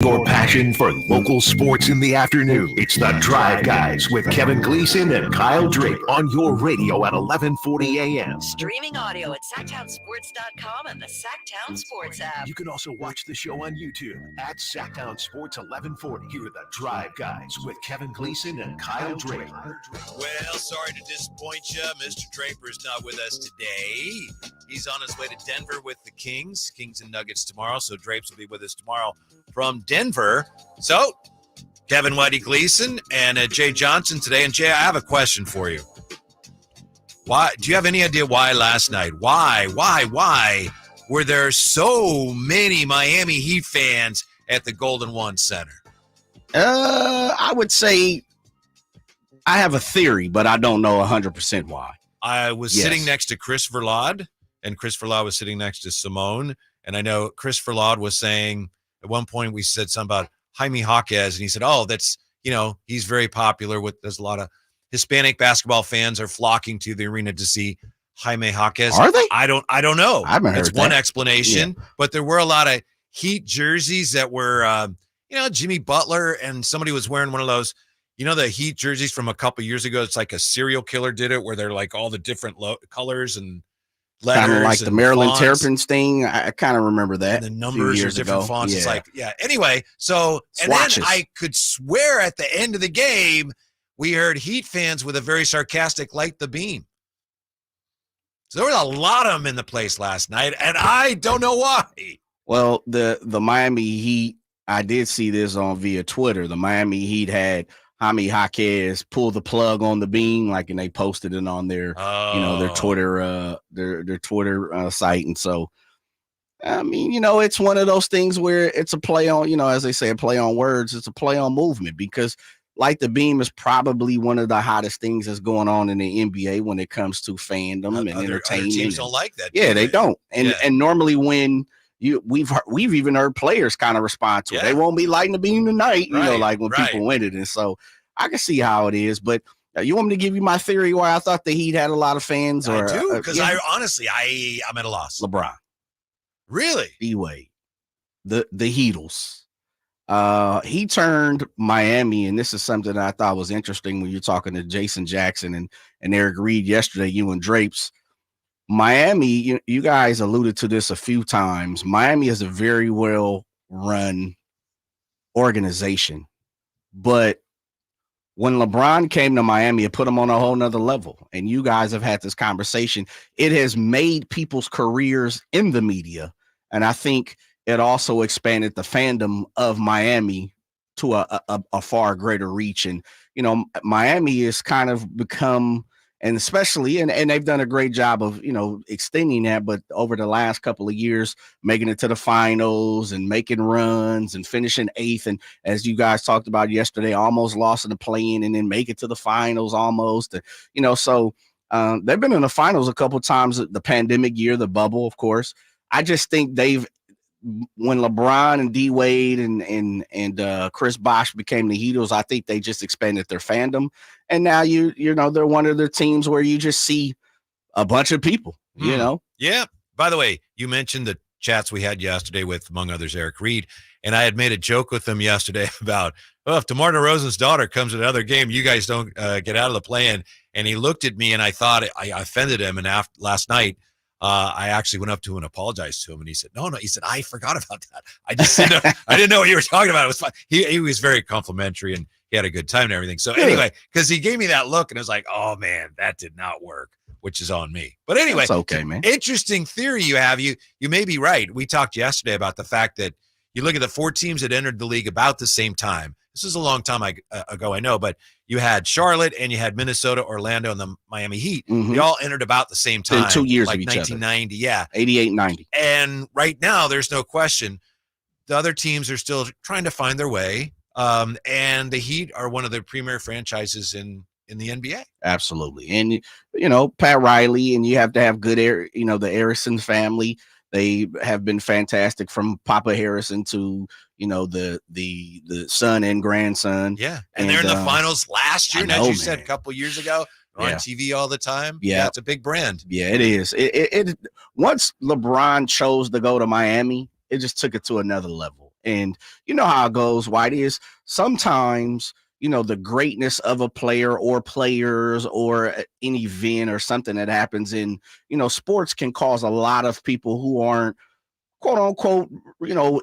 your passion for local sports in the afternoon. It's the Drive Guys with Kevin Gleason and Kyle Draper on your radio at 1140 a.m. Streaming audio at SacktownSports.com and the Sacktown Sports app. You can also watch the show on YouTube at Sacktown Sports 1140. Here are the Drive Guys with Kevin Gleason and Kyle Draper. Well, sorry to disappoint you. Mr. Draper is not with us today. He's on his way to Denver with the Kings and Nuggets tomorrow. So Drapes will be with us tomorrow from Denver. So Kevin Whitey Gleason and Jay Johnson today. And Jay, I have a question for you. Why? Do you have any idea why last night? Why were there so many Miami Heat fans at the Golden One Center? I would say I have a theory, but I don't know 100% why. I was sitting next to Chris Verlaud, and Chris Verlaud was sitting next to Simone. And I know Chris Verlaud was saying at one point we said something about Jaime Jaquez, and he said, "Oh, that's he's very popular with. There's a lot of Hispanic basketball fans are flocking to the arena to see Jaime Jaquez." Are they? I don't know. I haven't heard That's one explanation, but there were a lot of Heat jerseys that were, Jimmy Butler, and somebody was wearing one of those, the Heat jerseys from a couple years ago. It's like a serial killer did it, where they're like all the different colors and letters, kind of like the Maryland fonts. Terrapins thing. I kind of remember that. And the numbers are different fonts. Yeah. It's like, Anyway, so Swatches. And then I could swear at the end of the game we heard Heat fans with a very sarcastic "light the beam." So there were a lot of them in the place last night, and I don't know why. Well, the Miami Heat, I did see this via Twitter. The Miami Heat had Jaime Jaquez pull the plug on the beam, and they posted it on their, their Twitter, their Twitter site. And so, I mean, it's one of those things where it's a play on, as they say, a play on words. It's a play on movement, because Light the Beam is probably one of the hottest things that's going on in the NBA when it comes to fandom and entertainment. Other teams don't like that. Yeah, they don't. And normally when we've even heard players kind of respond to it. They won't be lighting the beam tonight, when people win it. And so I can see how it is. But you want me to give you my theory why I thought the Heat had a lot of fans? I do, because I'm at a loss. LeBron. Really? D-Wade. The Heatles. He turned Miami, and this is something that I thought was interesting when you're talking to Jason Jackson and Eric Reed yesterday, you and Drapes. Miami, you guys alluded to this a few times. Miami is a very well-run organization. But when LeBron came to Miami, it put him on a whole nother level. And you guys have had this conversation. It has made people's careers in the media. And I think it also expanded the fandom of Miami to a far greater reach. And, Miami has kind of become, and especially, and they've done a great job of, extending that, but over the last couple of years, making it to the finals and making runs and finishing 8th. And as you guys talked about yesterday, almost lost in the play-in and then make it to the finals almost, so they've been in the finals a couple of times, the pandemic year, the bubble, of course. I just think when LeBron and D-Wade and Chris Bosh became the Heatles, I think they just expanded their fandom. And now they're one of their teams where you just see a bunch of people, Yeah. By the way, you mentioned the chats we had yesterday with, among others, Eric Reed. And I had made a joke with him yesterday about, if DeMar DeRozan's daughter comes to another game, you guys don't get out of the play-in. And he looked at me, and I thought I offended him. And last night, I actually went up to him and apologized to him, and he said, "No." He said, "I forgot about that. I just didn't know, I didn't know what you were talking about. It was fun." He was very complimentary, and he had a good time and everything. So anyway, because he gave me that look, and I was like, "Oh man, that did not work," which is on me. But anyway, it's okay, man. Interesting theory you have. You may be right. We talked yesterday about the fact that you look at the 4 teams that entered the league about the same time. This is a long time ago, I know, but you had Charlotte and you had Minnesota, Orlando, and the Miami Heat. Mm-hmm. They all entered about the same time. In 2 years like of each 1990, other. yeah. 88, 90. And right now, there's no question. The other teams are still trying to find their way. And the Heat are one of the premier franchises in the NBA. Absolutely. And, Pat Riley, and you have to have good air, the Harrison family. They have been fantastic, from Papa Harrison to, the son and grandson. Yeah. And they're in the finals last year. As you said, a couple years ago, on TV all the time. Yeah. It's a big brand. Yeah, it is. It once LeBron chose to go to Miami, it just took it to another level. And you know how it goes, White, is sometimes, the greatness of a player or players or an event or something that happens in, sports can cause a lot of people who aren't quote unquote,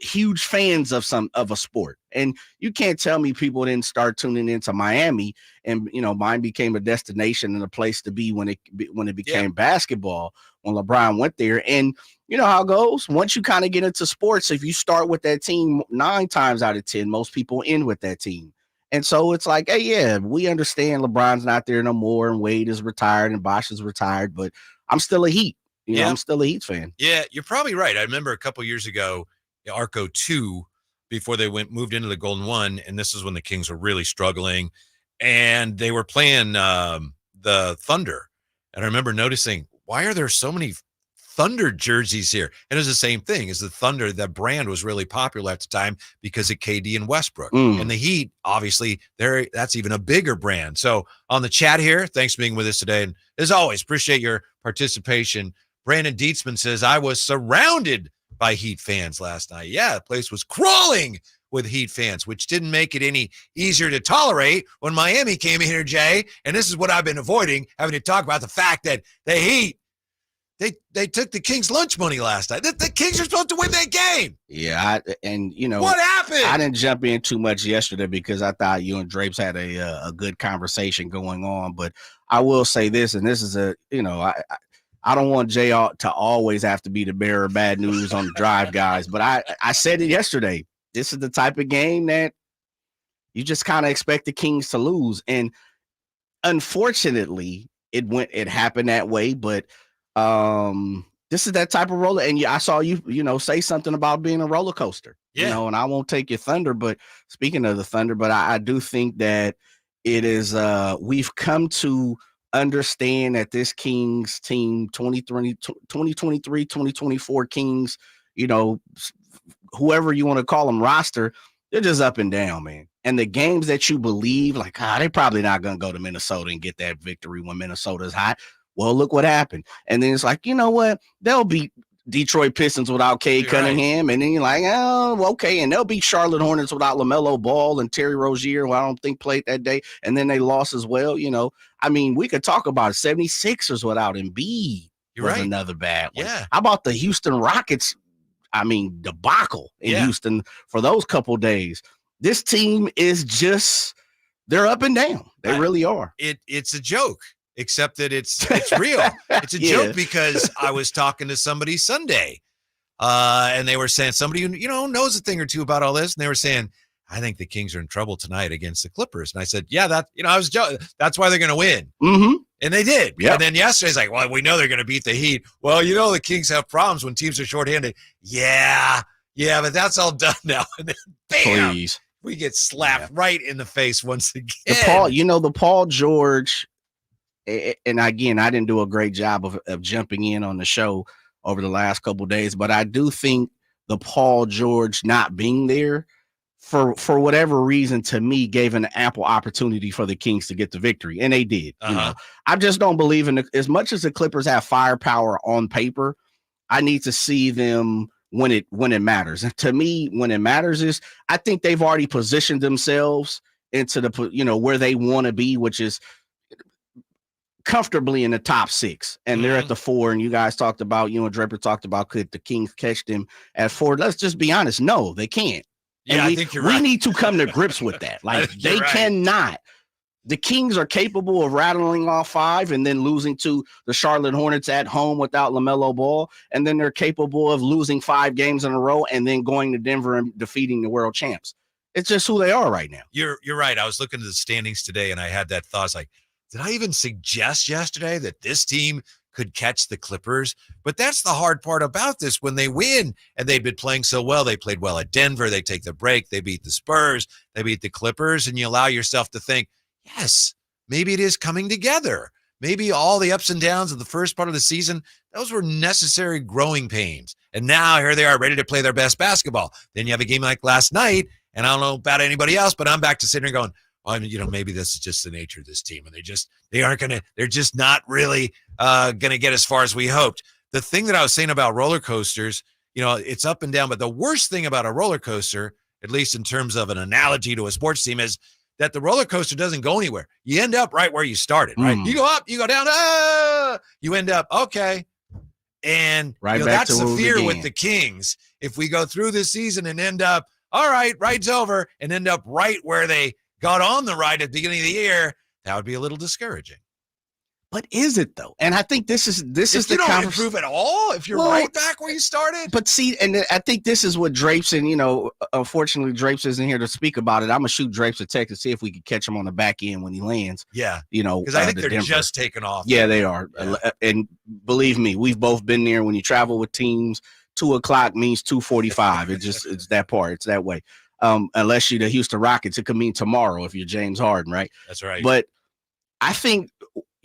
huge fans of a sport. And you can't tell me people didn't start tuning into Miami and, mine became a destination and a place to be when it became basketball, when LeBron went there. And you know how it goes. Once you kind of get into sports, if you start with that team 9 times out of 10, most people end with that team. And so it's like, hey, yeah, we understand LeBron's not there no more and Wade is retired and Bosh is retired, but I'm still a Heat. I'm still a Heat fan. Yeah, you're probably right. I remember a couple years ago, Arco 2, before they moved into the Golden 1, and this is when the Kings were really struggling, and they were playing the Thunder. And I remember noticing, why are there so many Thunder jerseys here? And it was the same thing as the Thunder. That brand was really popular at the time because of KD and Westbrook. And the Heat, obviously, that's even a bigger brand. So on the chat here, thanks for being with us today. And as always, appreciate your participation. Brandon Dietzman says, I was surrounded by Heat fans last night. Yeah, the place was crawling with Heat fans, which didn't make it any easier to tolerate when Miami came in here, Jay. And this is what I've been avoiding, having to talk about the fact that the Heat, they took the Kings lunch money last night. The Kings are supposed to win that game. Yeah, what happened? I didn't jump in too much yesterday because I thought you and Drapes had a good conversation going on. But I will say this, and this is I don't want Jay to always have to be the bearer of bad news on the drive, guys. But I said it yesterday. This is the type of game that you just kind of expect the Kings to lose. And unfortunately, it happened that way. But this is that type of roller. And I saw you, say something about being a roller coaster. Yeah. And I won't take your thunder. But speaking of the thunder, but I do think that it is we've come to understand that this Kings team, 2023, 2024 Kings, whoever you want to call them roster, they're just up and down, man. And the games that you believe, like, they're probably not going to go to Minnesota and get that victory when Minnesota's hot. Well, look what happened. And then it's like, you know what? They'll beat Detroit Pistons without Cade Cunningham. Right. And then you're like, oh, okay. And they'll beat Charlotte Hornets without LaMelo Ball and Terry Rozier, who I don't think played that day. And then they lost as well. I mean, we could talk about 76ers without Embiid. You're right. Another bad one. Yeah. How about the Houston Rockets? Debacle in Houston for those couple days. This team is they're up and down. They really are. It's a joke, except that it's real. It's a joke because I was talking to somebody Sunday, and they were saying, somebody who knows a thing or two about all this, and they were saying, I think the Kings are in trouble tonight against the Clippers. And I said, yeah, I was joking. That's why they're going to win. Mm-hmm. And they did. Yep. And then yesterday's like, well, we know they're going to beat the Heat. Well, the Kings have problems when teams are shorthanded. Yeah, but that's all done now. And then bam, please, we get slapped right in the face once again. The Paul George, and again, I didn't do a great job of jumping in on the show over the last couple of days, but I do think the Paul George not being there for whatever reason, to me, gave an ample opportunity for the Kings to get the victory. And they did. I just don't believe in as much as the Clippers have firepower on paper. I need to see them when it matters. And to me, when it matters is I think they've already positioned themselves into the, where they want to be, which is comfortably in the top 6. And they're at the 4. And you guys talked about, you and Draper talked about, could the Kings catch them at 4? Let's just be honest. No, they can't. Yeah, I think you're right. We need to come to grips with that. Like, they cannot. The Kings are capable of rattling off 5 and then losing to the Charlotte Hornets at home without LaMelo Ball. And then they're capable of losing 5 games in a row and then going to Denver and defeating the world champs. It's just who they are right now. You're right. I was looking at the standings today and I had that thought. I was like, did I even suggest yesterday that this team could catch the Clippers? But that's the hard part about this. When they win, and they've been playing so well, they played well at Denver, they take the break, they beat the Spurs, they beat the Clippers, and you allow yourself to think, yes, maybe it is coming together. Maybe all the ups and downs of the first part of the season, those were necessary growing pains. And now here they are, ready to play their best basketball. Then you have a game like last night, and I don't know about anybody else, but I'm back to sitting here going, maybe this is just the nature of this team, and they're just not really going to get as far as we hoped. The thing that I was saying about roller coasters, it's up and down. But the worst thing about a roller coaster, at least in terms of an analogy to a sports team, is that the roller coaster doesn't go anywhere. You end up right where you started, right? You go up, you go down, you end up, okay. And right that's the fear with the Kings. If we go through this season and end up, all right, ride's over, and end up right where they got on the ride at the beginning of the year, that would be a little discouraging. But is it though? And I think this is if you don't improve at all, if you're right back where you started. But see, and I think this is what Drapes, and unfortunately Drapes isn't here to speak about it. I'm gonna shoot Drapes a text to see if we can catch him on the back end when he lands. Yeah, because I think they're just taking off. Yeah, they are. Yeah. And believe me, we've both been there. When you travel with teams, 2:00 means 2:45. It's that part. It's that way. Unless you're the Houston Rockets, it could mean tomorrow if you're James Harden, right? That's right. But I think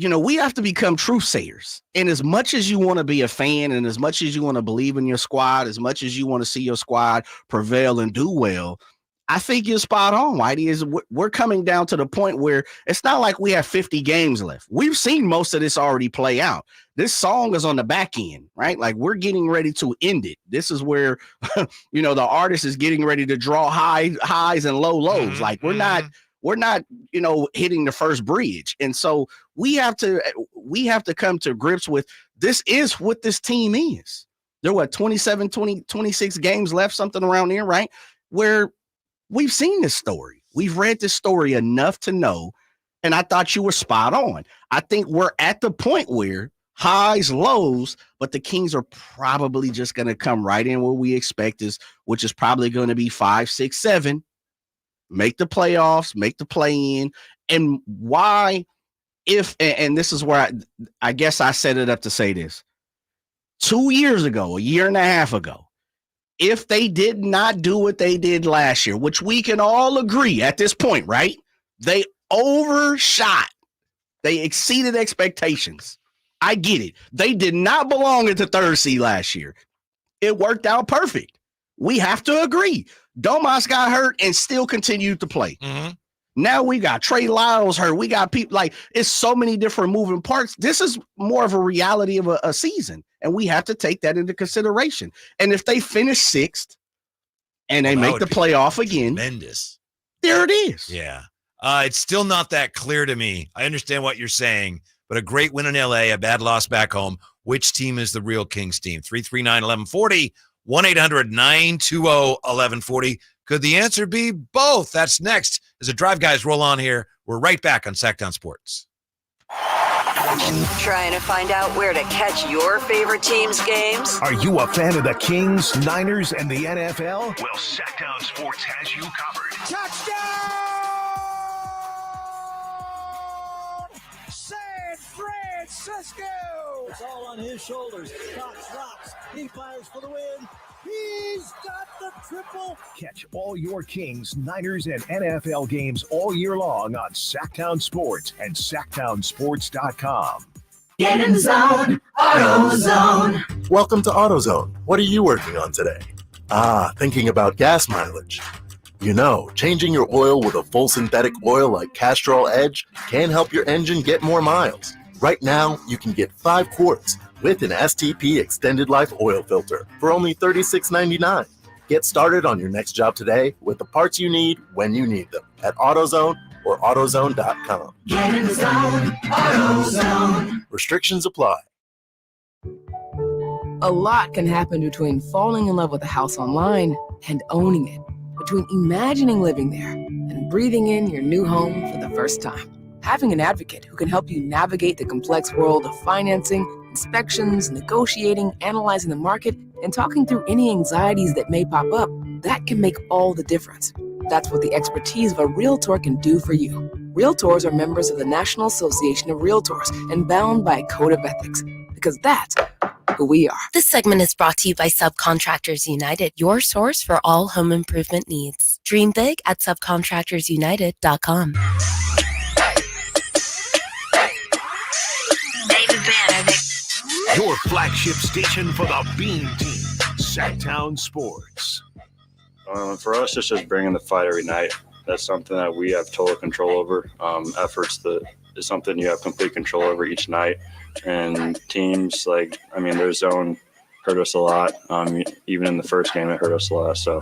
we have to become truth sayers. And as much as you want to be a fan, and as much as you want to believe in your squad, as much as you want to see your squad prevail and do well, I think you're spot on, Whitey. We're coming down to the point where it's not like we have 50 games left. We've seen most of this already play out. This song is on the back end, right? Like, we're getting ready to end it. This is where, the artist is getting ready to draw highs and lows. Mm-hmm. Like, we're not, hitting the first bridge. And so we have to come to grips with, this is what this team is. There were 26 games left, something around there, right? Where we've seen this story. We've read this story enough to know. And I thought you were spot on. I think we're at the point where highs, lows, but the Kings are probably just going to come right in where we expect which is probably going to be 5, 6, 7. Make the playoffs, make the play-in. And why, and this is where I guess I set it up to say this. 2 years ago, a year and a half ago, if they did not do what they did last year, which we can all agree at this point, right? They overshot. They exceeded expectations. I get it. They did not belong at the 3rd seed last year. It worked out perfect. We have to agree. Domas got hurt and still continued to play. Mm-hmm. Now we got Trey Lyles hurt. We got people it's so many different moving parts. This is more of a reality of a season, and we have to take that into consideration. And if they finish 6th and they make the playoff again, tremendous. There it is. Yeah. It's still not that clear to me. I understand what you're saying, but a great win in LA, a bad loss back home. Which team is the real Kings team? 339-1140. 1-800-920-1140. Could the answer be both? That's next as the Drive Guys roll on here. We're right back on Sacktown Sports. Trying to find out where to catch your favorite team's games? Are you a fan of the Kings, Niners, and the NFL? Well, Sacktown Sports has you covered. Touchdown! San Francisco! It's all on his shoulders. Stops, rocks. He fires for the win. He's got the triple. Catch all your Kings, Niners, and NFL games all year long on Sacktown Sports and SacktownSports.com. Get in the zone, AutoZone. Welcome to AutoZone. What are you working on today? Thinking about gas mileage. Changing your oil with a full synthetic oil like Castrol Edge can help your engine get more miles. Right now, you can get 5 quarts with an STP extended life oil filter for only $36.99. Get started on your next job today with the parts you need when you need them at AutoZone or AutoZone.com. Get in the zone, AutoZone. Restrictions apply. A lot can happen between falling in love with a house online and owning it, between imagining living there and breathing in your new home for the first time. Having an advocate who can help you navigate the complex world of financing, inspections, negotiating, analyzing the market, and talking through any anxieties that may pop up, that can make all the difference. That's what the expertise of a Realtor can do for you. Realtors are members of the National Association of Realtors and bound by a code of ethics, because that's who we are. This segment is brought to you by Subcontractors United, your source for all home improvement needs. Dream big at subcontractorsunited.com. Your flagship station for the Beam Team, Sacktown Sports. For us, it's just bringing the fight every night. That's something that we have total control over. Efforts is something you have complete control over each night. And teams, their zone hurt us a lot. Even in the first game, it hurt us a lot. So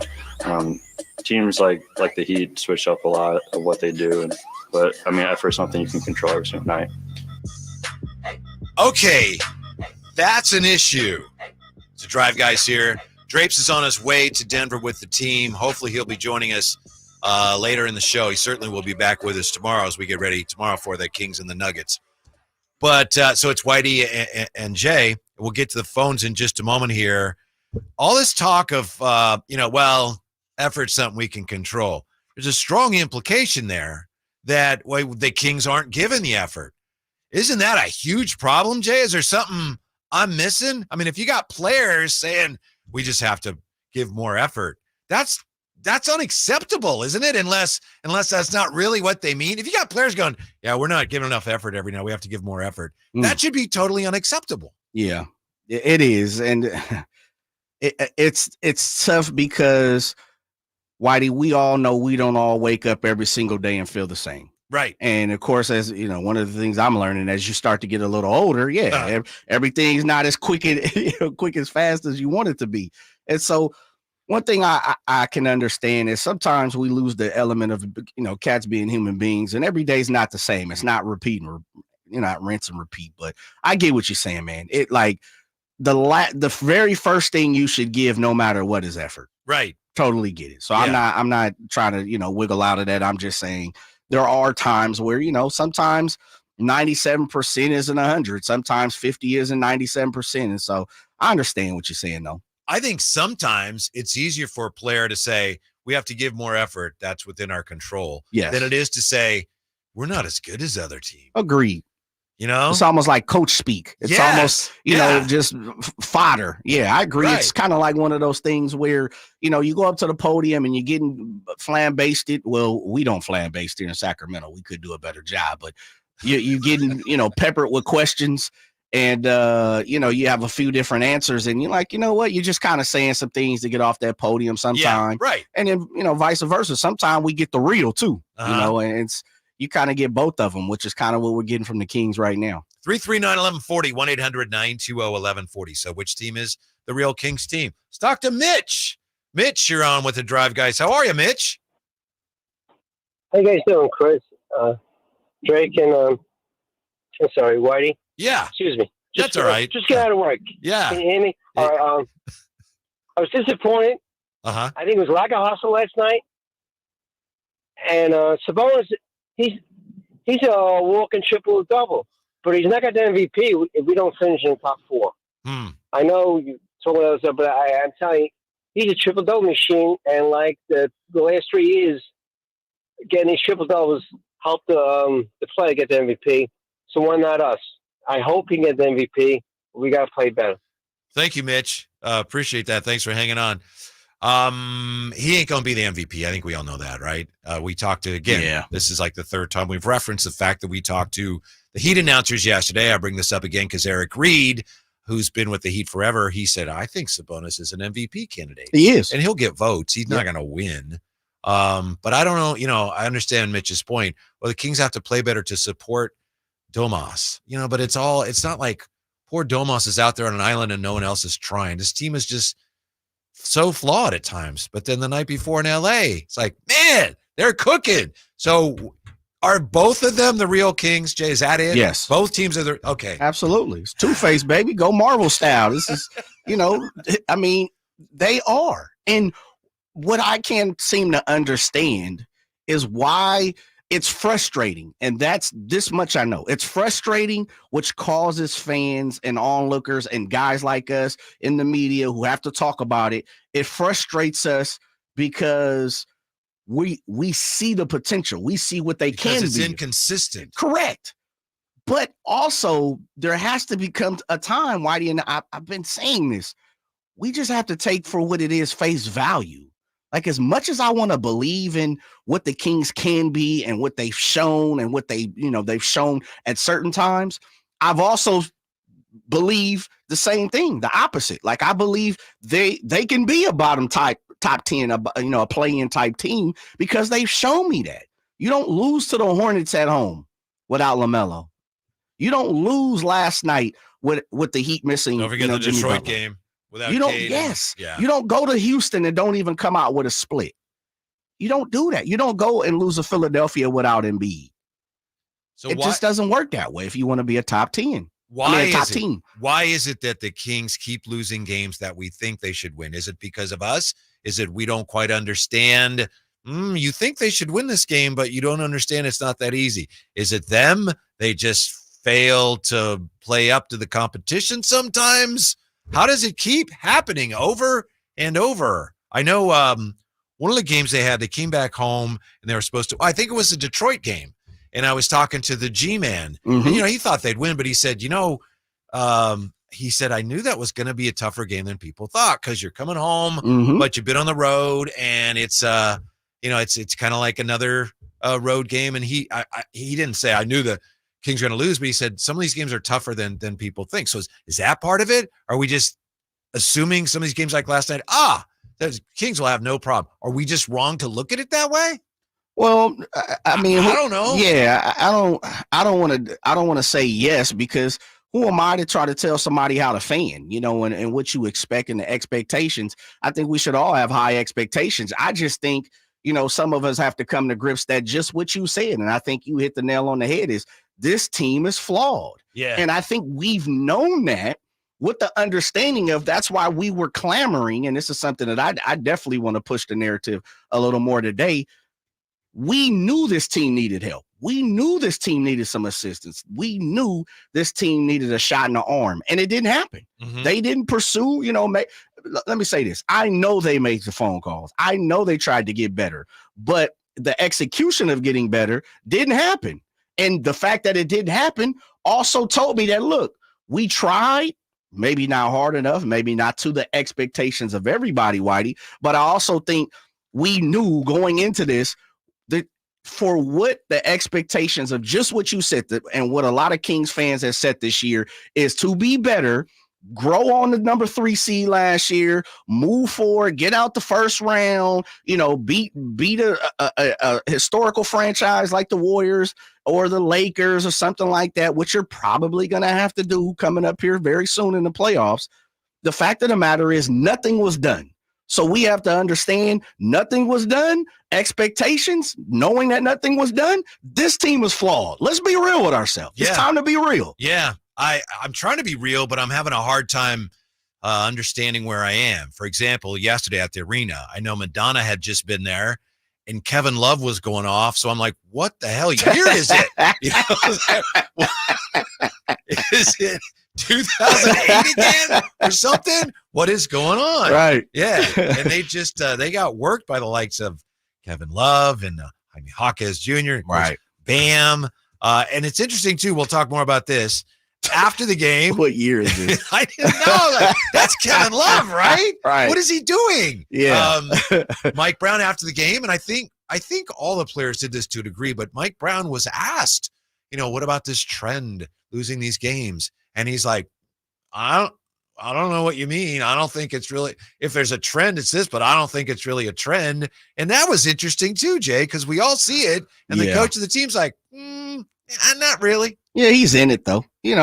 teams like the Heat switch up a lot of what they do. But effort is something you can control every single night. Okay, that's an issue. So Drive Guys here. Drapes is on his way to Denver with the team. Hopefully he'll be joining us later in the show. He certainly will be back with us tomorrow as we get ready tomorrow for the Kings and the Nuggets. But so it's Whitey and Jay. We'll get to the phones in just a moment here. All this talk of, effort's something we can control. There's a strong implication there that the Kings aren't given the effort. Isn't that a huge problem, Jay? Is there something I'm missing? If you got players saying we just have to give more effort, that's unacceptable, isn't it? Unless that's not really what they mean. If you got players going, yeah, we're not giving enough effort every now, we have to give more effort. That should be totally unacceptable. Yeah, it is. And it's tough because, Whitey, we all know we don't all wake up every single day and feel the same. Right. And of course, as you know, one of the things I'm learning as you start to get a little older, everything's not as quick as fast as you want it to be. And so one thing I can understand is sometimes we lose the element of, cats being human beings, and every day's not the same. It's not repeating, not rinse and repeat, but I get what you're saying, man. It like the very first thing you should give no matter what is effort. Right. Totally get it. So Yeah. I'm not trying to, wiggle out of that. I'm just saying there are times where, sometimes 97% isn't 100. Sometimes 50 isn't 97%. And so I understand what you're saying, though. I think sometimes it's easier for a player to say, we have to give more effort. That's within our control. Yes. Than it is to say, we're not as good as other teams. Agreed. It's almost like coach speak. It's almost, just fodder. Yeah, I agree. Right. It's kind of like one of those things where, you go up to the podium and you're getting flambasted. Well, we don't flambaste here in Sacramento. We could do a better job, but you're getting, peppered with questions, and, you have a few different answers, and you're like, you know what? You're just kind of saying some things to get off that podium sometime. Yeah, right. And then, vice versa. Sometimes we get the real too, and it's, you kind of get both of them, which is kind of what we're getting from the Kings right now. 339-1140, 1-800-920-1140. So which team is the real Kings team? Let's talk to Mitch. Mitch, you're on with the Drive Guys. How are you, Mitch? How you guys doing, Chris? Drake and, I'm sorry, Whitey? Yeah. Excuse me. That's all right. Just get out of work. Yeah. Can you hear me? All right, I was disappointed. Uh-huh. I think it was lack of hustle last night. And Sabonis, he's a walking triple-double, but he's not got the MVP if we don't finish in the top four. I know you told me that, but I'm telling you, he's a triple-double machine, and like the last 3 years, getting these triple-doubles helped the player get the MVP, so why not us? I hope he can get the MVP. We got to play better. Thank you, Mitch. Appreciate that. Thanks for hanging on. He ain't gonna be the MVP. I think we all know that, right? We talked to, again, this is like the third time we've referenced the fact that we talked to the Heat announcers yesterday. I bring this up again because Eric Reed, who's been with the Heat forever, he said, I think Sabonis is an MVP candidate. He is. And he'll get votes. He's not gonna win. But I don't know, I understand Mitch's point. Well, the Kings have to play better to support Domas, but it's not like poor Domas is out there on an island and no one else is trying. This team is just so flawed at times. But then the night before in LA, it's like, man, they're cooking. So are both of them the real Kings, Jay? Is that it? Yes. Both teams are the okay. Absolutely. It's two-face, baby. Go Marvel style. This is, they are. And what I can't seem to understand is why it's frustrating. And that's this much I know. It's frustrating, which causes fans and onlookers and guys like us in the media who have to talk about it. It frustrates us because we see the potential. We see what they can be. Because it's inconsistent. Correct. But also there has to become a time, Whitey, and I've been saying this, we just have to take for what it is face value. Like, as much as I want to believe in what the Kings can be and what they've shown and what they've shown at certain times, I've also believe the same thing, the opposite. Like, I believe they can be a top 10, a play-in type team because they've shown me that. You don't lose to the Hornets at home without LaMelo. You don't lose last night with the Heat missing. Don't forget the Detroit game. Without you don't. Cade Yes, yeah. you don't go to Houston and don't even come out with a split. You don't do that. You don't go and lose to Philadelphia without Embiid. So it just doesn't work that way if you want to be a top 10. Why top is it? team. Why is it that the Kings keep losing games that we think they should win? Is it because of us? Is it we don't quite understand? You think they should win this game, but you don't understand it's not that easy. Is it them? They just fail to play up to the competition sometimes? How does it keep happening over and over? I know one of the games they had, they came back home and they were supposed to, I think it was the Detroit game. And I was talking to the G-Man. Mm-hmm. And, he thought they'd win, but he said, he said, I knew that was going to be a tougher game than people thought because you're coming home, but you've been on the road and it's, it's kind of like another road game. And he didn't say, I knew the Kings are going to lose, but he said some of these games are tougher than people think. So is that part of it? Are we just assuming some of these games like last night, the Kings will have no problem? Are we just wrong to look at it that way? Well, I mean, I don't know. Yeah, I don't want to say yes, because who am I to try to tell somebody how to fan, and what you expect and the expectations. I think we should all have high expectations. I just think, some of us have to come to grips that just what you said. And I think you hit the nail on the head is this team is flawed. Yeah. And I think we've known that with the understanding of that's why we were clamoring. And this is something that I definitely want to push the narrative a little more today. We knew this team needed help. We knew this team needed some assistance. We knew this team needed a shot in the arm, and it didn't happen. Mm-hmm. They didn't pursue, let me say this. I know they made the phone calls. I know they tried to get better, but the execution of getting better didn't happen. And the fact that it didn't happen also told me that, look, we tried, maybe not hard enough, maybe not to the expectations of everybody, Whitey, but I also think we knew going into this that for what the expectations of just what you said and what a lot of Kings fans have said this year is to be better, grow on the number 3 seed last year, move forward, get out the first round, beat a historical franchise like the Warriors or the Lakers or something like that, which you're probably going to have to do coming up here very soon in the playoffs. The fact of the matter is nothing was done. So we have to understand nothing was done, expectations, knowing that nothing was done. This team is flawed. Let's be real with ourselves. Yeah. It's time to be real. Yeah. I'm trying to be real, but I'm having a hard time understanding where I am. For example, yesterday at the arena, I know Madonna had just been there and Kevin Love was going off. So I'm like, what the hell year is it? Is it 2008 again or something? What is going on? Right. Yeah. And they just, they got worked by the likes of Kevin Love and Hawkes Jr. Right. Bam. And it's interesting too. We'll talk more about this after the game. What year is this? I didn't know. That's Kevin Love, right? Right. What is he doing? Yeah. Mike Brown after the game, and I think all the players did this to a degree, but Mike Brown was asked, what about this trend, losing these games? And he's like, I don't know what you mean. I don't think it's really, if there's a trend, it's this, but I don't think it's really a trend. And that was interesting too, Jay, because we all see it. And the coach of the team's like, not really. Yeah, he's in it though. He's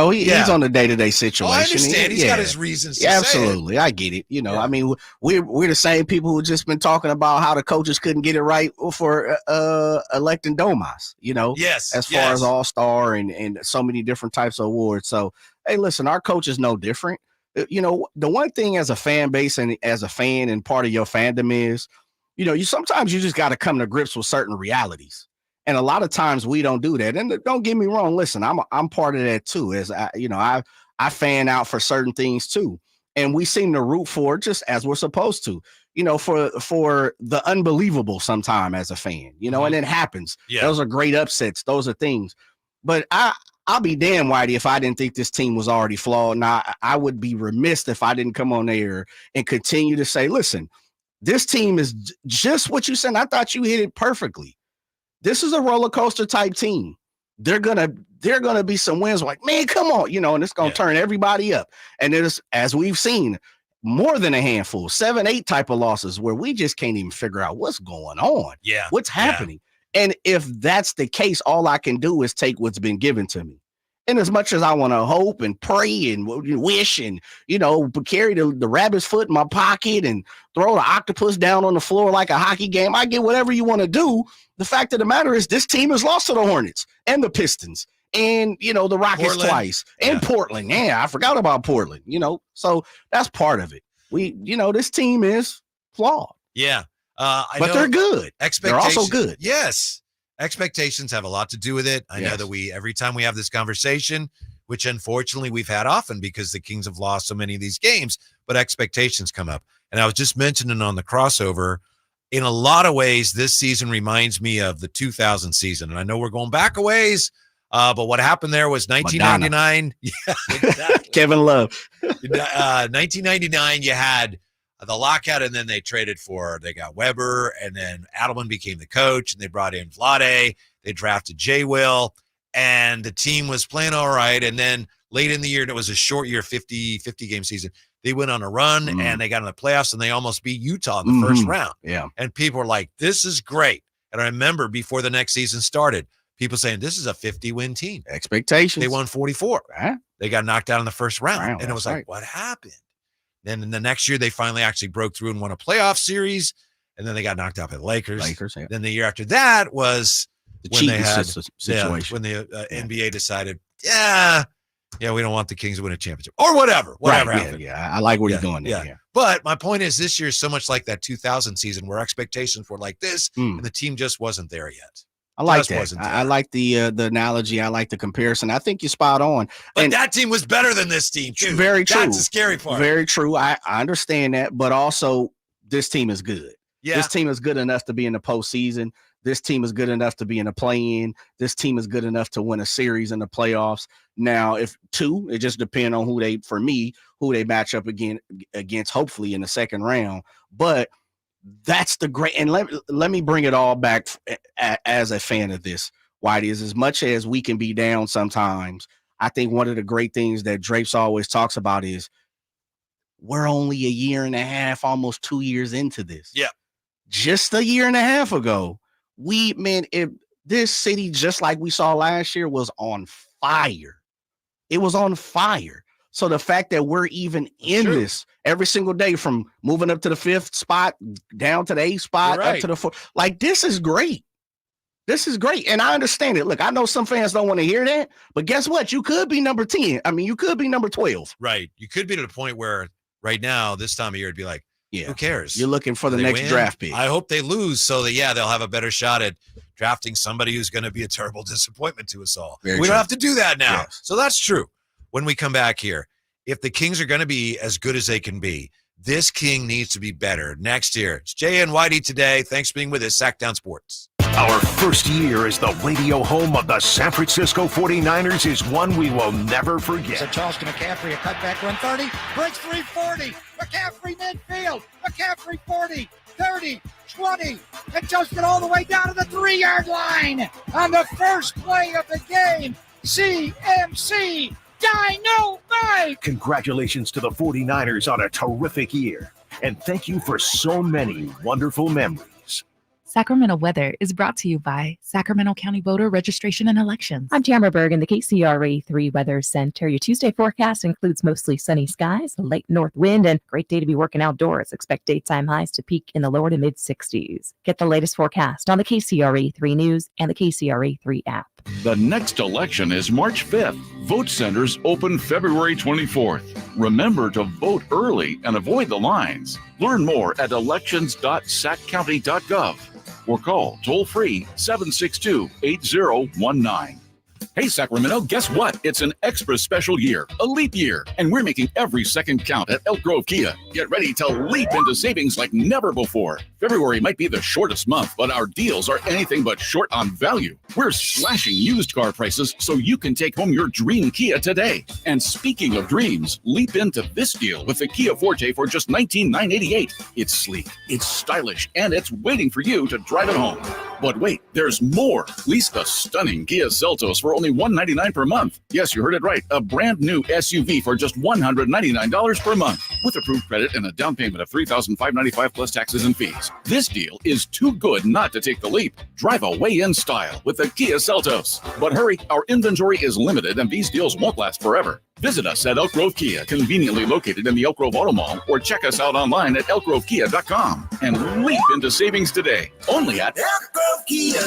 on the day-to-day situation. Oh, I understand. He's got his reasons. Yeah, absolutely. I get it. I mean, we're the same people who just been talking about how the coaches couldn't get it right for electing Domas, Yes. As far as All-Star and so many different types of awards. So, hey, listen, our coach is no different. The one thing as a fan base and as a fan and part of your fandom is, you sometimes you just got to come to grips with certain realities. And a lot of times we don't do that. And don't get me wrong. Listen, I'm part of that too. As I fan out for certain things too. And we seem to root for it just as we're supposed to, for the unbelievable sometime as a fan, and it happens. Yeah. Those are great upsets. Those are things. But I'll be damn, Whitey, if I didn't think this team was already flawed. Now, I would be remiss if I didn't come on there and continue to say, listen, this team is just what you said. I thought you hit it perfectly. This is a roller coaster type team. They're gonna be some wins like, man, come on, and it's gonna turn everybody up. And there's, as we've seen, more than a handful, 7, 8 type of losses where we just can't even figure out what's going on. Yeah. What's happening? And if that's the case, all I can do is take what's been given to me. And as much as I want to hope and pray and wish and, carry the rabbit's foot in my pocket and throw the octopus down on the floor like a hockey game, I get whatever you want to do. The fact of the matter is this team has lost to the Hornets and the Pistons and, the Rockets Portland. twice and Portland. Yeah, I forgot about Portland, so that's part of it. This team is flawed. Yeah. But they're good. They're also good. Yes. Expectations have a lot to do with it. I know that every time we have this conversation, which unfortunately we've had often because the Kings have lost so many of these games, but expectations come up. And I was just mentioning on the crossover, in a lot of ways, this season reminds me of the 2000 season. And I know we're going back a ways, but what happened there was 1999. Yeah, exactly. Kevin Love. 1999, you had the lockout, and then they got Weber, and then Adelman became the coach, and they brought in Vlade. They drafted Jay Will, and the team was playing all right. And then late in the year, and it was a short year, 50 game season, they went on a run and they got in the playoffs, and they almost beat Utah in the first round. Yeah. And people were like, this is great. And I remember before the next season started, people saying, this is a 50-win team. Expectations. They won 44. Right. They got knocked out in the first round. And it was right. like, what happened? Then in the next year, they finally actually broke through and won a playoff series. And then they got knocked out by the Lakers. Yeah. Then the year after that was when they had situation. when the NBA decided, we don't want the Kings to win a championship or whatever happened. Yeah, I like where you're going there. Yeah. But my point is, this year is so much like that 2000 season where expectations were like this, and the team just wasn't there yet. I like that. I like the analogy. I like the comparison. I think you're spot on. But that team was better than this team, too. Very true. That's the scary part. Very true. I understand that. But also, this team is good. Yeah. This team is good enough to be in the postseason. This team is good enough to be in a play-in. This team is good enough to win a series in the playoffs. Now, if it just depends on who they match up against, hopefully in the second round. But that's the great, and let me bring it all back as a fan of this. Whitey, is as much as we can be down sometimes, I think one of the great things that Drapes always talks about is we're only a year and a half, almost 2 years into this. Yeah. Just a year and a half ago, if this city, just like we saw last year, was on fire. It was on fire. So the fact that we're even in this every single day, from moving up to the 5th spot, down to the 8th spot, up to the 4th, this is great. This is great. And I understand it. Look, I know some fans don't want to hear that, but guess what? You could be number 10. I mean, you could be number 12. Right. You could be to the point where right now, this time of year, it'd be like, who cares? You're looking for the next draft pick. I hope they lose so that, they'll have a better shot at drafting somebody who's going to be a terrible disappointment to us all. We don't have to do that now. Yes. So that's true. When we come back here, if the Kings are going to be as good as they can be, this King needs to be better next year. It's Jay and Whitey today. Thanks for being with us, Sacktown Sports. Our first year as the radio home of the San Francisco 49ers is one we will never forget. So Charleston McCaffrey, a cutback 130, breaks 340. McCaffrey midfield. McCaffrey 40, 30, 20, and toasted all the way down to the 3-yard line on the first play of the game. CMC Dynamite! Congratulations to the 49ers on a terrific year. And thank you for so many wonderful memories. Sacramento weather is brought to you by Sacramento County Voter Registration and Elections. I'm Tamara Berg in the KCRA 3 Weather Center. Your Tuesday forecast includes mostly sunny skies, a late north wind, and great day to be working outdoors. Expect daytime highs to peak in the lower to mid 60s. Get the latest forecast on the KCRA 3 News and the KCRA 3 app. The next election is March 5th. Vote centers open February 24th. Remember to vote early and avoid the lines. Learn more at elections.saccounty.gov or call toll-free 762-8019. Hey, Sacramento, guess what? It's an extra special year, a leap year, and we're making every second count at Elk Grove Kia. Get ready to leap into savings like never before. February might be the shortest month, but our deals are anything but short on value. We're slashing used car prices so you can take home your dream Kia today. And speaking of dreams, leap into this deal with the Kia Forte for just $19,988. It's sleek, it's stylish, and it's waiting for you to drive it home. But wait, there's more. Lease the stunning Kia Seltos for only $199 per month. Yes, you heard it right. A brand new SUV for just $199 per month with approved credit and a down payment of $3,595 plus taxes and fees. prices. This deal is too good not to take the leap. Drive away in style with the Kia Seltos. But hurry, our inventory is limited and these deals won't last forever. Visit us at Elk Grove Kia, conveniently located in the Elk Grove Auto Mall, or check us out online at elkgrovekia.com and leap into savings today. Only at Elk Grove Kia.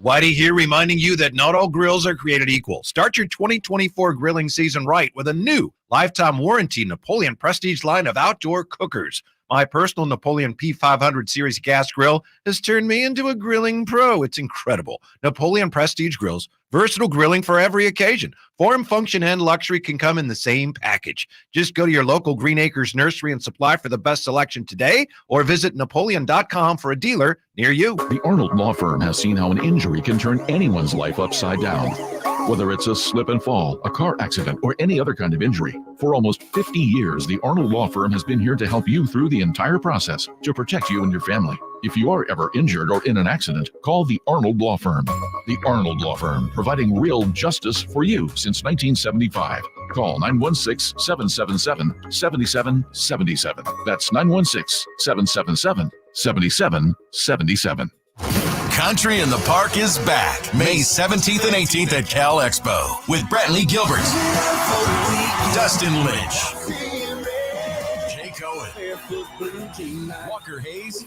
Whitey here reminding you that not all grills are created equal. Start your 2024 grilling season right with a new lifetime warranty Napoleon Prestige line of outdoor cookers. My personal Napoleon P500 series gas grill has turned me into a grilling pro. It's incredible. Napoleon Prestige grills, versatile grilling for every occasion. Form, function, and luxury can come in the same package. Just go to your local Green Acres Nursery and Supply for the best selection today, or visit Napoleon.com for a dealer near you. The Arnold Law Firm has seen how an injury can turn anyone's life upside down. Whether it's a slip and fall, a car accident, or any other kind of injury. For almost 50 years, the Arnold Law Firm has been here to help you through the entire process to protect you and your family. If you are ever injured or in an accident, call the Arnold Law Firm. The Arnold Law Firm, providing real justice for you since 1975. Call 916-777-7777. That's 916-777-7777. Country in the Park is back May 17th and 18th at Cal Expo with Brantley Gilbert, Dustin Lynch, Jay Cohen, Walker Hayes,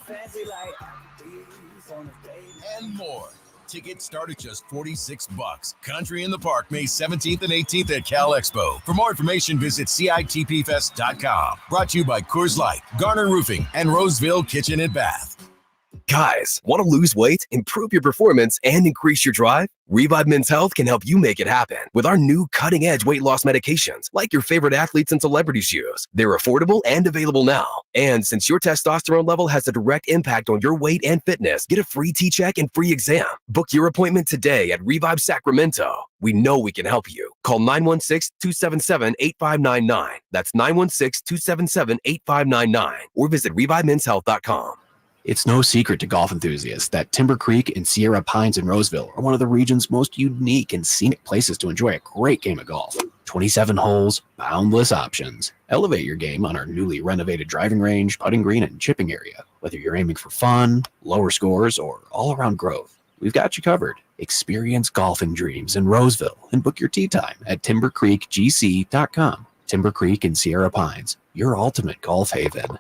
and more. Tickets start at just $46. Country in the Park May 17th and 18th at Cal Expo. For more information, visit CITPFest.com. Brought to you by Coors Light, Garner Roofing, and Roseville Kitchen and Bath. Guys, want to lose weight, improve your performance, and increase your drive? Revive Men's Health can help you make it happen with our new cutting-edge weight loss medications like your favorite athletes and celebrities use. They're affordable and available now. And since your testosterone level has a direct impact on your weight and fitness, get a free T-check and free exam. Book your appointment today at Revive Sacramento. We know we can help you. Call 916-277-8599. That's 916-277-8599. Or visit ReviveMen'sHealth.com. It's no secret to golf enthusiasts that Timber Creek and Sierra Pines in Roseville are one of the region's most unique and scenic places to enjoy a great game of golf. 27 holes, boundless options. Elevate your game on our newly renovated driving range, putting green, and chipping area. Whether you're aiming for fun, lower scores, or all-around growth, we've got you covered. Experience golfing dreams in Roseville and book your tee time at timbercreekgc.com. Timber Creek and Sierra Pines, your ultimate golf haven.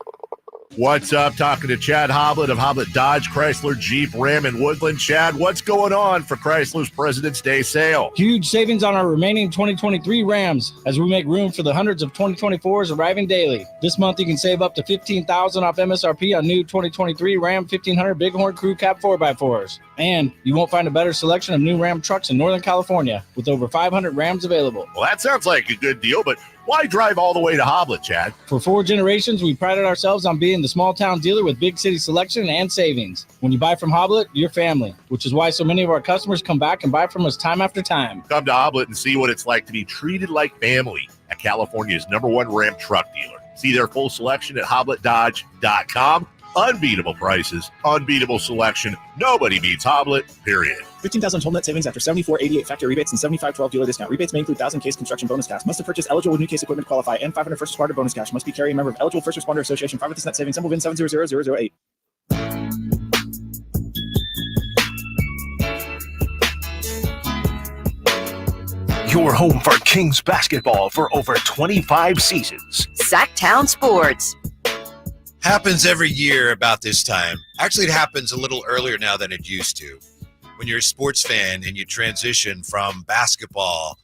What's up? Talking to Chad Hoblet of Hoblet Dodge, Chrysler, Jeep, Ram, and Woodland. Chad, what's going on for Chrysler's President's Day sale? Huge savings on our remaining 2023 Rams as we make room for the hundreds of 2024s arriving daily. This month, you can save up to $15,000 off MSRP on new 2023 Ram 1500 Bighorn Crew Cab 4x4s. And you won't find a better selection of new Ram trucks in Northern California with over 500 Rams available. Well, that sounds like a good deal, but why drive all the way to Hoblet, Chad? For 4 generations, we prided ourselves on being the small town dealer with big city selection and savings. When you buy from Hoblet, you're family, which is why so many of our customers come back and buy from us time after time. Come to Hoblet and see what it's like to be treated like family at California's #1 Ram truck dealer. See their full selection at HobletDodge.com. Unbeatable prices, unbeatable selection. Nobody beats Hoblet, period. 15,000 total net savings after 74.88 factory rebates and 75.12 dealer discount. Rebates may include 1,000 case construction bonus cash. Must have purchased eligible with new case equipment to qualify and 500 first responder bonus cash. Must be carrying a member of eligible first responder association. 5 with this net savings. Symbol VIN 7000008. Your home for Kings basketball for over 25 seasons. Sacktown Sports. Happens every year about this time. Actually, it happens a little earlier now than it used to. When you're a sports fan and you transition from basketball,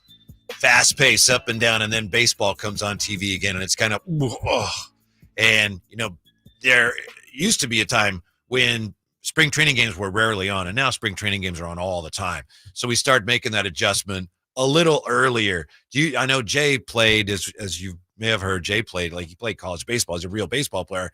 fast pace up and down, and then baseball comes on TV again, and it's kind of, and, you know, there used to be a time when spring training games were rarely on, and now spring training games are on all the time. So we started making that adjustment a little earlier. I know Jay played, as you may have heard, Jay played, like he played college baseball. He's a real baseball player.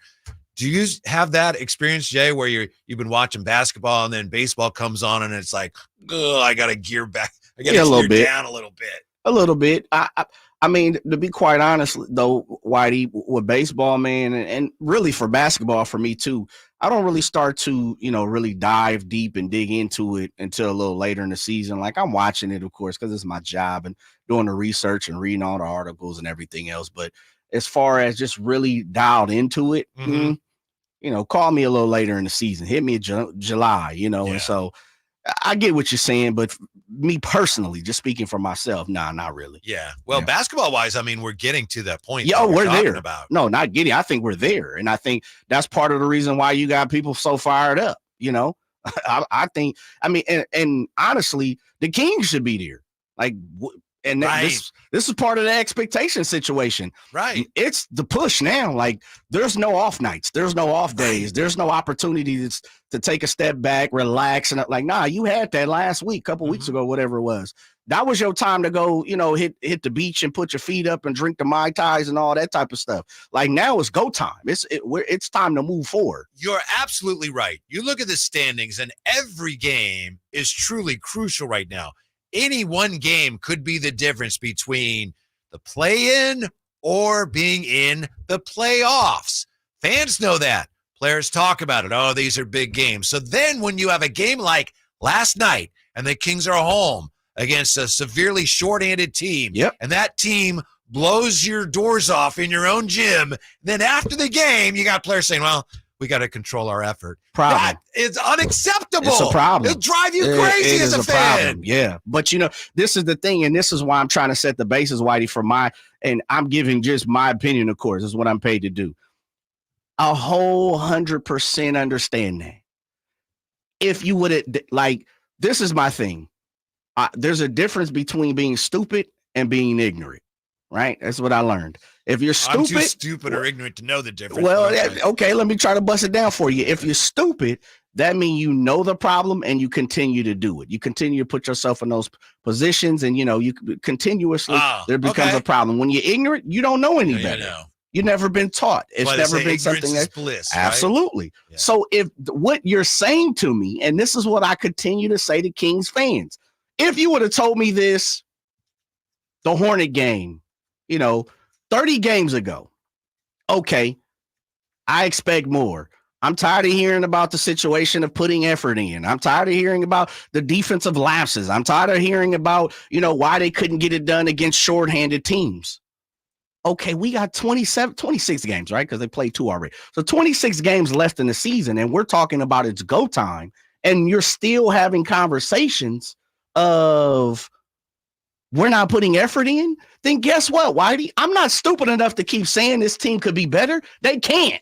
Do you have that experience, Jay, where you've been watching basketball and then baseball comes on and it's like, I got to gear back. I got to gear down a little bit. A little bit. I mean, to be quite honest, though, Whitey, with baseball, man, and really for basketball, for me too, I don't really start to, really dive deep and dig into it until a little later in the season. Like, I'm watching it, of course, because it's my job and doing the research and reading all the articles and everything else. But as far as just really dialed into it, call me a little later in the season, hit me in July, and so I get what you're saying, but me personally, just speaking for myself, not really. Yeah. Well, basketball wise, I mean, we're getting to that point. Yeah, we're talking there. About. No, not getting. I think we're there. And I think that's part of the reason why you got people so fired up, I think, and honestly, the Kings should be there. This is part of the expectation situation. Right. It's the push now. Like, there's no off nights. There's no off days. There's no opportunity to take a step back, relax. And you had that last week, couple weeks ago, whatever it was. That was your time to go, hit the beach and put your feet up and drink the Mai Tais and all that type of stuff. Like, now it's go time. It's time to move forward. You're absolutely right. You look at the standings, and every game is truly crucial right now. Any one game could be the difference between the play-in or being in the playoffs. Fans know that. Players talk about it. Oh, these are big games. So then when you have a game like last night and the Kings are home against a severely shorthanded team, and that team blows your doors off in your own gym, then after the game, you got players saying, well, we got to control our effort. Problem. That is unacceptable. It's a problem. It'll drive you crazy as a fan. Problem. Yeah. But, this is the thing, and this is why I'm trying to set the basis, Whitey, and I'm giving just my opinion, of course. This is what I'm paid to do. A whole 100% understand that. If you would have, this is my thing. There's a difference between being stupid and being ignorant, right? That's what I learned. If you're stupid, I'm too stupid or ignorant to know the difference. Well, okay, let me try to bust it down for you. If you're stupid, that means you know the problem and you continue to do it. You continue to put yourself in those positions, and you continuously there becomes a problem. When you're ignorant, you don't know any better. You've never been taught. It's never been something that's bliss. Absolutely. Right? Yeah. So if what you're saying to me, and this is what I continue to say to Kings fans, if you would have told me this, the Hornet game, 30 games ago, okay, I expect more. I'm tired of hearing about the situation of putting effort in. I'm tired of hearing about the defensive lapses. I'm tired of hearing about, why they couldn't get it done against shorthanded teams. Okay, we got 26 games, right? Because they played 2 already. So 26 games left in the season, and we're talking about it's go time, and you're still having conversations of we're not putting effort in, then guess what, Whitey? I'm not stupid enough to keep saying this team could be better. They can't.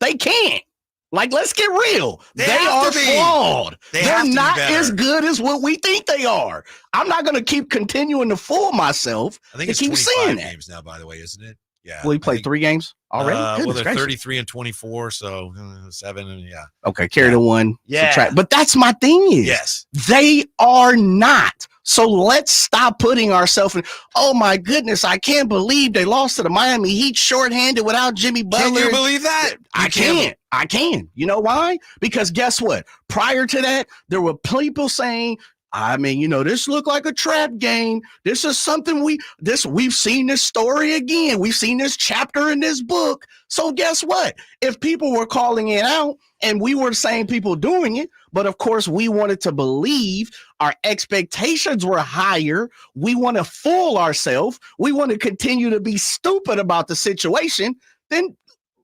Let's get real. They are flawed. They're not as good as what we think they are. I'm not going to keep continuing to fool myself. I think it's keep 25 saying games now, by the way, isn't it? Yeah. Well, he played 3 games already? Well, they're gracious. 33 and 24, so 7 and Okay, carry the 1. Yeah. Subtract. But that's my thing is, yes, they are not. So let's stop putting ourselves in, oh my goodness, I can't believe they lost to the Miami Heat shorthanded without Jimmy Butler. Can you believe that? I can. You know why? Because guess what? Prior to that, there were people saying, this looked like a trap game. This is something we've seen this story again. We've seen this chapter in this book. So guess what? If people were calling it out and we were the same people doing it, but of course we wanted to believe, our expectations were higher. We want to fool ourselves. We want to continue to be stupid about the situation. Then,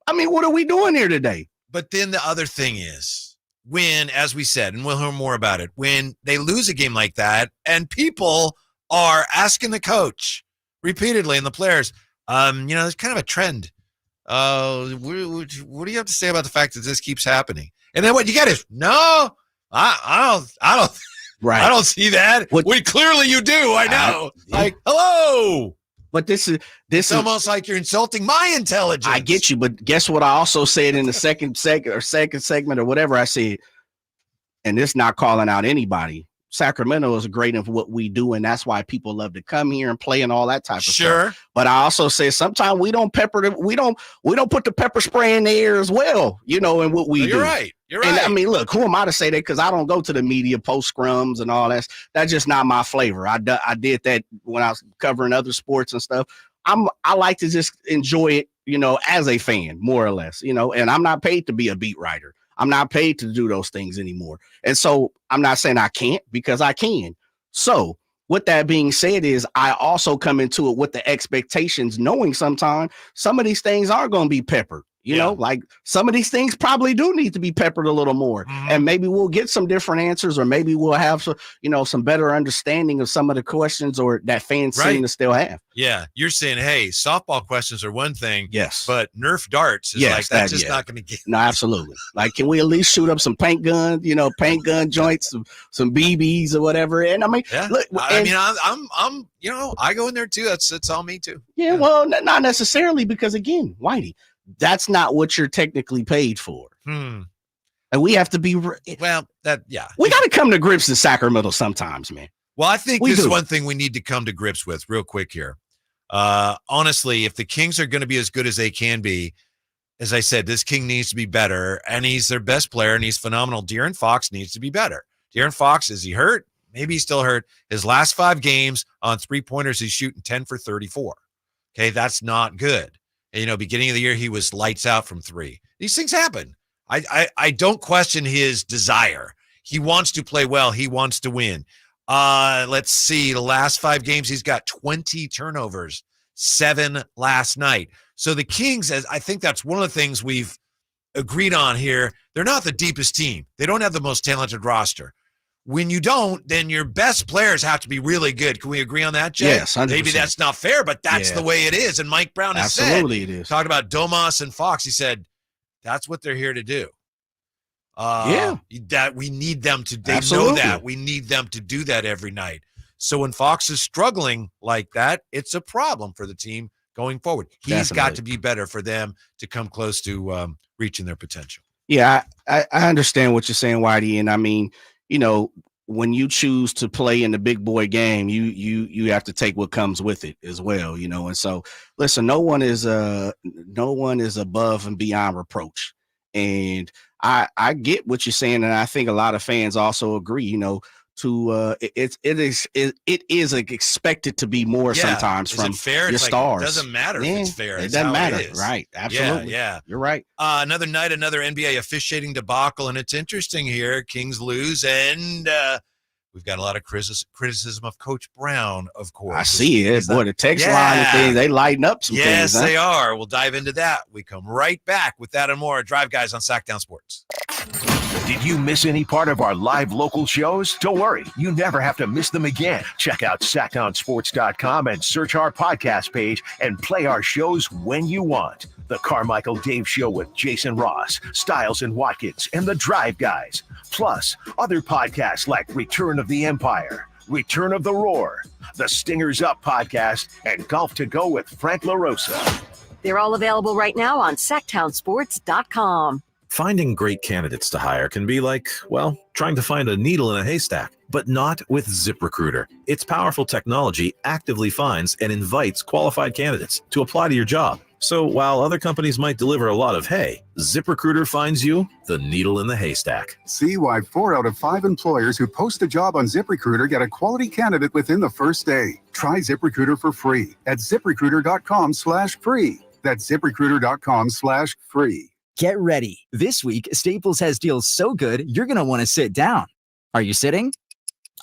what are we doing here today? But then the other thing is, when, as we said, and we'll hear more about it, when they lose a game like that and people are asking the coach repeatedly and the players, there's kind of a trend. What do you have to say about the fact that this keeps happening? And then what you get is, no, I don't, right. I don't see that. Clearly you do. I know. Hello. But this is almost like you're insulting my intelligence. I get you, but guess what? I also said in the second segment or whatever I said, and this not calling out anybody. Sacramento is great in what we do, and that's why people love to come here and play and all that type of stuff. But I also say sometimes we don't put the pepper spray in the air as well, in what we do. You're right. You're right. And look, who am I to say that? Because I don't go to the media post scrums and all that. That's just not my flavor. I did that when I was covering other sports and stuff. I like to just enjoy it, as a fan, more or less, and I'm not paid to be a beat writer. I'm not paid to do those things anymore. And so I'm not saying I can't, because I can. So with that being said is I also come into it with the expectations, knowing sometimes some of these things are going to be peppered, You know, like some of these things probably do need to be peppered a little more, and maybe we'll get some different answers, or maybe we'll have some better understanding of some of the questions or that fans seem to still have. Yeah, you're saying, hey, softball questions are one thing, yes, but Nerf darts is like that's just not going to get. No, absolutely. Like, can we at least shoot up some paint gun joints, some BBs or whatever? And I mean, look, I'm I go in there too. That's all me too. Yeah, well, not necessarily, because again, Whitey, that's not what you're technically paid for. And we have to be we got to come to grips in Sacramento sometimes, man. Well, I think this is one thing we need to come to grips with real quick here. Honestly, if the Kings are going to be as good as they can be, as I said, this King needs to be better, and he's their best player, and he's phenomenal. De'Aaron Fox needs to be better. De'Aaron Fox, is he hurt? Maybe he's still hurt. His last 5 games on 3-pointers, he's shooting 10 for 34. Okay, that's not good. And, beginning of the year, he was lights out from 3. These things happen. I don't question his desire. He wants to play well. He wants to win. Let's see. The last 5 games, he's got 20 turnovers, 7 last night. So the Kings, I think that's one of the things we've agreed on here. They're not the deepest team. They don't have the most talented roster. When you don't, then your best players have to be really good. Can we agree on that, Jay? Yes, 100%. Maybe that's not fair, but that's the way it is. And Mike Brown has Absolutely it is. talked about Domas and Fox. He said, that's what they're here to do. That we need them to, they know that. We need them to do that every night. So when Fox is struggling like that, it's a problem for the team going forward. He's got to be better for them to come close to reaching their potential. Yeah, I understand what you're saying, Whitey. And I mean, when you choose to play in the big boy game, you have to take what comes with it as well, And so, listen, no one is above and beyond reproach. And I get what you're saying, and I think a lot of fans also agree. It is expected to be more sometimes from fair? Your stars. It doesn't matter if it's fair. It doesn't matter, right? Absolutely. Yeah, you're right. Another night, another NBA officiating debacle, and it's interesting here. Kings lose, and we've got a lot of criticism of Coach Brown, of course. I see it. Boy, the text line and things, they lighten up some things. Yes, they are. We'll dive into that. We come right back with that and more. Drive Guys on Sacktown Sports. Did you miss any part of our live local shows? Don't worry, you never have to miss them again. Check out SacktownSports.com and search our podcast page and play our shows when you want. The Carmichael Dave Show with Jason Ross, Stiles and Watkins, and the Drive Guys. Plus, other podcasts like Return of the Empire, Return of the Roar, the Stingers Up podcast, and Golf to Go with Frank LaRosa. They're all available right now on SacktownSports.com. Finding great candidates to hire can be like, well, trying to find a needle in a haystack, but not with ZipRecruiter. Its powerful technology actively finds and invites qualified candidates to apply to your job. So while other companies might deliver a lot of hay, ZipRecruiter finds you the needle in the haystack. See why 4 out of 5 employers who post a job on ZipRecruiter get a quality candidate within the first day. Try ZipRecruiter for free at ZipRecruiter.com/free. That's ZipRecruiter.com/free. Get ready. This week, Staples has deals so good, you're going to want to sit down. Are you sitting?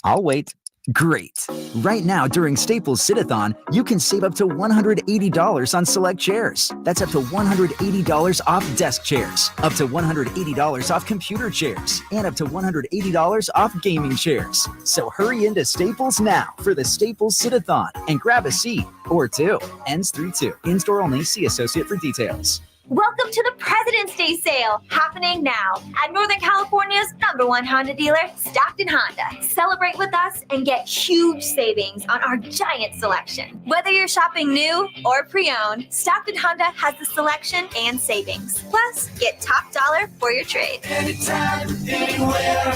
I'll wait. Great. Right now, during Staples Sit-a-thon, you can save up to $180 on select chairs. That's up to $180 off desk chairs, up to $180 off computer chairs, and up to $180 off gaming chairs. So hurry into Staples now for the Staples Sit-a-thon and grab a seat or 2. Ends 3/2. In-store only. See associate for details. Welcome to the President's Day sale, happening now at Northern California's #1 Honda dealer, Stockton Honda. Celebrate with us and get huge savings on our giant selection. Whether you're shopping new or pre-owned, Stockton Honda has the selection and savings. Plus, get top dollar for your trade. Anytime, anywhere,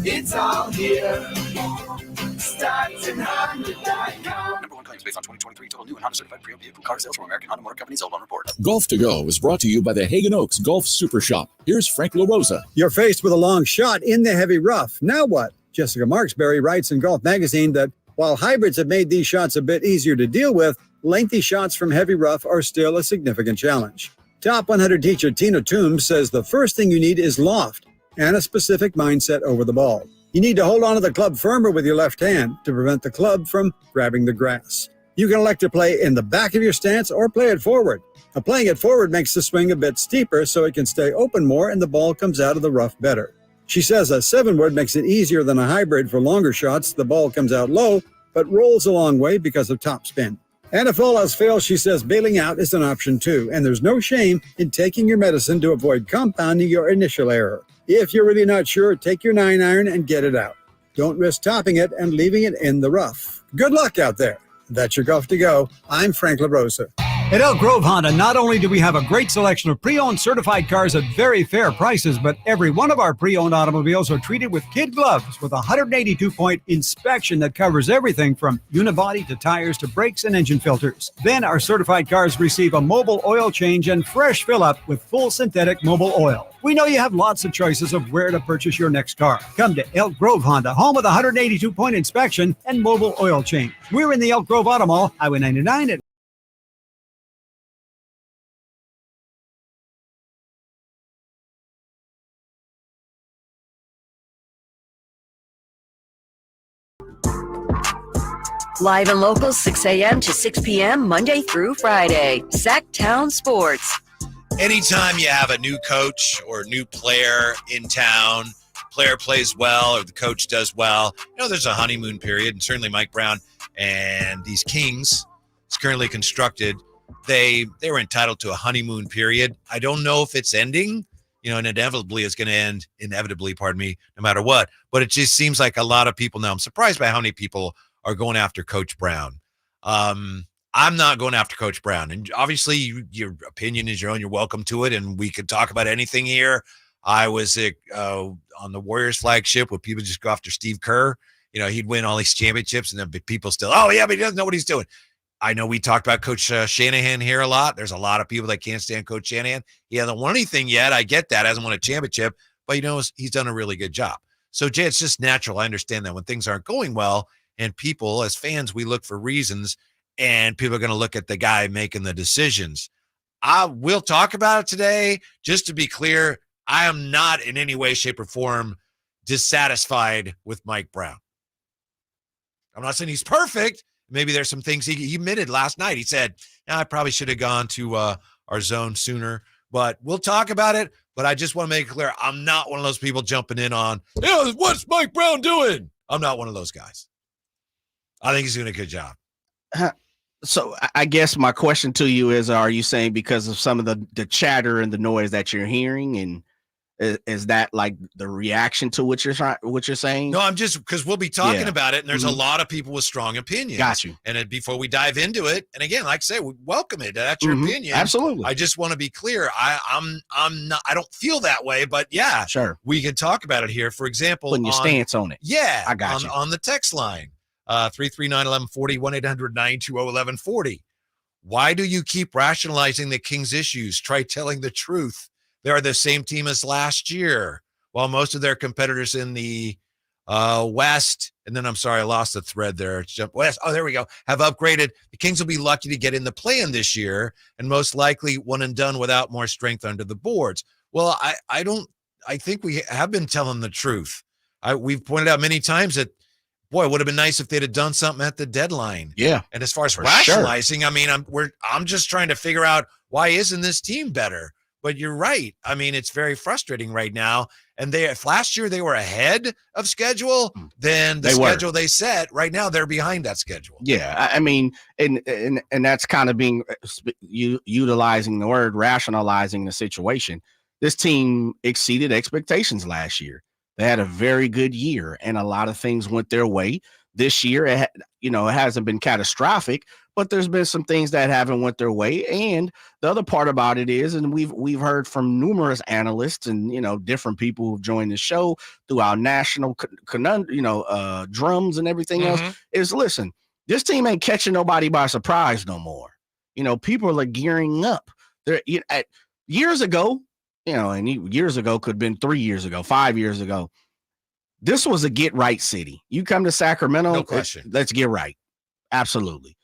it's all here. StocktonHonda.com. #1 claims based on 2023 total new and Honda certified pre-owned vehicle car sales from American Honda Motor Company. Sold on report. Golf to Go is brought to you by the Hagen Oaks Golf Super Shop. Here's Frank LaRosa. You're faced with a long shot in the heavy rough. Now what? Jessica Marksberry writes in Golf Magazine that while hybrids have made these shots a bit easier to deal with, lengthy shots from heavy rough are still a significant challenge. Top 100 teacher Tina Toombs says the first thing you need is loft and a specific mindset over the ball. You need to hold onto the club firmer with your left hand to prevent the club from grabbing the grass. You can elect to play in the back of your stance or play it forward. Now, playing it forward makes the swing a bit steeper so it can stay open more and the ball comes out of the rough better. She says a 7-wood makes it easier than a hybrid for longer shots. The ball comes out low, but rolls a long way because of topspin. And if all else fails, she says bailing out is an option too, and there's no shame in taking your medicine to avoid compounding your initial error. If you're really not sure, take your 9-iron and get it out. Don't risk topping it and leaving it in the rough. Good luck out there. That's your Golf to Go. I'm Frank LaRosa. At Elk Grove Honda, not only do we have a great selection of pre-owned certified cars at very fair prices, but every one of our pre-owned automobiles are treated with kid gloves with a 182-point inspection that covers everything from unibody to tires to brakes and engine filters. Then our certified cars receive a mobile oil change and fresh fill-up with full synthetic mobile oil. We know you have lots of choices of where to purchase your next car. Come to Elk Grove Honda, home of the 182-point inspection and mobile oil change. We're in the Elk Grove Auto Mall, Highway 99 at Live and local, 6 a.m. to 6 p.m., Monday through Friday. Sacktown Sports. Anytime you have a new coach or new player in town, player plays well or the coach does well, there's a honeymoon period. And certainly Mike Brown and these Kings, it's currently constructed, they were entitled to a honeymoon period. I don't know if it's ending, and inevitably it's going to end, no matter what. But it just seems like a lot of people now, I'm surprised by how many people are going after Coach Brown. I'm not going after Coach Brown. And obviously your opinion is your own. You're welcome to it. And we could talk about anything here. I was on the Warriors flagship where people just go after Steve Kerr. He'd win all these championships and then people still, but he doesn't know what he's doing. I know we talked about Coach Shanahan here a lot. There's a lot of people that can't stand Coach Shanahan. He hasn't won anything yet. I get that. Hasn't won a championship, but he's done a really good job. So Jay, it's just natural. I understand that when things aren't going well, and people, as fans, we look for reasons, and people are going to look at the guy making the decisions. We'll talk about it today. Just to be clear, I am not in any way, shape, or form dissatisfied with Mike Brown. I'm not saying he's perfect. Maybe there's some things he admitted last night. He said, I probably should have gone to our zone sooner, but we'll talk about it. But I just want to make it clear, I'm not one of those people jumping in on, what's Mike Brown doing? I'm not one of those guys. I think he's doing a good job. So I guess my question to you is, are you saying because of some of the chatter and the noise that you're hearing, and is that like the reaction to what you're saying? No, I'm just, because we'll be talking about it, and there's a lot of people with strong opinions. Got you. And before we dive into it, and again, like I say, we welcome it. That's your opinion. Absolutely. I just want to be clear. I'm not. I don't feel that way, but yeah, sure, we can talk about it here. For example, putting your stance on it. Yeah, I got you on the text line. 339-1140, 1-800-920-1140. Why do you keep rationalizing the Kings' issues? Try telling the truth. They are the same team as last year, while most of their competitors in the West, and then I'm sorry, I lost the thread there. West. Oh, there we go. Have upgraded. The Kings will be lucky to get in the play-in this year, and most likely one and done without more strength under the boards. Well, I think we have been telling the truth. We've pointed out many times that, boy, it would have been nice if they'd have done something at the deadline. Yeah. And as far as rationalizing, I mean, I'm just trying to figure out, why isn't this team better? But you're right. I mean, it's very frustrating right now. And last year they were ahead of schedule. Then the schedule they set, right now they're behind that schedule. Yeah, I mean, and that's kind of being utilizing the word rationalizing the situation. This team exceeded expectations last year. They had a very good year, and a lot of things went their way. This year, it hasn't been catastrophic, but there's been some things that haven't went their way. And the other part about it is, and we've heard from numerous analysts and different people who've joined the show through our national drums and everything else, is listen, this team ain't catching nobody by surprise no more. People are gearing up. Years ago. And years ago could have been 3 years ago, 5 years ago. This was a get right city. You come to Sacramento, no question. Let's get right. Absolutely.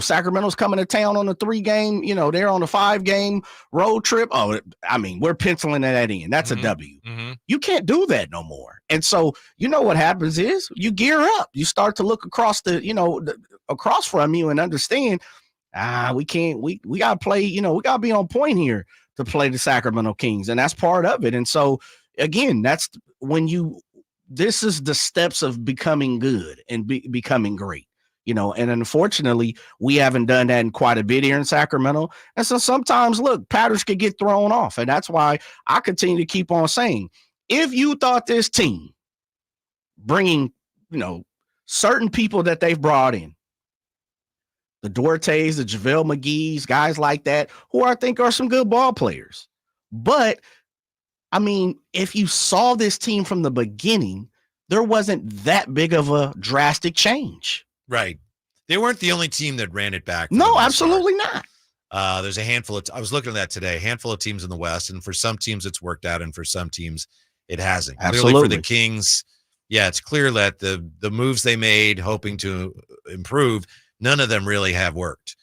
Sacramento's coming to town on a 3-game, they're on a 5-game road trip. Oh, I mean, we're penciling that in. That's a W. You can't do that no more. And so, what happens is you gear up. You start to look across across from you and understand, we got to play, we got to be on point here to play the Sacramento Kings. And that's part of it. And so, again, that's when this is the steps of becoming good and becoming great. And unfortunately, we haven't done that in quite a bit here in Sacramento. And so sometimes, look, patterns could get thrown off. And that's why I continue to keep on saying, if you thought this team bringing, certain people that they've brought in, the Duartes, the JaVale McGee's, guys like that, who I think are some good ball players. But, I mean, if you saw this team from the beginning, there wasn't that big of a drastic change. Right. They weren't the only team that ran it back. No, absolutely not. There's a handful I was looking at that today, a handful of teams in the West, and for some teams it's worked out, and for some teams it hasn't. Absolutely. Clearly for the Kings, it's clear that the moves they made hoping to improve, none of them really have worked.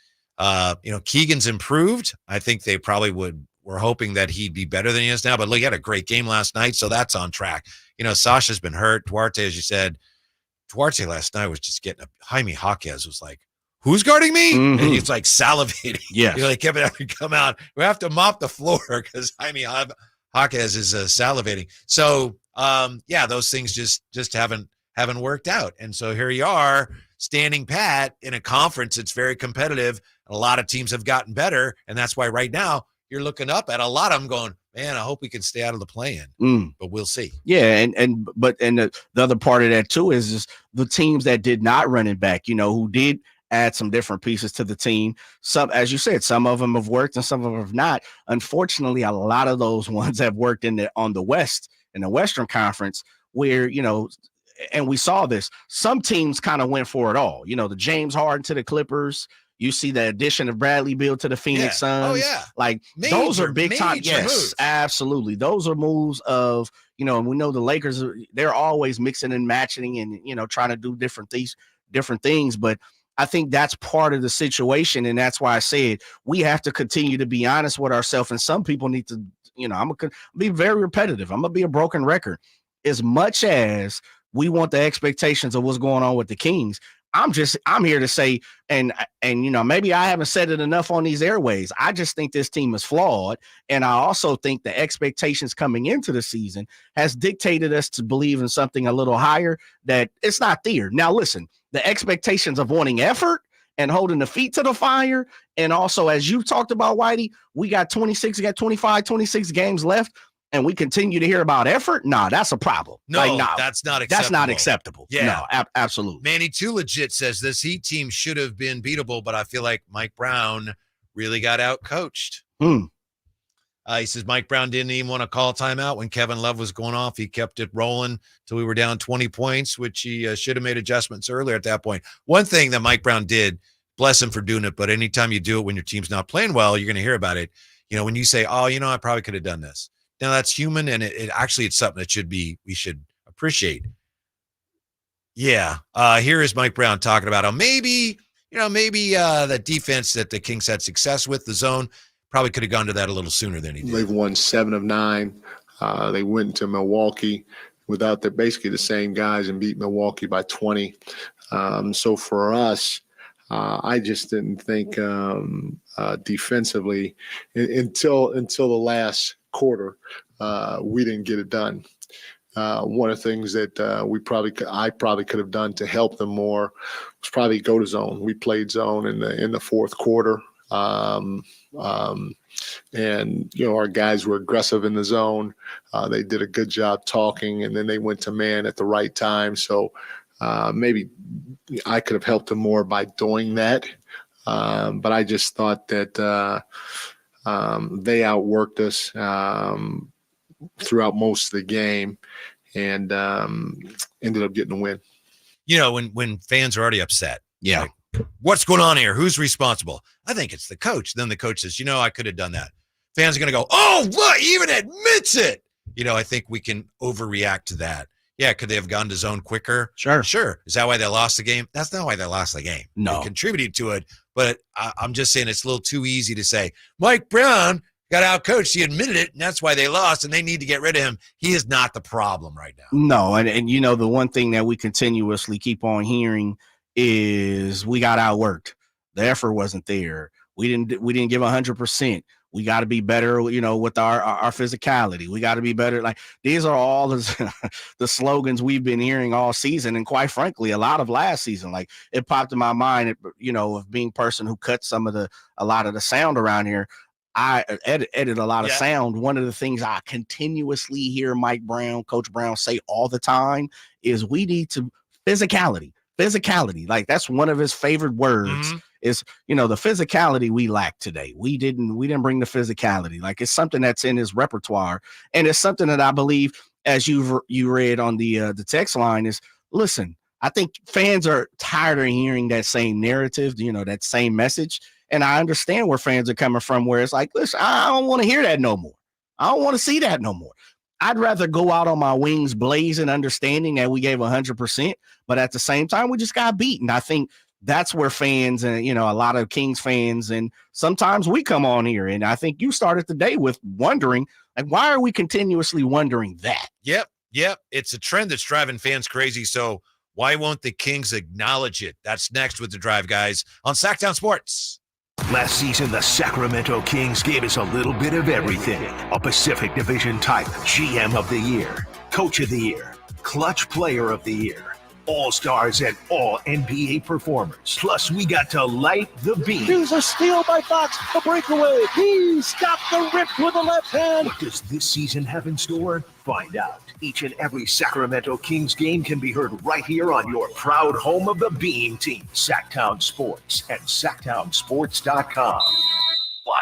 Keegan's improved. I think they probably were hoping that he'd be better than he is now, but look, he had a great game last night, so that's on track. Sasha's been hurt. Duarte, as you said, Duarte last night was just getting Jaime Jaquez was like, who's guarding me? And he's like salivating. Yeah. Kevin had to come out. We have to mop the floor because Jaime Jaquez is salivating. So, those things just haven't worked out. And so here you are standing pat in a conference. It's very competitive. A lot of teams have gotten better. And that's why right now you're looking up at a lot of them going, man, I hope we can stay out of the play-in, but we'll see. Yeah, but the other part of that too is the teams that did not run it back, who did add some different pieces to the team. Some, as you said, some of them have worked and some of them have not. Unfortunately, a lot of those ones have worked on the West, in the Western Conference, where and we saw this. Some teams kind of went for it all. The James Harden to the Clippers. You see the addition of Bradley Beal to the Phoenix Suns. Oh, yeah. Like, those are big time. Yes, moves. Absolutely. Those are moves of, and we know the Lakers, they're always mixing and matching and, trying to do different things. But I think that's part of the situation. And that's why I said we have to continue to be honest with ourselves. And some people need to, I'm going to be very repetitive. I'm going to be a broken record. As much as we want the expectations of what's going on with the Kings, I'm here to say, and maybe I haven't said it enough on these airways. I just think this team is flawed. And I also think the expectations coming into the season has dictated us to believe in something a little higher that it's not there. Now, listen, the expectations of wanting effort and holding the feet to the fire. And also, as you talked about, Whitey, we got 26 games left. And we continue to hear about effort. Nah, that's a problem. No, that's not acceptable. That's not acceptable. Yeah. No, absolutely. Manny Too Legit says this Heat team should have been beatable, but I feel like Mike Brown really got out coached. He says Mike Brown didn't even want to call timeout when Kevin Love was going off. He kept it rolling till we were down 20 points, which he should have made adjustments earlier at that point. One thing that Mike Brown did, bless him for doing it, but anytime you do it when your team's not playing well, you're going to hear about it. When you say, oh, I probably could have done this. Now that's human, and it actually it's something that we should appreciate. Yeah. Here is Mike Brown talking about maybe the defense that the Kings had success with, the zone, probably could have gone to that a little sooner than he did. They've won 7 of 9. They went into Milwaukee without basically the same guys and beat Milwaukee by 20. So for us, I just didn't think defensively until the last quarter, we didn't get it done. One of the things that I probably could have done to help them more was probably go to zone. We played zone in the fourth quarter, and our guys were aggressive in the zone. They did a good job talking, and then they went to man at the right time. So maybe I could have helped them more by doing that. But I just thought that they outworked us throughout most of the game and ended up getting a win. When fans are already upset. Yeah. Like, what's going on here? Who's responsible? I think it's the coach. Then the coach says, I could have done that. Fans are going to go, oh, look, he even admits it. I think we can overreact to that. Yeah, could they have gone to zone quicker? Sure. Is that why they lost the game? That's not why they lost the game. No. They contributed to it, but I'm just saying it's a little too easy to say, Mike Brown got out-coached. He admitted it, and that's why they lost, and they need to get rid of him. He is not the problem right now. No, and you know, the one thing that we continuously keep on hearing is we got outworked. The effort wasn't there. We didn't give 100%. We got to be better, you know, with our physicality. We got to be better. Like, these are all the slogans we've been hearing all season. And quite frankly, a lot of last season, like, it popped in my mind, you know, of being a person who cut a lot of the sound around here. I edit a lot of sound. One of the things I continuously hear Coach Brown say all the time is we need to physicality. Like, that's one of his favorite words. Is, you know, the physicality we lack today. We didn't bring the physicality. Like, it's something that's in his repertoire, and it's something that I believe, as you read on the text line, is, listen, I think fans are tired of hearing that same narrative, you know, that same message, and I understand where fans are coming from, where it's like, listen, I don't want to hear that no more. I don't want to see that no more. I'd rather go out on my wings blazing, understanding that we gave 100%, but at the same time, we just got beaten. I think that's where fans and, you know, a lot of Kings fans, and sometimes we come on here, and I think you started the day with wondering, like, why are we continuously wondering that? Yep. It's a trend that's driving fans crazy. So why won't the Kings acknowledge it? That's next with The Drive, guys, on Sacktown Sports. Last season, the Sacramento Kings gave us a little bit of everything. A Pacific Division type GM of the Year, Coach of the Year, Clutch Player of the Year, All-Stars and All-NBA performers. Plus, we got to light the beam. Here's a steal by Fox, a breakaway. He stopped the rip with the left hand. What does this season have in store? Find out. Each and every Sacramento Kings game can be heard right here on your proud home of the Beam team, Sacktown Sports and SacktownSports.com. Why?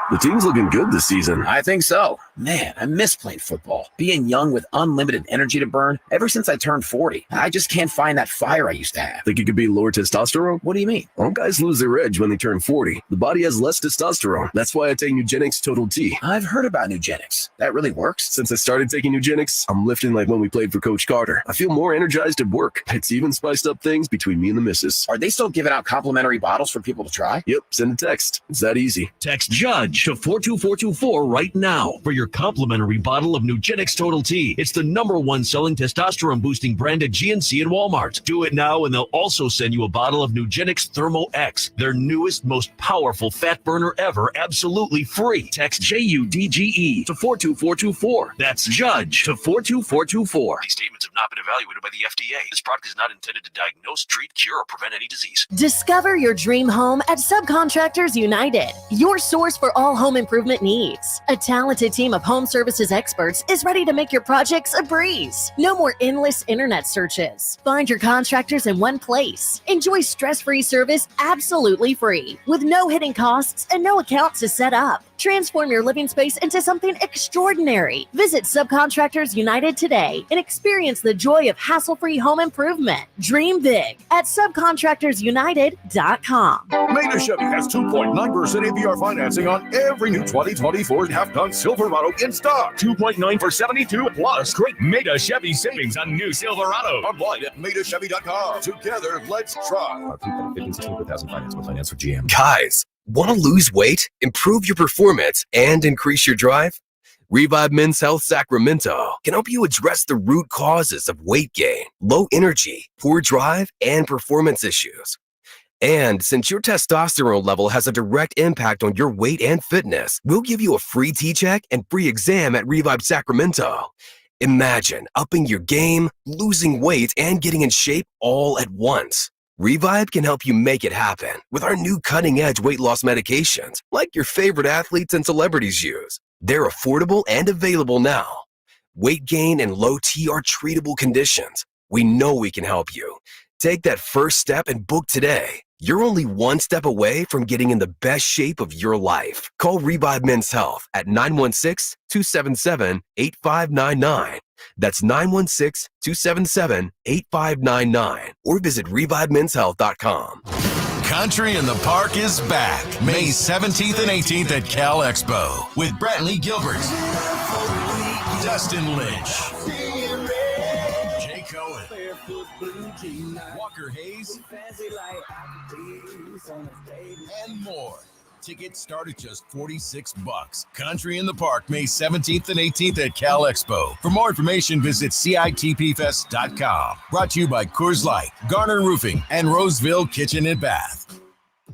The team's looking good this season. I think so. Man, I miss playing football. Being young with unlimited energy to burn. Ever since I turned 40, I just can't find that fire I used to have. Think it could be lower testosterone? What do you mean? All guys lose their edge when they turn 40. The body has less testosterone. That's why I take Nugenix Total T. I've heard about Nugenix. That really works? Since I started taking Nugenix, I'm lifting like when we played for Coach Carter. I feel more energized at work. It's even spiced up things between me and the missus. Are they still giving out complimentary bottles for people to try? Yep, send a text. It's that easy. Text JUDGE to 42424 right now for your complimentary bottle of Nugenix Total T. It's the #1 selling testosterone boosting brand at GNC and Walmart. Do it now, and they'll also send you a bottle of Nugenix Thermo X, their newest, most powerful fat burner ever, absolutely free. Text JUDGE to 42424. That's JUDGE to 42424. These statements have not been evaluated by the FDA. This product is not intended to diagnose, treat, cure, or prevent any disease. Discover your dream home at Subcontractors United, your source for all home improvement needs. A talented team of home services experts is ready to make your projects a breeze. No more endless internet searches. Find your contractors in one place. Enjoy stress-free service absolutely free, with no hidden costs and no accounts to set up. Transform your living space into something extraordinary. Visit Subcontractors United today and experience the joy of hassle-free home improvement. Dream big at subcontractorsunited.com. Maida Chevy has 2.9% APR financing on every new 2024 half-ton Silverado in stock. 2.9 for 72 plus great Maida Chevy savings on new Silverado. Online at MaidaChevy.com. Together, let's try. 15,000 finance with finance for GM. Guys, want to lose weight, improve your performance, and increase your drive? Revive Men's Health Sacramento can help you address the root causes of weight gain, low energy, poor drive, and performance issues. And since your testosterone level has a direct impact on your weight and fitness, we'll give you a free T-check and free exam at Revive Sacramento. Imagine upping your game, losing weight, and getting in shape all at once. Revive can help you make it happen with our new cutting-edge weight loss medications, like your favorite athletes and celebrities use. They're affordable and available now. Weight gain and low T are treatable conditions. We know we can help you. Take that first step and book today. You're only one step away from getting in the best shape of your life. Call Revive Men's Health at 916-277-8599. That's 916-277-8599. Or visit ReviveMen'sHealth.com. Country in the Park is back May 17th and 18th at Cal Expo with Brantley Gilbert, Dustin Lynch, Cohen, Walker Hayes, and more. Tickets start at just $46. Country in the Park, May 17th and 18th at Cal Expo. For more information, visit CITPFest.com. Brought to you by Coors Light, Garner Roofing, and Roseville Kitchen and Bath.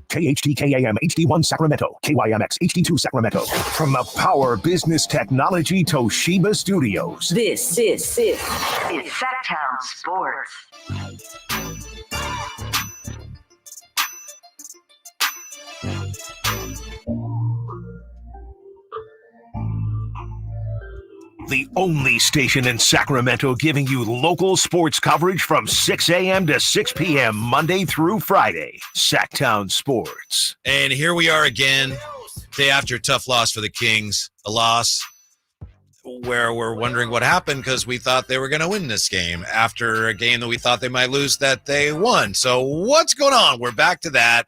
KHTKAM HD1 Sacramento, KYMX HD2 Sacramento. From the Power Business Technology Toshiba Studios. This is Sacktown Sports. The only station in Sacramento giving you local sports coverage from 6 a.m. to 6 p.m. Monday through Friday. Sacktown Sports. And here we are again, day after a tough loss for the Kings. A loss where we're wondering what happened because we thought they were going to win this game after a game that we thought they might lose that they won. So what's going on? We're back to that,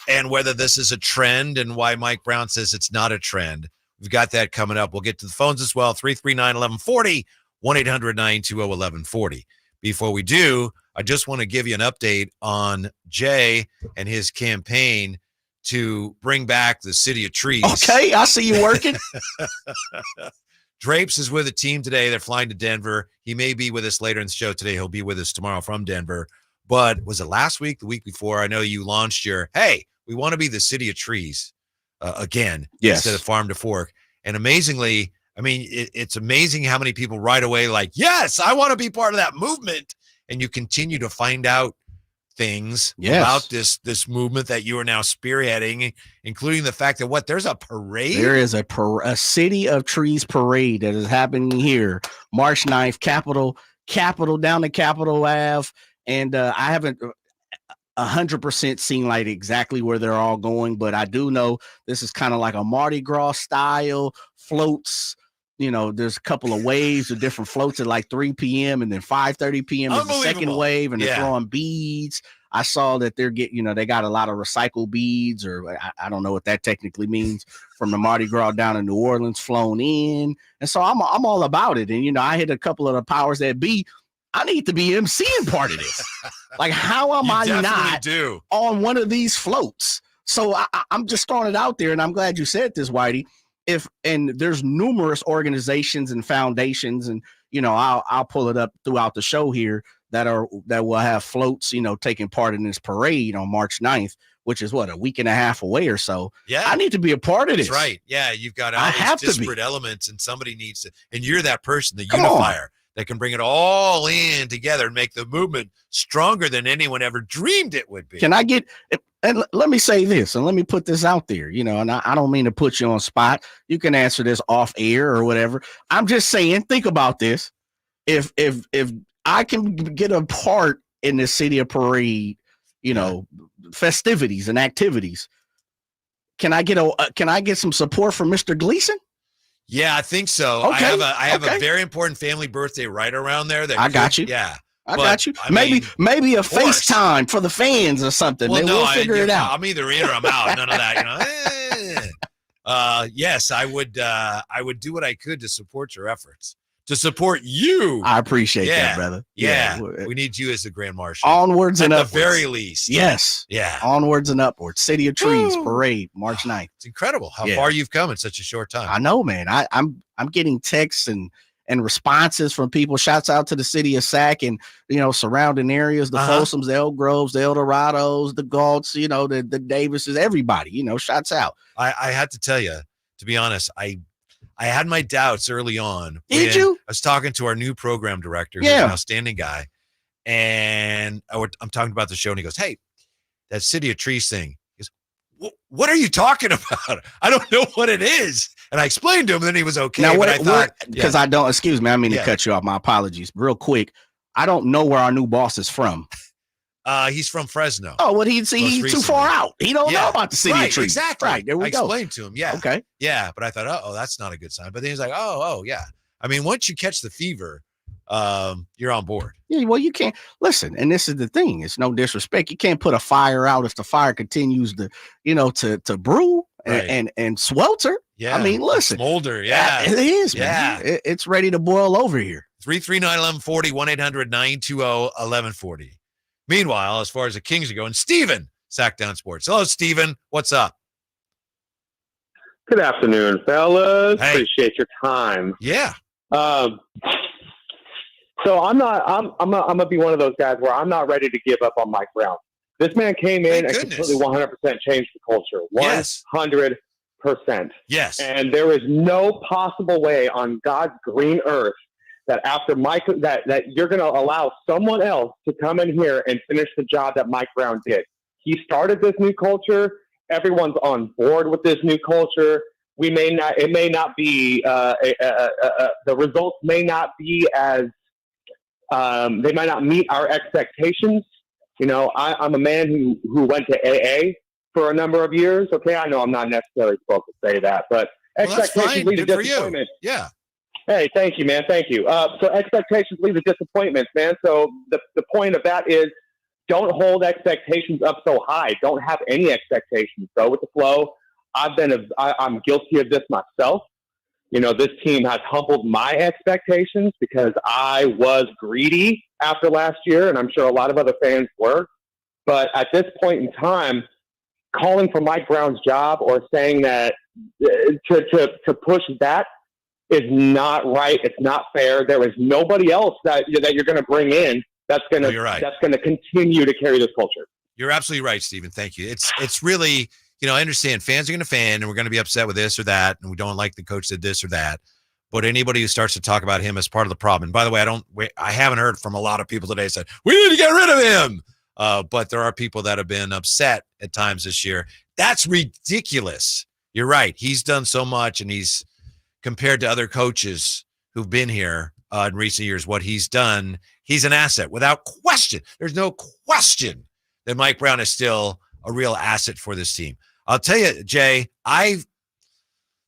and whether this is a trend and why Mike Brown says it's not a trend. We've got that coming up. We'll get to the phones as well. 339-1140, 1-800-920-1140. Before we do, I just want to give you an update on Jay and his campaign to bring back the City of Trees. Okay, I see you working. Drapes is with a team today. They're flying to Denver. He may be with us later in the show today. He'll be with us tomorrow from Denver. But was it last week, the week before? I know you launched your, hey, we want to be the City of Trees. Again, yes, instead of Farm to Fork. And amazingly, I mean, it's amazing how many people right away like, yes, I want to be part of that movement. And you continue to find out things about this movement that you are now spearheading, including the fact that there's a parade. There is a City of Trees parade that is happening here, March 9th, Capitol down to Capitol Ave. And I haven't 100% seen like exactly where they're all going, but I do know this is kind of like a Mardi Gras style floats. You know, there's a couple of waves of different floats at like 3 p.m. and then 5:30 p.m. is the second wave, and they're throwing beads. I saw that they're they got a lot of recycled beads, or I don't know what that technically means, from the Mardi Gras down in New Orleans flown in. And so I'm all about it. And, I hit a couple of the powers that be. I need to be emceeing part of this. Like, how am I not on one of these floats? So I'm just throwing it out there, and I'm glad you said this, Whitey. And there's numerous organizations and foundations, and I'll pull it up throughout the show here that will have floats, taking part in this parade on March 9th, which is a week and a half away or so. Yeah, I need to be a part of this. That's right. Yeah, you've got I have these disparate elements, and somebody needs to, and you're that person, the unifier that can bring it all in together and make the movement stronger than anyone ever dreamed it would be. Can I get, and let me say this, and let me put this out there, and I don't mean to put you on spot. You can answer this off air or whatever. I'm just saying, think about this. If I can get a part in the City of Parade, festivities and activities, can I get some support from Mr. Gleason? Yeah, I think so. Okay. I have a very important family birthday right around there. I got you. Yeah. I got you. Maybe a FaceTime for the fans or something. Well, we'll figure it out. I'm either in or I'm out. None of that. Yes, I would do what I could to support your efforts. To support you. I appreciate that, brother. Yeah. We need you as the Grand Marshal. Onwards and upwards. At the very least. Yes. Yeah. Onwards and upwards. City of Trees Parade, March 9th. It's incredible how far you've come in such a short time. I know, man. I'm getting texts and responses from people. Shouts out to the city of Sac and surrounding areas, the Folsoms, the Elk Groves, the El Dorados, the Galts, the Davises, everybody. Shouts out. I had to tell you, to be honest, I had my doubts early on. Did you? I was talking to our new program director, who's an outstanding guy, and I'm talking about the show, and he goes, "Hey, that City of Trees thing." He goes, "What are you talking about? I don't know what it is." And I explained to him, and then he was okay. Now, because I don't, excuse me, I mean to cut you off. My apologies. Real quick, I don't know where our new boss is from. He's from Fresno. Oh, well, he's too far out. He don't know about the City of Trees. Exactly. Right, there we go. I explained to him. Yeah. Okay. Yeah, but I thought, oh, that's not a good sign. But then he's like, oh, yeah. I mean, once you catch the fever, you're on board. Yeah, well, you can't listen, and this is the thing. It's no disrespect. You can't put a fire out if the fire continues to, to brew and swelter. Yeah. I mean, listen, smolder. Yeah, it is. Yeah, man. It's ready to boil over here. 339-1140, 1-800-920-1140. Meanwhile, as far as the Kings are going, Steven, Sacktown Sports. Hello, Steven. What's up? Good afternoon, fellas. Hey. Appreciate your time. Yeah. So I'm gonna be one of those guys where I'm not ready to give up on Mike Brown. This man came in and completely 100% changed the culture. 100%. Yes. And there is no possible way on God's green earth that after Mike, that you're going to allow someone else to come in here and finish the job that Mike Brown did. He started this new culture. Everyone's on board with this new culture. It may not be, the results may not be as, they might not meet our expectations. You know, I'm a man who went to AA for a number of years. Okay, I know I'm not necessarily supposed to say that, but expectations lead to disappointment. Yeah. Hey, thank you, man. Thank you. So expectations lead to disappointments, man. So the point of that is don't hold expectations up so high. Don't have any expectations. Go with the flow. I'm guilty of this myself. You know, this team has humbled my expectations because I was greedy after last year, and I'm sure a lot of other fans were. But at this point in time, calling for Mike Brown's job or saying that to push that is not right. It's not fair. There is nobody else that you're going to bring in that's going to continue to carry this culture. You're absolutely right, Stephen. Thank you. It's really, you know, I understand fans are going to fan and we're going to be upset with this or that, and we don't like the coach did this or that. But anybody who starts to talk about him as part of the problem, and by the way, I haven't heard from a lot of people today said we need to get rid of him. But there are people that have been upset at times this year. That's ridiculous. You're right. He's done so much, and he's compared to other coaches who've been here in recent years, what he's done, he's an asset without question. There's no question that Mike Brown is still a real asset for this team. I'll tell you, Jay,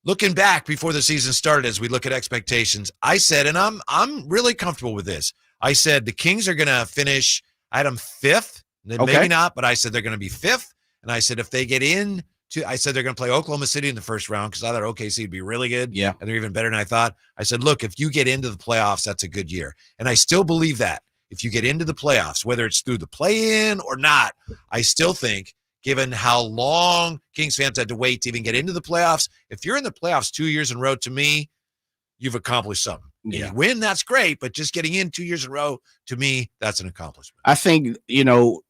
looking back before the season started, as we look at expectations, I said, and I'm really comfortable with this. I said the Kings are going to finish. I had them fifth, maybe not, but I said they're going to be fifth. And I said if they get in to, I said they're going to play Oklahoma City in the first round because I thought OKC would be really good. Yeah, and they're even better than I thought. I said, look, if you get into the playoffs, that's a good year, and I still believe that. If you get into the playoffs, whether it's through the play-in or not, I still think, given how long Kings fans had to wait to even get into the playoffs, if you're in the playoffs 2 years in a row, to me, you've accomplished something. Yeah. You win, that's great, but just getting in 2 years in a row, to me, that's an accomplishment. I think, you know,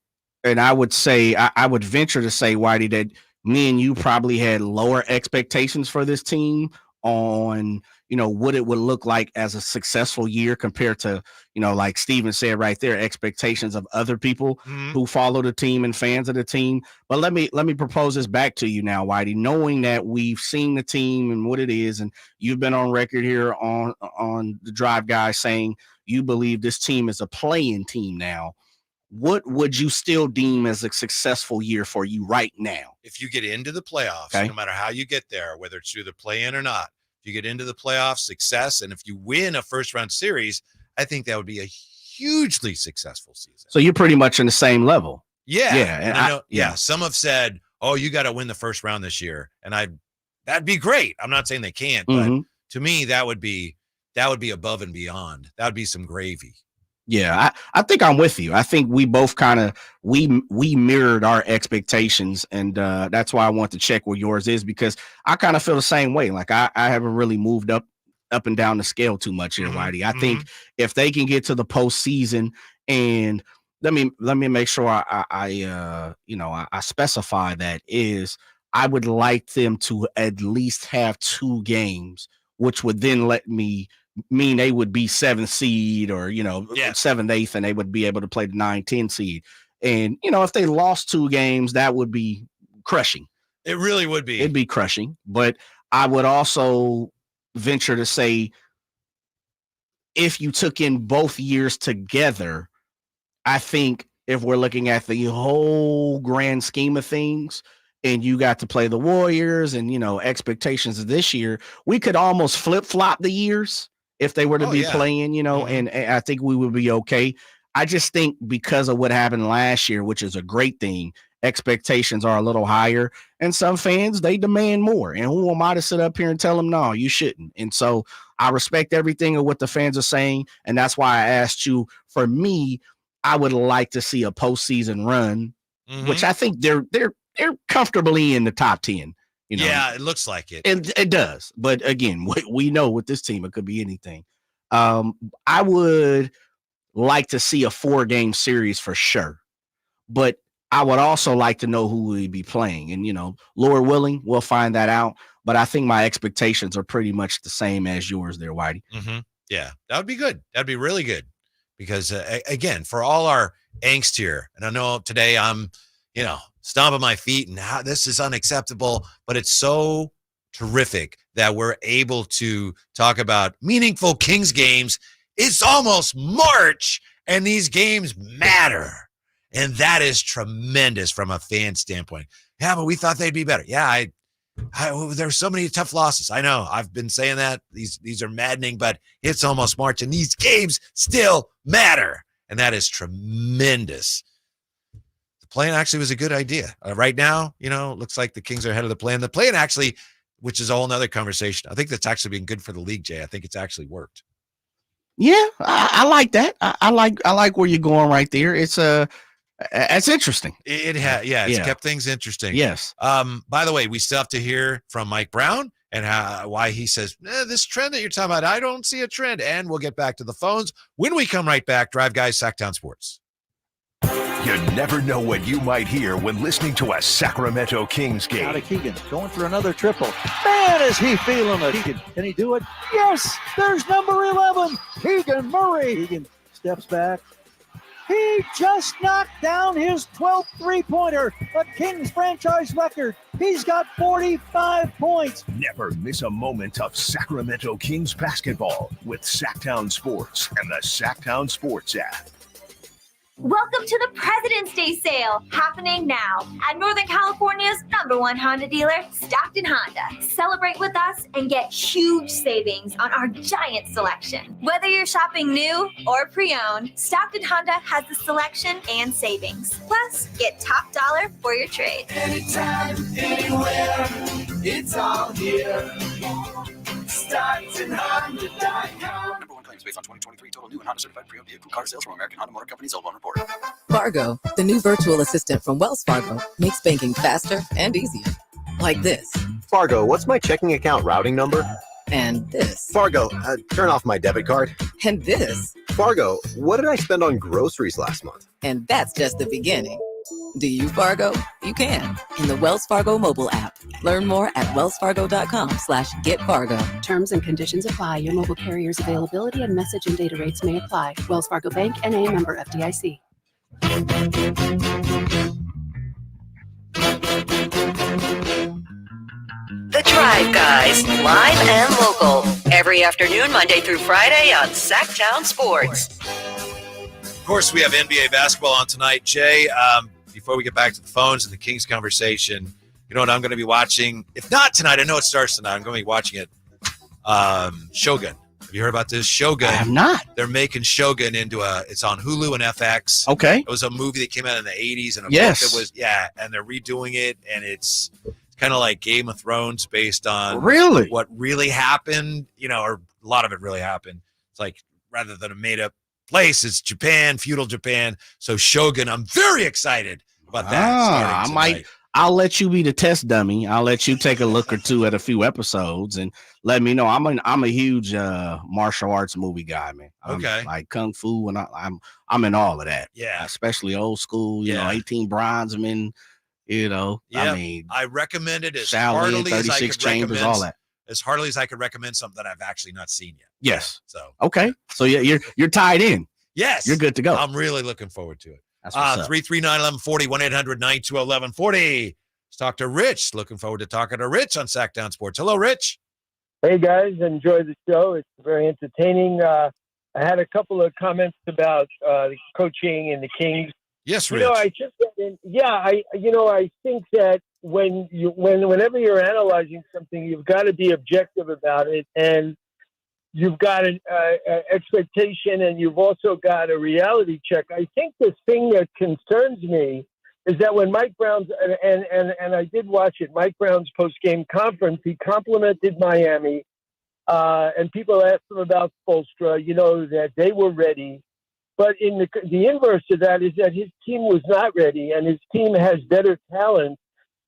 and I would say, I would venture to say, Whitey, that me and you probably had lower expectations for this team on, you know, what it would look like as a successful year compared to, you know, like Steven said right there, expectations of other people who follow the team and fans of the team. But let me propose this back to you now, Whitey, knowing that we've seen the team and what it is, and you've been on record here on the Drive Guys saying you believe this team is a play-in team now. What would you still deem as a successful year for you right now? If you get into the playoffs, no matter how you get there, whether it's through the play-in or not, if you get into the playoffs, success, and if you win a first-round series, I think that would be a hugely successful season. So you're pretty much in the same level. Yeah. Yeah. And I know, some have said, oh, you got to win the first round this year. And that'd be great. I'm not saying they can't, but to me, that would be above and beyond. That would be some gravy. Yeah, I think I'm with you. I think we both kind of we mirrored our expectations, and that's why I want to check what yours is, because I kind of feel the same way. Like I haven't really moved up and down the scale too much here, Whitey. I think if they can get to the postseason, and let me make sure I specify that is I would like them to at least have 2 games, which would then mean they would be 7th seed or, 7th, 8th, and they would be able to play the 9-10 seed. And, if they lost 2 games, that would be crushing. It really would be. It'd be crushing. But I would also venture to say, if you took in both years together, I think if we're looking at the whole grand scheme of things, and you got to play the Warriors and, expectations of this year, we could almost flip-flop the years if they were to be playing, and I think we would be okay. I just think because of what happened last year, which is a great thing, expectations are a little higher, and some fans, they demand more. And who am I to sit up here and tell them, no, you shouldn't? And so I respect everything of what the fans are saying, and that's why I asked you. For me, I would like to see a postseason run, which I think they're comfortably in the top 10. You know? Yeah, it looks like it. It does. But again, we know with this team, it could be anything. I would like to see a 4-game series for sure. But I would also like to know who we'll be playing. And, Lord willing, we'll find that out. But I think my expectations are pretty much the same as yours there, Whitey. Mm-hmm. Yeah, that would be good. That'd be really good. Because, again, for all our angst here, and I know today I'm, stomping my feet and how this is unacceptable, but it's so terrific that we're able to talk about meaningful Kings games. It's almost March, and these games matter. And that is tremendous from a fan standpoint. Yeah, but we thought they'd be better. Yeah, there's so many tough losses. I know. I've been saying that. These are maddening, but it's almost March, and these games still matter. And that is tremendous. The plan actually was a good idea. Right now, looks like the Kings are ahead of the plan. The plan actually, which is a whole nother conversation, I think that's actually been good for the league, Jay. I think it's actually worked. Yeah, I like that. I like where you're going right there. It's interesting. It's kept things interesting. Yes. By the way, we still have to hear from Mike Brown and why he says this trend that you're talking about, I don't see a trend. And we'll get back to the phones when we come right back. Drive Guys, Sacktown Sports. You never know what you might hear when listening to a Sacramento Kings game. Out of Keegan, going for another triple. Man, is he feeling it. Keegan, can he do it? Yes, there's number 11, Keegan Murray. Keegan steps back. He just knocked down his 12th three-pointer, a Kings franchise record. He's got 45 points. Never miss a moment of Sacramento Kings basketball with Sacktown Sports and the Sacktown Sports app. Welcome to the President's Day sale, happening now at Northern California's #1 Honda dealer, Stockton Honda. Celebrate with us and get huge savings on our giant selection. Whether you're shopping new or pre-owned, Stockton Honda has the selection and savings. Plus, get top dollar for your trade. Anytime, anywhere, it's all here. StocktonHonda.com. Based on 2023 total new and Honda certified pre-owned vehicle car sales from American Honda Motor Company, Zolban Report. Fargo, the new virtual assistant from Wells Fargo, makes banking faster and easier. Like this. Fargo, what's my checking account routing number? And this. Fargo, turn off my debit card. And this. Fargo, what did I spend on groceries last month? And that's just the beginning. Do you Fargo? You can in the Wells Fargo mobile app. Learn more at wellsfargo.com/getfargo. Terms and conditions apply. Your mobile carrier's availability and message and data rates may apply. Wells Fargo Bank, N.A. member FDIC. The Drive Guys, live and local, every afternoon, Monday through Friday on Sacktown Sports. Of course, we have NBA basketball on tonight, Jay. Before we get back to the phones and the Kings conversation, you know what I'm going to be watching? If not tonight, I know it starts tonight. I'm going to be watching it. Shogun. Have you heard about this? Shogun. I have not. They're making Shogun into it's on Hulu and FX. Okay. It was a movie that came out in the 80s. And yes. Book that was, and they're redoing it. And it's kind of like Game of Thrones based on really what really happened, or a lot of it really happened. It's like rather than a made up place, it's Japan, feudal Japan. So Shogun, I'm very excited about that. I'll let you be the test dummy. I'll let you take a look or two at a few episodes and let me know. I'm a huge martial arts movie guy, man. Okay. Like Kung Fu, and I'm in all of that. Yeah. Especially old school, 18 Bronzeman, Yeah. I mean, I recommend it as Shaolin, heartily as I 36 could Chambers, recommend, all that. as heartily as I could recommend something that I've actually not seen yet. Yes. So okay. So you're tied in. Yes. You're good to go. I'm really looking forward to it. 339-1140, 1-800-922-1140. Let's talk to Rich. Looking forward to talking to Rich on Sacktown Sports. Hello, Rich. Hey, guys. Enjoy the show. It's very entertaining. I had a couple of comments about the coaching and the Kings. Yes, Rich. I think that whenever you're analyzing something, you've got to be objective about it, and you've got an expectation, and you've also got a reality check. I think the thing that concerns me is that when Mike Brown's and I did watch it, Mike Brown's post-game conference, he complimented Miami and people asked him about Spoelstra, that they were ready. But in the inverse of that is that his team was not ready, and his team has better talent.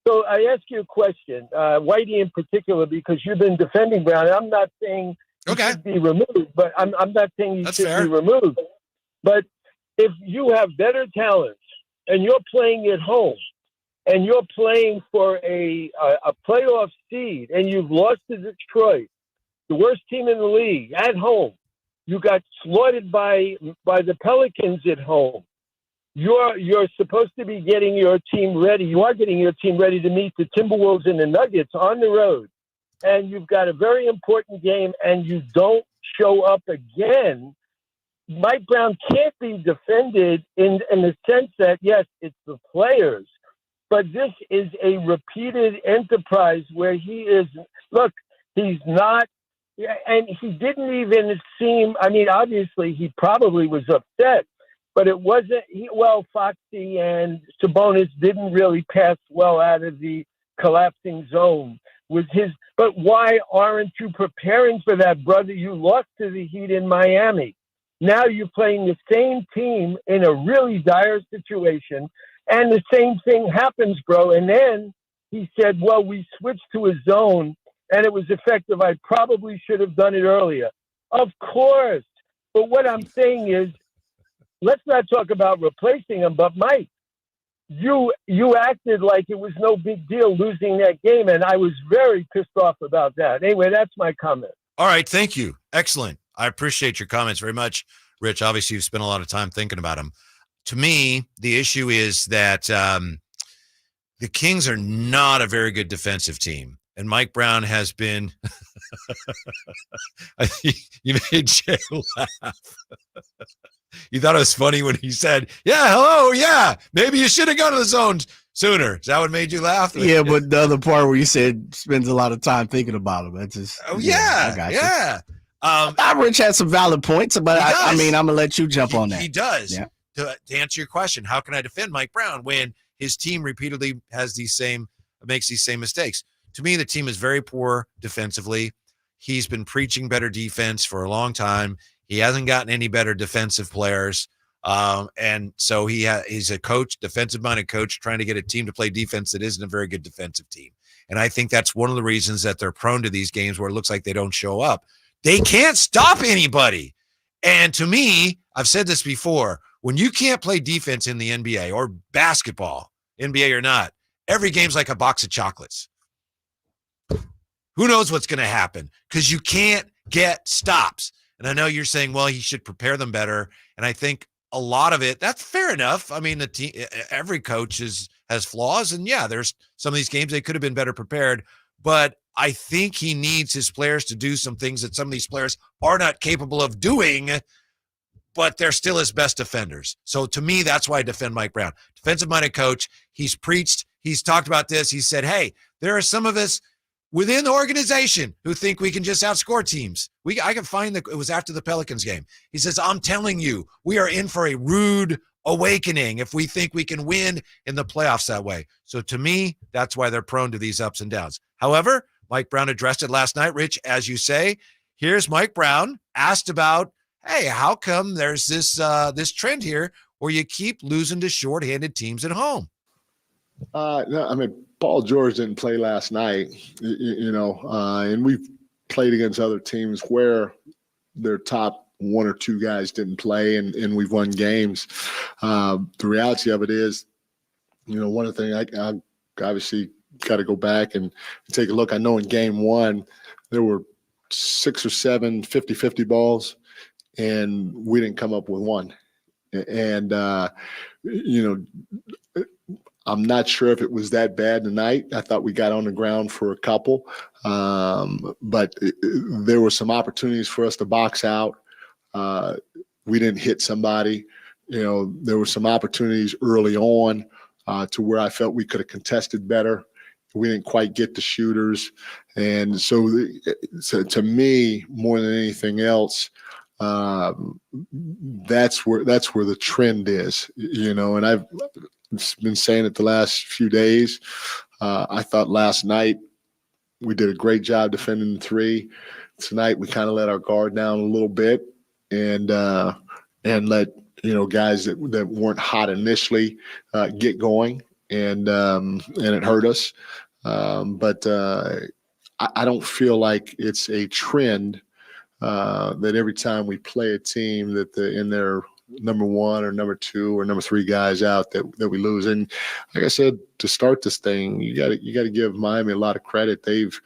So I ask you a question, Whitey in particular, because you've been defending Brown. I'm not saying he should be removed, but I'm not saying he should be removed. But if you have better talent and you're playing at home and you're playing for a playoff seed and you've lost to Detroit, the worst team in the league, at home, you got slaughtered by the Pelicans at home. You're supposed to be getting your team ready. You are getting your team ready to meet the Timberwolves and the Nuggets on the road. And you've got a very important game and you don't show up again. Mike Brown can't be defended in the sense that, yes, it's the players, but this is a repeated enterprise where he's not, and he didn't even seem, obviously he probably was upset, but it wasn't, Foxy and Sabonis didn't really pass well out of the collapsing zone with but why aren't you preparing for that, brother? You lost to the Heat in Miami. Now you're playing the same team in a really dire situation, and the same thing happens, bro. And then he said, well, we switched to a zone, and it was effective. I probably should have done it earlier. Of course. But what I'm saying is, let's not talk about replacing him, but Mike, you acted like it was no big deal losing that game, and I was very pissed off about that. Anyway, that's my comment. All right, thank you. Excellent. I appreciate your comments very much, Rich. Obviously, you've spent a lot of time thinking about them. To me, the issue is that the Kings are not a very good defensive team. And Mike Brown has been – you made Jay laugh. You thought it was funny when he said, yeah, hello, yeah, maybe you should have gone to the zone sooner. Is that what made you laugh? Yeah, but the other part where you said spends a lot of time thinking about him. That's just – oh, yeah, I got yeah. Rich had some valid points, but I'm going to let you jump on that. He does. Yeah. To answer your question, how can I defend Mike Brown when his team repeatedly makes these same mistakes? To me, the team is very poor defensively. He's been preaching better defense for a long time. He hasn't gotten any better defensive players. And so he's a coach, defensive-minded coach, trying to get a team to play defense that isn't a very good defensive team. And I think that's one of the reasons that they're prone to these games where it looks like they don't show up. They can't stop anybody. And to me, I've said this before, when you can't play defense in the NBA or basketball, NBA or not, every game's like a box of chocolates. Who knows what's going to happen? Because you can't get stops. And I know you're saying, well, he should prepare them better. And I think a lot of it, that's fair enough. I mean, every coach has flaws. And yeah, there's some of these games they could have been better prepared. But I think he needs his players to do some things that some of these players are not capable of doing, but they're still his best defenders. So to me, that's why I defend Mike Brown. Defensive-minded coach. He's preached. He's talked about this. He said, hey, there are some of us within the organization who think we can just outscore teams. I can find it was after the Pelicans game. He says, I'm telling you, we are in for a rude awakening if we think we can win in the playoffs that way. So to me, that's why they're prone to these ups and downs. However, Mike Brown addressed it last night, Rich, as you say. Here's Mike Brown asked about, hey, how come there's this trend here where you keep losing to shorthanded teams at home? No, I mean, Paul George didn't play last night, and we've played against other teams where their top one or two guys didn't play, and we've won games. The reality of it is, one of the things I obviously got to go back and take a look. I know in game one, there were 6 or 7 50-50 balls, and we didn't come up with one. And, I'm not sure if it was that bad tonight. I thought we got on the ground for a couple, but there were some opportunities for us to box out. We didn't hit somebody. There were some opportunities early on to where I felt we could have contested better. We didn't quite get the shooters. And so to me, more than anything else, that's where the trend is, and I've been saying it the last few days. I thought last night we did a great job defending the three. tonight we kind of let our guard down a little bit and let guys that weren't hot initially get going, and it hurt us. But I don't feel like it's a trend that every time we play a team that in their number one or number two or number three guys out that we lose. And like I said, to start this thing, you got to give Miami a lot of credit. They've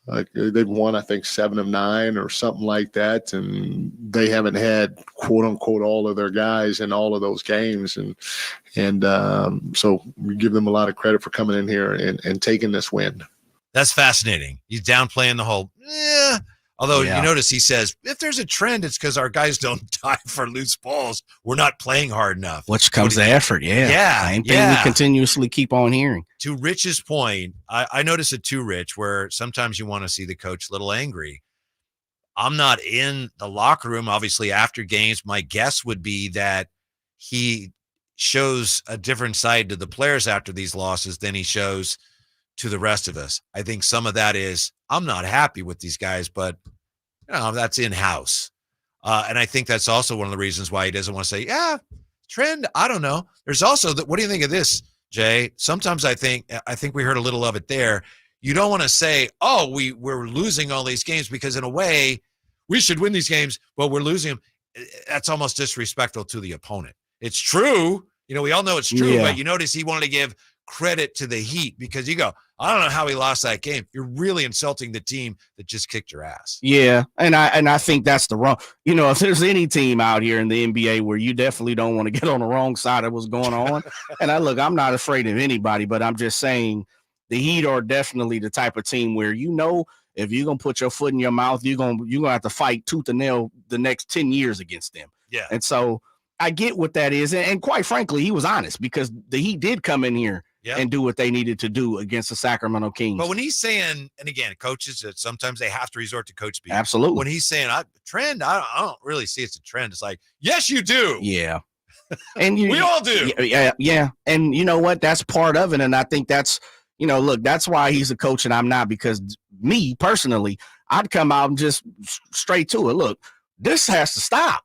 won, I think, 7 of 9 or something like that, and they haven't had quote unquote all of their guys in all of those games, and so we give them a lot of credit for coming in here and taking this win. That's fascinating. He's downplaying the whole. Although you notice he says, if there's a trend, it's because our guys don't die for loose balls. We're not playing hard enough. Which comes to effort, Same thing we continuously keep on hearing. To Rich's point, I notice it too, Rich, where sometimes you want to see the coach a little angry. I'm not in the locker room, obviously, after games. My guess would be that he shows a different side to the players after these losses than he shows to the rest of us. I think some of that is, I'm not happy with these guys, but that's in-house. And I think that's also one of the reasons why he doesn't want to say, trend, I don't know. There's also what do you think of this, Jay? Sometimes I think we heard a little of it there. You don't want to say, we're losing all these games, because in a way we should win these games, but we're losing them. That's almost disrespectful to the opponent. It's true. We all know it's true, but you notice he wanted to give credit to the Heat, because you go, I don't know how he lost that game. You're really insulting the team that just kicked your ass. Yeah, and I think that's the wrong. If there's any team out here in the NBA where you definitely don't want to get on the wrong side of what's going on, and I'm not afraid of anybody, but I'm just saying the Heat are definitely the type of team where if you're gonna put your foot in your mouth, you're gonna have to fight tooth and nail the next 10 years against them. Yeah, and so I get what that is, and quite frankly, he was honest, because the Heat did come in here and do what they needed to do against the Sacramento Kings. But when he's saying, and again, coaches, sometimes they have to resort to coach speak. Absolutely. When he's saying trend, I don't really see it's a trend. It's like, yes, you do. Yeah. And we all do. Yeah. And you know what? That's part of it. And I think that's, look, that's why he's a coach and I'm not, because me personally, I'd come out and just straight to it. Look, this has to stop.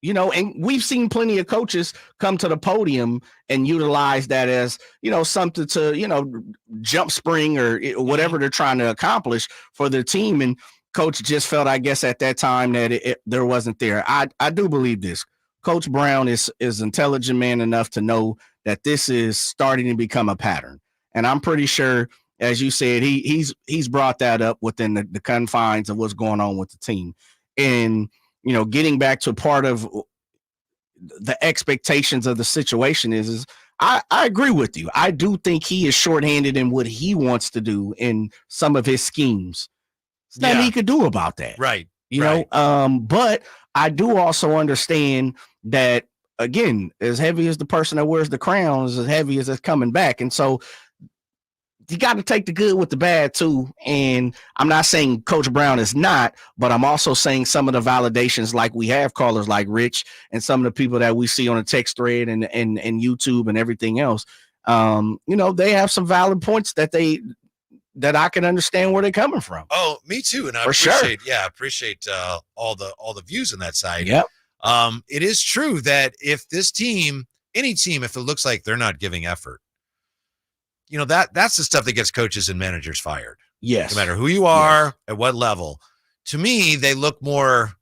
And we've seen plenty of coaches come to the podium and utilize that as, something to, jump spring or whatever they're trying to accomplish for their team. And coach just felt, I guess, at that time that there wasn't there. I do believe this. Coach Brown is intelligent man enough to know that this is starting to become a pattern. And I'm pretty sure, as you said, he's brought that up within the confines of what's going on with the team. And getting back to part of the expectations of the situation is I agree with you. I do think he is shorthanded in what he wants to do in some of his schemes. There's nothing he could do about that. Right. But I do also understand that, again, as heavy as the person that wears the crown is as heavy as it's coming back. And so you got to take the good with the bad too. And I'm not saying Coach Brown is not, but I'm also saying some of the validations, like we have callers like Rich and some of the people that we see on the text thread and YouTube and everything else. They have some valid points that I can understand where they're coming from. Oh, me too. And I appreciate all the views on that side. Yep. It is true that if this team, any team, if it looks like they're not giving effort, that's the stuff that gets coaches and managers fired. Yes. No matter who you are, at what level. To me, they look more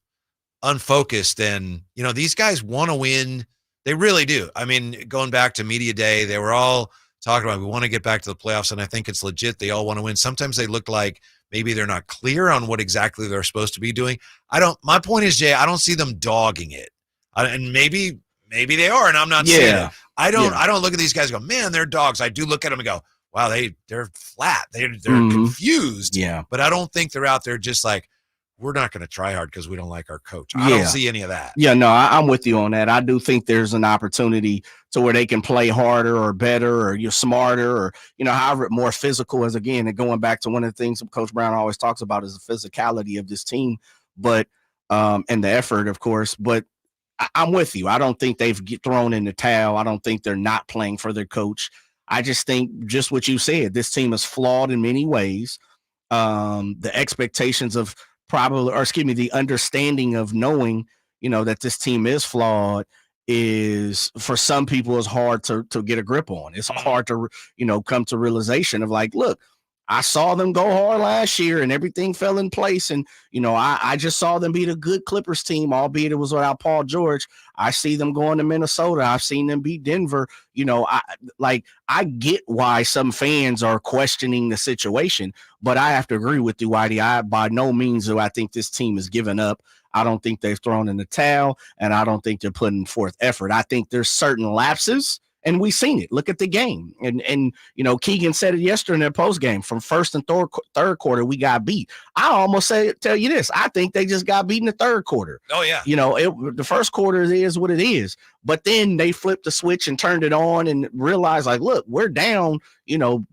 unfocused than, these guys want to win. They really do. I mean, going back to media day, they were all talking about, we want to get back to the playoffs. And I think it's legit. They all want to win. Sometimes they look like maybe they're not clear on what exactly they're supposed to be doing. My point is, Jay, I don't see them dogging it. And maybe they are, and I'm not saying it. I don't look at these guys and go, man, they're dogs. I do look at them and go, wow, they're flat. They're confused. Yeah. But I don't think they're out there just like, we're not going to try hard because we don't like our coach. I don't see any of that. Yeah, no, I'm with you on that. I do think there's an opportunity to where they can play harder or better or you're smarter or, however more physical, as again, and going back to one of the things Coach Brown always talks about is the physicality of this team, but and the effort, of course. But I'm with you. I don't think they've thrown in the towel. I don't think they're not playing for their coach. I just think just what you said, this team is flawed in many ways. The expectations of the understanding of knowing, that this team is flawed is for some people is hard to get a grip on. It's hard to, come to realization of like, look, I saw them go hard last year and everything fell in place. And, I just saw them beat a good Clippers team, albeit it was without Paul George. I see them going to Minnesota. I've seen them beat Denver. I get why some fans are questioning the situation, but I have to agree with you, Whitey. I by no means do I think this team has given up. I don't think they've thrown in the towel, and I don't think they're putting forth effort. I think there's certain lapses, and we've seen it. Look at the game. And Keegan said it yesterday in their post game. From first and third quarter, we got beat. I almost tell you this. I think they just got beat in the third quarter. Oh, yeah. The first quarter is what it is. But then they flipped the switch and turned it on and realized, like, look, we're down,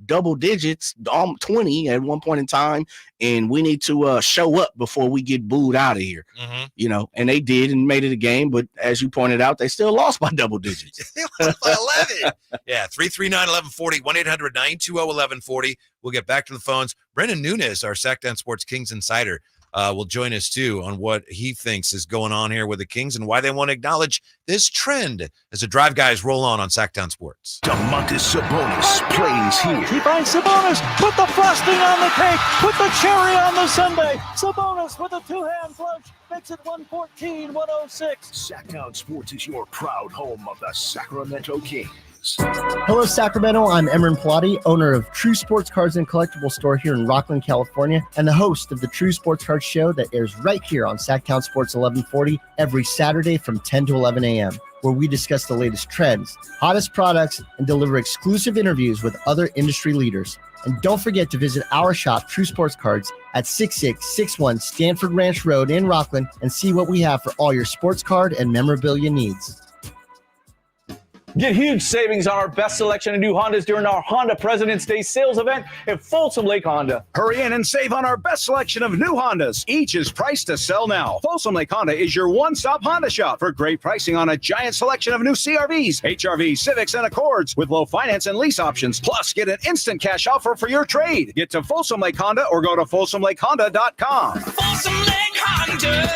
double digits, 20 at one point in time, and we need to show up before we get booed out of here. Mm-hmm. And they did and made it a game. But as you pointed out, they still lost by double digits. They lost by 11. Yeah, 339-1140, 1-800-920-1140. We'll get back to the phones. Brendan Nunes, our Sacktown Sports Kings insider, will join us too on what he thinks is going on here with the Kings and why they want to acknowledge this trend as the Drive Guys roll on Sacktown Sports. Domantas Sabonis plays here. He finds Sabonis. Put the frosting on the cake. Put the cherry on the sundae. Sabonis with a two-hand flush. Makes it 114-106. Sacktown Sports is your proud home of the Sacramento Kings. Hello, Sacramento. I'm Emran Pilati, owner of True Sports Cards and Collectible Store here in Rockland, California, and the host of the True Sports Cards Show that airs right here on Sacktown Sports 1140 every Saturday from 10 to 11 a.m., where we discuss the latest trends, hottest products, and deliver exclusive interviews with other industry leaders. And don't forget to visit our shop, True Sports Cards, at 6661 Stanford Ranch Road in Rockland and see what we have for all your sports card and memorabilia needs. Get huge savings on our best selection of new Hondas during our Honda President's Day sales event at Folsom Lake Honda. Hurry in and save on our best selection of new Hondas. Each is priced to sell now. Folsom Lake Honda is your one-stop Honda shop for great pricing on a giant selection of new CRVs, HRVs, Civics, and Accords with low finance and lease options. Plus, get an instant cash offer for your trade. Get to Folsom Lake Honda or go to FolsomLakeHonda.com. Folsom Lake Honda,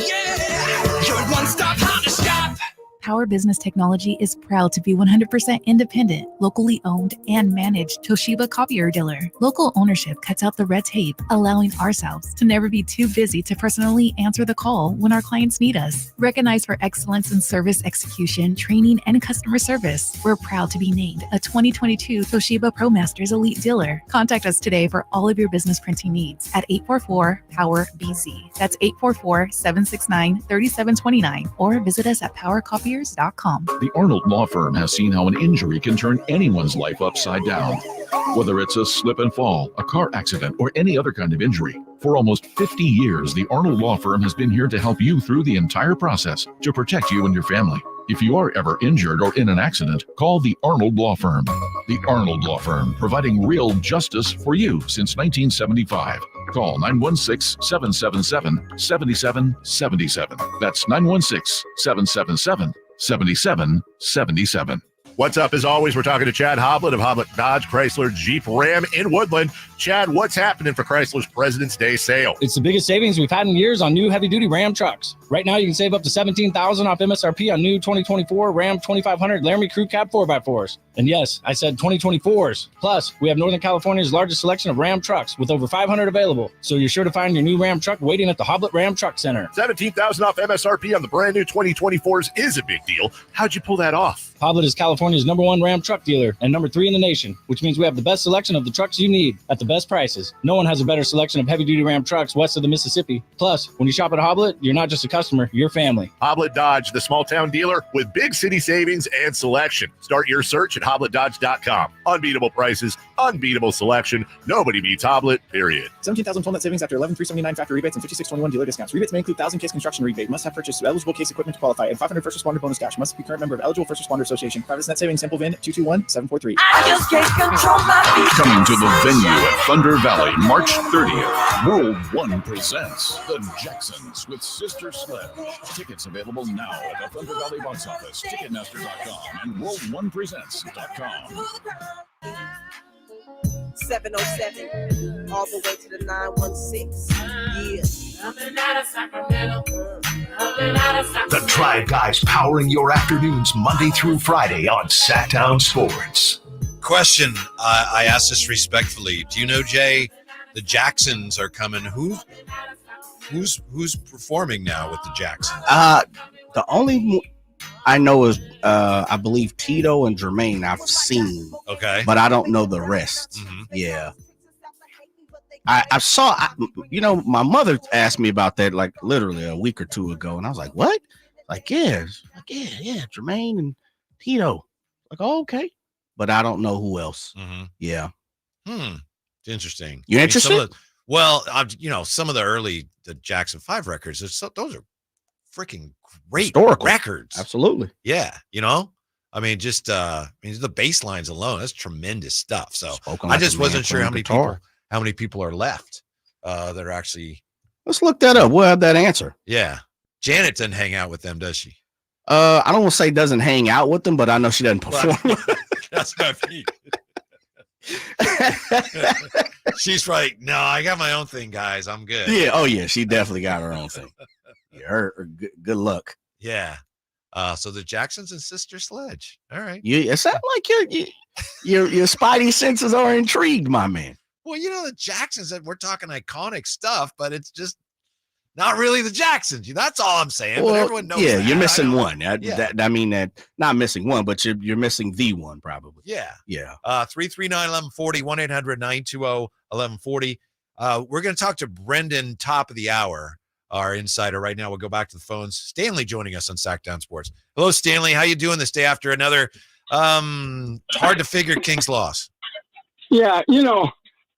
yeah, your one-stop Honda shop. Power Business Technology is proud to be 100% independent, locally owned, and managed Toshiba copier dealer. Local ownership cuts out the red tape, allowing ourselves to never be too busy to personally answer the call when our clients need us. Recognized for excellence in service execution, training, and customer service, we're proud to be named a 2022 Toshiba ProMasters Elite Dealer. Contact us today for all of your business printing needs at 844-POWER-BZ. That's 844-769-3729, or visit us at PowerCopier.com. The Arnold Law Firm has seen how an injury can turn anyone's life upside down. Whether it's a slip and fall, a car accident, or any other kind of injury. For almost 50 years, the Arnold Law Firm has been here to help you through the entire process to protect you and your family. If you are ever injured or in an accident, call the Arnold Law Firm. The Arnold Law Firm, providing real justice for you since 1975. Call 916-777-7777. That's 916-777-7777. What's up? As always, we're talking to Chad Hoblet of Hoblet Dodge Chrysler Jeep Ram in Woodland. Chad, what's happening for Chrysler's President's Day sale? It's the biggest savings we've had in years on new heavy-duty Ram trucks. Right now, you can save up to $17,000 off MSRP on new 2024 Ram 2500 Laramie Crew Cab 4x4s. And yes, I said 2024s. Plus, we have Northern California's largest selection of Ram trucks with over 500 available. So you're sure to find your new Ram truck waiting at the Hoblet Ram Truck Center. $17,000 off MSRP on the brand new 2024s is a big deal. How'd you pull that off? Hoblet is California's #1 Ram truck dealer and #3 in the nation, which means we have the best selection of the trucks you need at the best prices. No one has a better selection of heavy-duty Ram trucks west of the Mississippi. Plus, when you shop at Hoblet, you're not just a customer, you're family. Hoblet Dodge, the small-town dealer with big city savings and selection. Start your search at HobletDodge.com. Unbeatable prices, unbeatable selection. Nobody beats Hoblet, period. $17,000 net savings after $11,379 factory rebates and $56.21 dealer discounts. Rebates may include 1,000-case construction rebate. Must have purchased eligible case equipment to qualify, and 500 first responder bonus cash. Must be current member of eligible first responder association. Private net savings sample VIN 221743. I just can't control my feet. Coming to the venue at Thunder Valley, March 30th. World One presents The Jacksons with Sister Sledge. Tickets available now at the Thunder Valley box office, Ticketmaster.com, and World1Presents.com. 707 all the way to the 916. Yeah. The Drive Guys powering your afternoons Monday through Friday on Sacktown Sports. Question, I ask this respectfully. Do you know, Jay, the Jacksons are coming? Who's performing now with the Jacksons? The only I know is I believe Tito and Jermaine I've seen. Okay. But I don't know the rest. Yeah. I saw, my mother asked me about that like literally a week or two ago, and I was like, "What?" Yeah, Jermaine and Tito. Like, oh, okay, but I don't know who else. Yeah. It's interesting. You interested? Some of the early the Jackson 5 records. Those are freaking great Historical records. Absolutely. Yeah. I mean, just the bass lines alone, that's tremendous stuff. So Spoken I like just a man wasn't sure playing how many people are left that are actually. Let's look that up. We'll have that answer. Yeah. Janet doesn't hang out with them, does she? I don't want to say doesn't hang out with them, but I know she doesn't perform. That's not me. She's right. No, I got my own thing, guys. I'm good. Yeah. Oh, yeah. She definitely got her own thing. Yeah, her good luck. Yeah. So the Jacksons and Sister Sledge. All right. It sounds like your spidey senses are intrigued, my man. Well, the Jacksons, we're talking iconic stuff, but it's just not really the Jacksons. That's all I'm saying. But everyone knows. Yeah, that. you're missing one. Not missing one, but you're missing the one probably. Yeah. Yeah. 339-1140, 1-800-920-1140. We're going to talk to Brendan top of the hour, our insider right now. We'll go back to the phones. Stanley joining us on Sacktown Sports. Hello, Stanley. How you doing this day after another hard to figure Kings loss? Yeah,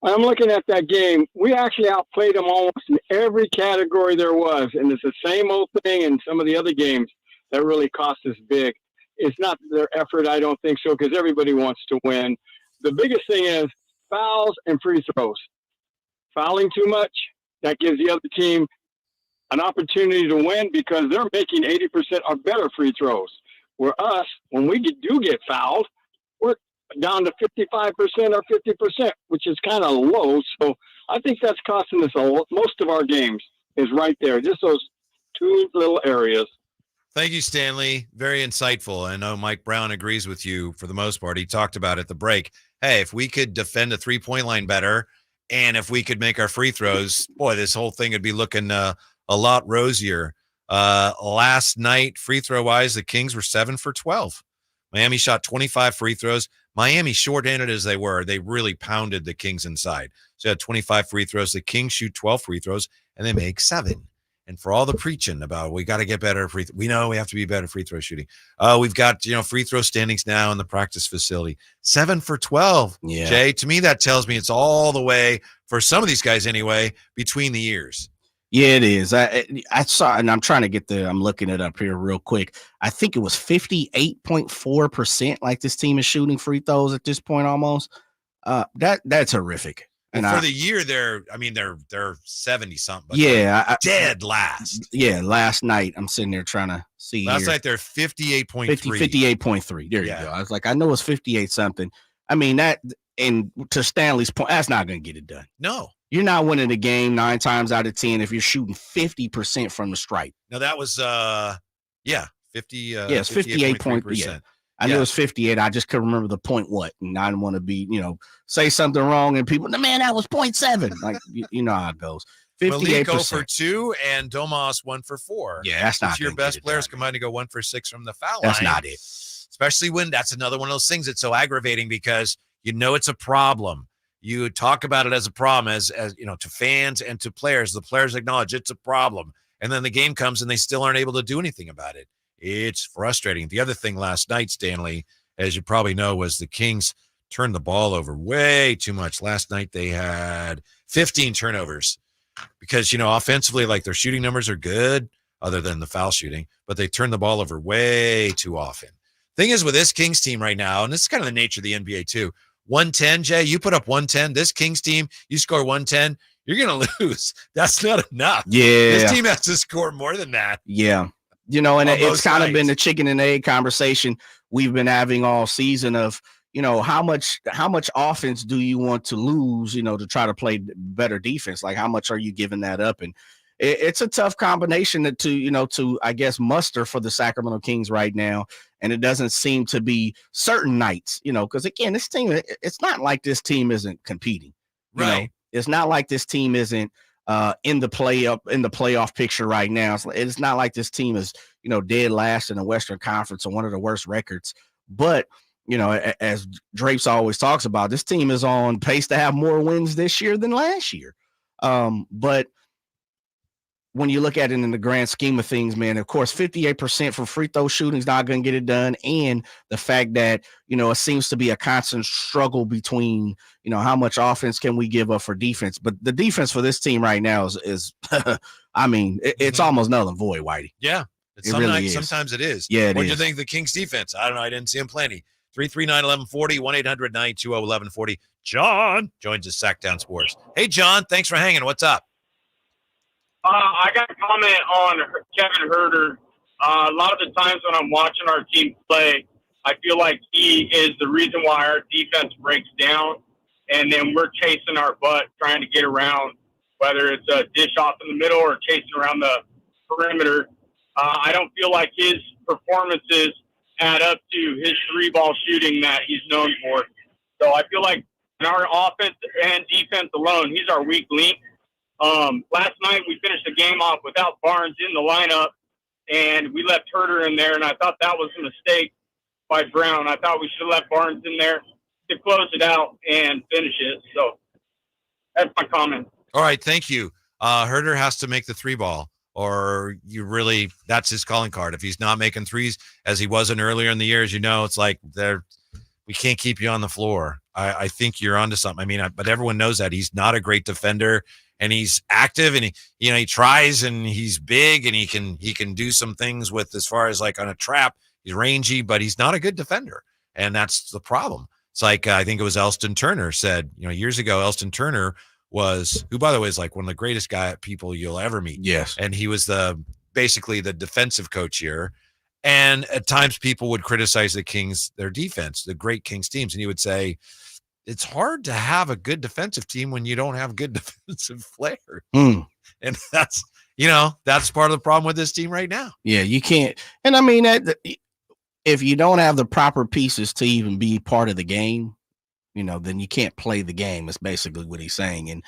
I'm looking at that game. We actually outplayed them almost in every category there was, and it's the same old thing in some of the other games that really cost us big. It's not their effort, I don't think so, because everybody wants to win. The biggest thing is fouls and free throws. Fouling too much, that gives the other team an opportunity to win because they're making 80% or better free throws. Where us, when we do get fouled, we're down to 55% or 50%, which is kind of low. So I think that's costing us most of our games is right there. Just those two little areas. Thank you, Stanley. Very insightful. I know Mike Brown agrees with you for the most part. He talked about at the break. Hey, if we could defend a 3-point line better, and if we could make our free throws, boy, this whole thing would be looking a lot rosier. Last night, free throw wise, the Kings were 7 for 12. Miami shot 25 free throws. Miami, shorthanded as they were, they really pounded the Kings inside. So they had 25 free throws. The Kings shoot 12 free throws, and they make 7. And for all the preaching about we got to get better free, we know we have to be better free throw shooting. We've got free throw standings now in the practice facility. 7 for 12. Yeah. Jay, to me that tells me it's all the way for some of these guys anyway between the years. Yeah, it is. I saw, and I'm trying to I'm looking it up here real quick. I think it was 58.4% like this team is shooting free throws at this point almost. That's horrific. And for the year, they're 70 something. Yeah, dead last. Yeah, last night I'm sitting there trying to see. Last night they're 58.3. 58.3. There you go. I was like, I know it's 58 something. I mean that, and to Stanley's point, that's not going to get it done. No. You're not winning the game 9 times out of 10 if you're shooting 50% from the stripe. No, that was 50. It's 58.3%. Yeah. I knew it was 58. I just couldn't remember the point what. And I didn't want to be, say something wrong and people, man, that was 0.7. Like, you know how it goes. 58%. Malik 0 for 2 and Domas 1 for 4. Yeah, that's not your best players combined to go 1 for 6 from the foul line. That's not it. Especially when that's another one of those things that's so aggravating because it's a problem. You talk about it as a problem as to fans and to players. The players acknowledge it's a problem. And then the game comes and they still aren't able to do anything about it. It's frustrating. The other thing last night, Stanley, as you probably know, was the Kings turned the ball over way too much. Last night they had 15 turnovers because, offensively, like their shooting numbers are good other than the foul shooting, but they turn the ball over way too often. Thing is with this Kings team right now, and this is kind of the nature of the NBA too, 110, Jay, you put up 110. This Kings team, you score 110, you're going to lose. That's not enough. Yeah. This team has to score more than that. Yeah. And it's kind of been the chicken and egg conversation we've been having all season of, how much offense do you want to lose, to try to play better defense? Like, how much are you giving that up? And it's a tough combination to I guess muster for the Sacramento Kings right now. And it doesn't seem to be certain nights, because again, this team, it's not like this team isn't competing. Right. It's not like this team isn't in the playoff picture right now. It's not like this team is, dead last in the Western Conference or one of the worst records. But, as Drapes always talks about, this team is on pace to have more wins this year than last year. But when you look at it in the grand scheme of things, man, of course, 58% from free throw shooting is not going to get it done. And the fact that, it seems to be a constant struggle between, how much offense can we give up for defense? But the defense for this team right now is I mean, it's almost null and void, Whitey. Yeah. Really is. Sometimes it is. Yeah, what do you think of the Kings defense? I don't know. I didn't see him plenty. 339-1140, 1-800-920-1140. John joins us, Sacktown Sports. Hey, John, thanks for hanging. What's up? I got a comment on Kevin Huerter. A lot of the times when I'm watching our team play, I feel like he is the reason why our defense breaks down, and then we're chasing our butt trying to get around, whether it's a dish off in the middle or chasing around the perimeter. I don't feel like his performances add up to his three-ball shooting that he's known for. So I feel like in our offense and defense alone, he's our weak link. Last night we finished the game off without Barnes in the lineup, and we left Huerter in there, and I thought that was a mistake by Brown. I thought we should have left Barnes in there to close it out and finish it. So that's my comment. All right, thank you. Huerter has to make the three ball, or that's his calling card. If he's not making threes, as he wasn't earlier in the year, as it's like we can't keep you on the floor. I think you're onto something. I mean, but everyone knows that he's not a great defender. And he's active, and he tries, and he's big, and he can do some things with as far as like on a trap. He's rangy, but he's not a good defender, and that's the problem. It's like I think it was Elston Turner said, years ago. Elston Turner was, who by the way is like one of the greatest people you'll ever meet. Yes, and he was basically the defensive coach here. And at times people would criticize the Kings, their defense, the great Kings teams, and he would say, it's hard to have a good defensive team when you don't have good defensive flair. And that's part of the problem with this team right now. Yeah, you can't. And I mean, if you don't have the proper pieces to even be part of the game, then you can't play the game. Is basically what he's saying. And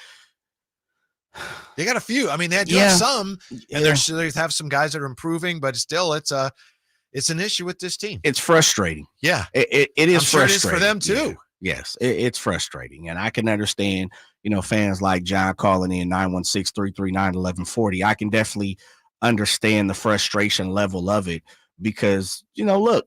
they got a few. I mean, they do have some, and they have some guys that are improving, but still, it's an issue with this team. It's frustrating. Yeah, it is frustrating. Sure it is for them too. Yeah. Yes, it's frustrating. And I can understand, fans like John calling in 916-339-1140. I can definitely understand the frustration level of it because, look,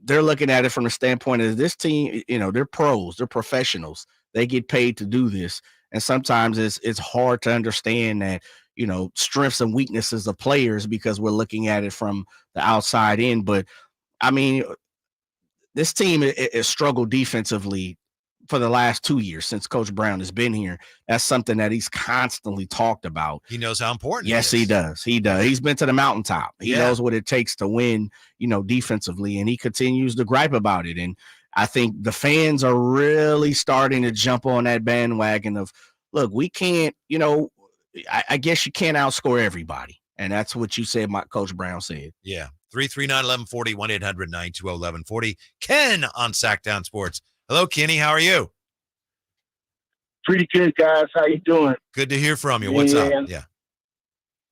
they're looking at it from the standpoint of this team, they're pros, they're professionals. They get paid to do this. And sometimes it's hard to understand that, strengths and weaknesses of players because we're looking at it from the outside in. But, I mean, this team has struggled defensively for the last 2 years since Coach Brown has been here. That's something that he's constantly talked about. He knows how important. Yes, he does. He does. He's been to the mountaintop. He knows what it takes to win, defensively, and he continues to gripe about it. And I think the fans are really starting to jump on that bandwagon of, look, we can't, I guess you can't outscore everybody. And that's what you said, Coach Brown said. Yeah. 339-1140, 1-800-920-1140. Ken on Sacktown Sports. Hello, Kenny. How are you? Pretty good, guys. How you doing? Good to hear from you. What's up? Yeah.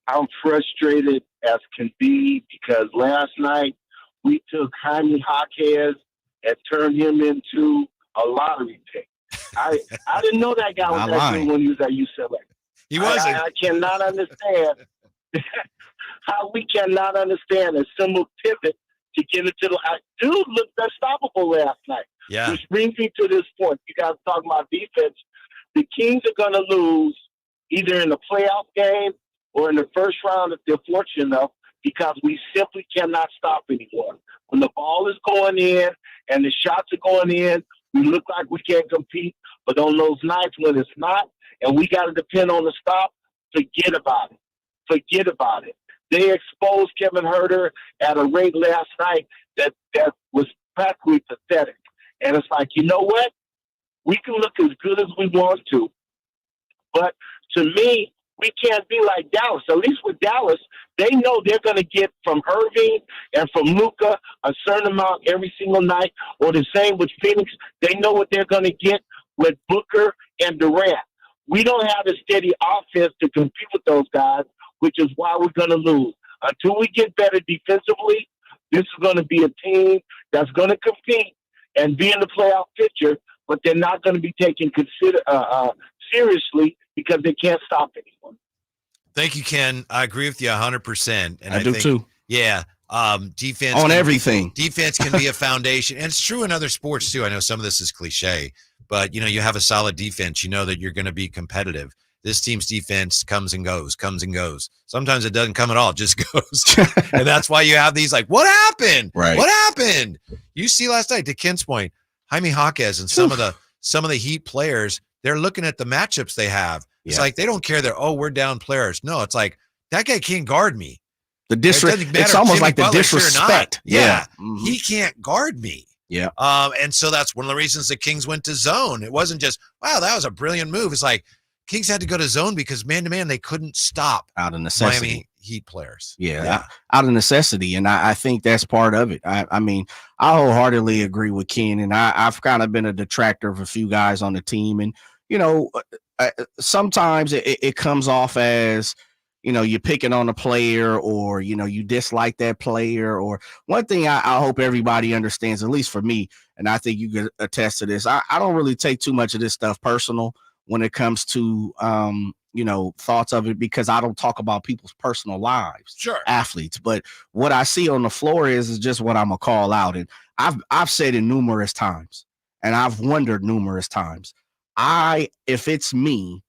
I'm frustrated as can be because last night we took Jaime Jaquez and turned him into a lottery pick. I didn't know that guy was that good when he was at UCLA. He wasn't. I cannot understand how we cannot understand a simple pivot to get it to the dude looked unstoppable last night. Yeah. Which brings me to this point. You guys talk about defense. The Kings are going to lose either in the playoff game or in the first round if they're fortunate enough because we simply cannot stop anymore. When the ball is going in and the shots are going in, we look like we can't compete. But on those nights when it's not, and we got to depend on the stop, forget about it. Forget about it. They exposed Kevin Huerter at a rate last night that was practically pathetic. And it's like, you know what? We can look as good as we want to. But to me, we can't be like Dallas. At least with Dallas, they know they're going to get from Irving and from Luka a certain amount every single night. Or the same with Phoenix. They know what they're going to get with Booker and Durant. We don't have a steady offense to compete with those guys, which is why we're going to lose. Until we get better defensively, this is going to be a team that's going to compete and be in the playoff picture, but they're not going to be taken seriously because they can't stop anyone. Thank you, Ken. I agree with you 100%. And I do think, too. Yeah. Defense on everything. Defense can be a foundation. And it's true in other sports too. I know some of this is cliche, but you have a solid defense. You know that you're going to be competitive. This team's defense comes and goes. Sometimes it doesn't come at all, it just goes. And that's why you have these like, what happened? Right. What happened? You see last night, to Ken's point, Jaime Jaquez and some of the Heat players, they're looking at the matchups they have. It's like they don't care that, we're down players. No, it's like that guy can't guard me. It's almost like the disrespect. Yeah. Mm-hmm. He can't guard me. Yeah. And so that's one of the reasons the Kings went to zone. It wasn't just, wow, that was a brilliant move. It's like Kings had to go to zone because man-to-man, they couldn't stop out of necessity. Miami Heat players. Yeah. Out of necessity. And I think that's part of it. I mean, I wholeheartedly agree with Ken. And I've kind of been a detractor of a few guys on the team. And, sometimes it comes off as, you're picking on a player or, you dislike that player. Or one thing I hope everybody understands, at least for me, and I think you could attest to this, I don't really take too much of this stuff personal when it comes to, thoughts of it, because I don't talk about people's personal lives, athletes. But what I see on the floor is just what I'm going to call out. And I've said it numerous times, and I've wondered numerous times. If it's me,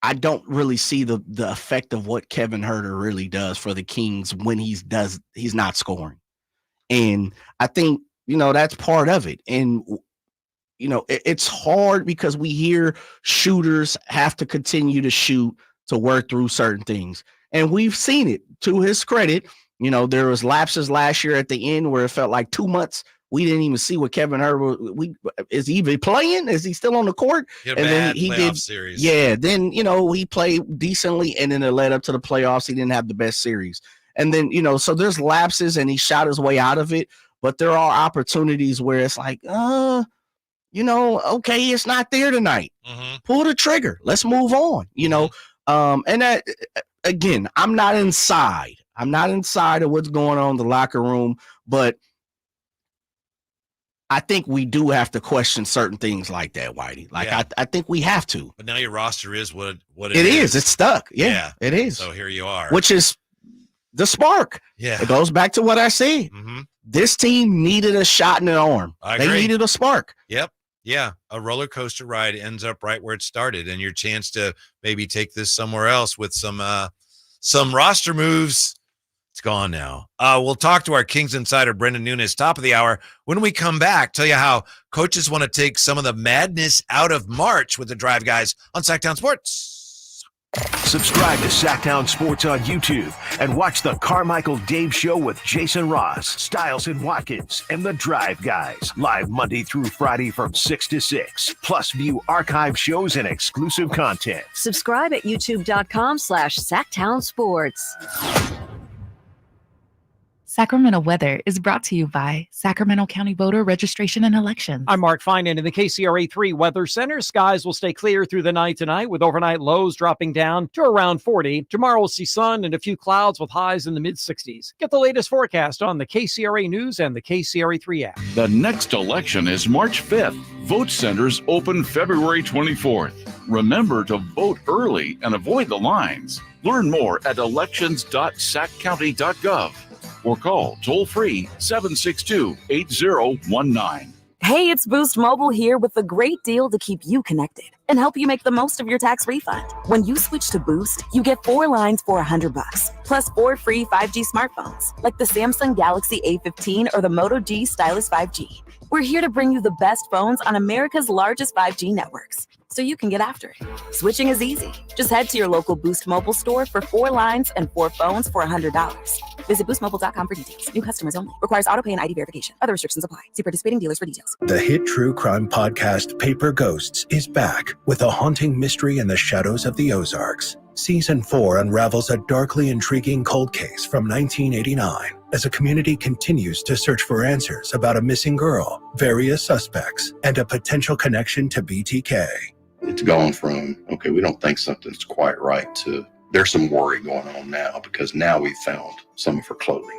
I don't really see the effect of what Kevin Huerter really does for the Kings when he's not scoring. And I think, that's part of it. And, it's hard because we hear shooters have to continue to shoot to work through certain things. And we've seen it. To his credit, there was lapses last year at the end where it felt like 2 months. We didn't even see what Kevin Huerter is he even playing? Is he still on the court? And then he did series. Yeah. Then, he played decently, and then it led up to the playoffs. He didn't have the best series. And then, so there's lapses and he shot his way out of it, but there are opportunities where it's like, okay, it's not there tonight. Mm-hmm. Pull the trigger. Let's move on, and that, again, I'm not inside of what's going on in the locker room, but I think we do have to question certain things like that, Whitey. I think we have to. But now your roster is what it is. It's stuck. Yeah, it is. So here you are. Which is the spark. Yeah. It goes back to what I said. Mm-hmm. This team needed a shot in the arm. They needed a spark. Yep. Yeah. A roller coaster ride ends up right where it started, and your chance to maybe take this somewhere else with some roster moves. It's gone now. We'll talk to our Kings insider, Brendan Nunes, top of the hour. When we come back, tell you how coaches want to take some of the madness out of March with the Drive Guys on Sacktown Sports. Subscribe to Sacktown Sports on YouTube and watch the Carmichael Dave Show with Jason Ross, Stiles and Watkins, and the Drive Guys. Live Monday through Friday from 6 to 6. Plus view archive shows and exclusive content. Subscribe at youtube.com/Sacktown Sports. Sacramento weather is brought to you by Sacramento County Voter Registration and Elections. I'm Mark Finan in the KCRA 3 Weather Center. Skies will stay clear through the night tonight with overnight lows dropping down to around 40. Tomorrow we'll see sun and a few clouds with highs in the mid-60s. Get the latest forecast on the KCRA News and the KCRA 3 app. The next election is March 5th. Vote centers open February 24th. Remember to vote early and avoid the lines. Learn more at elections.sackcounty.gov. or call toll-free 762-8019. Hey, it's Boost Mobile here with a great deal to keep you connected and help you make the most of your tax refund. When you switch to Boost, you get 4 lines for $100, plus 4 free 5G smartphones, like the Samsung Galaxy A15 or the Moto G Stylus 5G. We're here to bring you the best phones on America's largest 5G networks. so you can get after it. Switching is easy. Just head to your local Boost Mobile store for 4 lines and 4 phones for $100. Visit boostmobile.com for details. New customers only. Requires auto pay and ID verification. Other restrictions apply. See participating dealers for details. The hit true crime podcast Paper Ghosts is back with a haunting mystery in the shadows of the Ozarks. Season 4 unravels a darkly intriguing cold case from 1989 as a community continues to search for answers about a missing girl, various suspects, and a potential connection to BTK. It's gone from, okay, we don't think something's quite right, to there's some worry going on now because now we've found some of her clothing.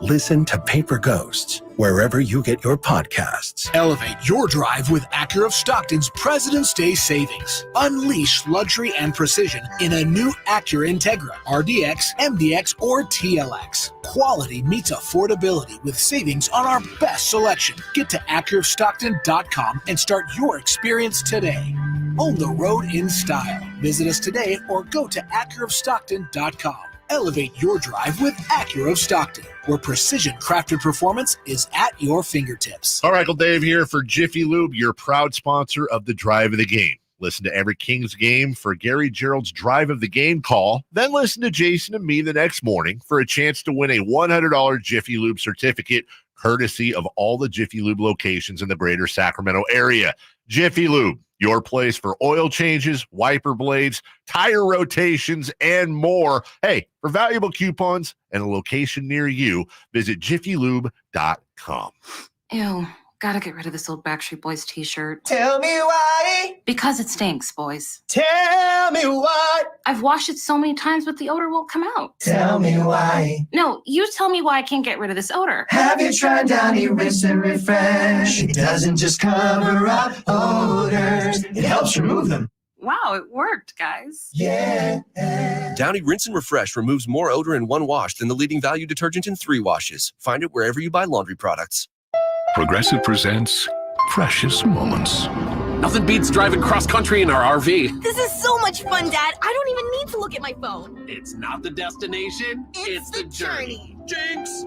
Listen to Paper Ghosts wherever you get your podcasts. Elevate your drive with Acura of Stockton's President's Day savings. Unleash luxury and precision in a new Acura Integra, RDX, MDX, or TLX. Quality meets affordability with savings on our best selection. Get to AcuraofStockton.com and start your experience today. Own the road in style. Visit us today or go to AcuraofStockton.com. Elevate your drive with Acura of Stockton, where precision crafted performance is at your fingertips. All right, Uncle Dave here for Jiffy Lube, your proud sponsor of the Drive of the Game. Listen to every Kings game for Gary Gerald's Drive of the Game call. Then listen to Jason and me the next morning for a chance to win a $100 Jiffy Lube certificate, courtesy of all the Jiffy Lube locations in the greater Sacramento area. Jiffy Lube, your place for oil changes, wiper blades, tire rotations, and more. Hey, for valuable coupons and a location near you, visit jiffylube.com. Ew, gotta get rid of this old Backstreet Boys t-shirt. Tell me why. Because it stinks, boys. Tell me why. I've washed it so many times, but the odor won't come out. Tell me why. No, you tell me why I can't get rid of this odor. Have you tried Downy Rinse and Refresh? It doesn't just cover up odors, it helps remove them. Wow, it worked, guys. Yeah. Downy Rinse and Refresh removes more odor in 1 wash than the leading value detergent in 3 washes. Find it wherever you buy laundry products. Progressive presents Precious Moments. Nothing beats driving cross-country in our RV. This is so much fun, Dad. I don't even need to look at my phone. It's not the destination, it's the journey. Jinx!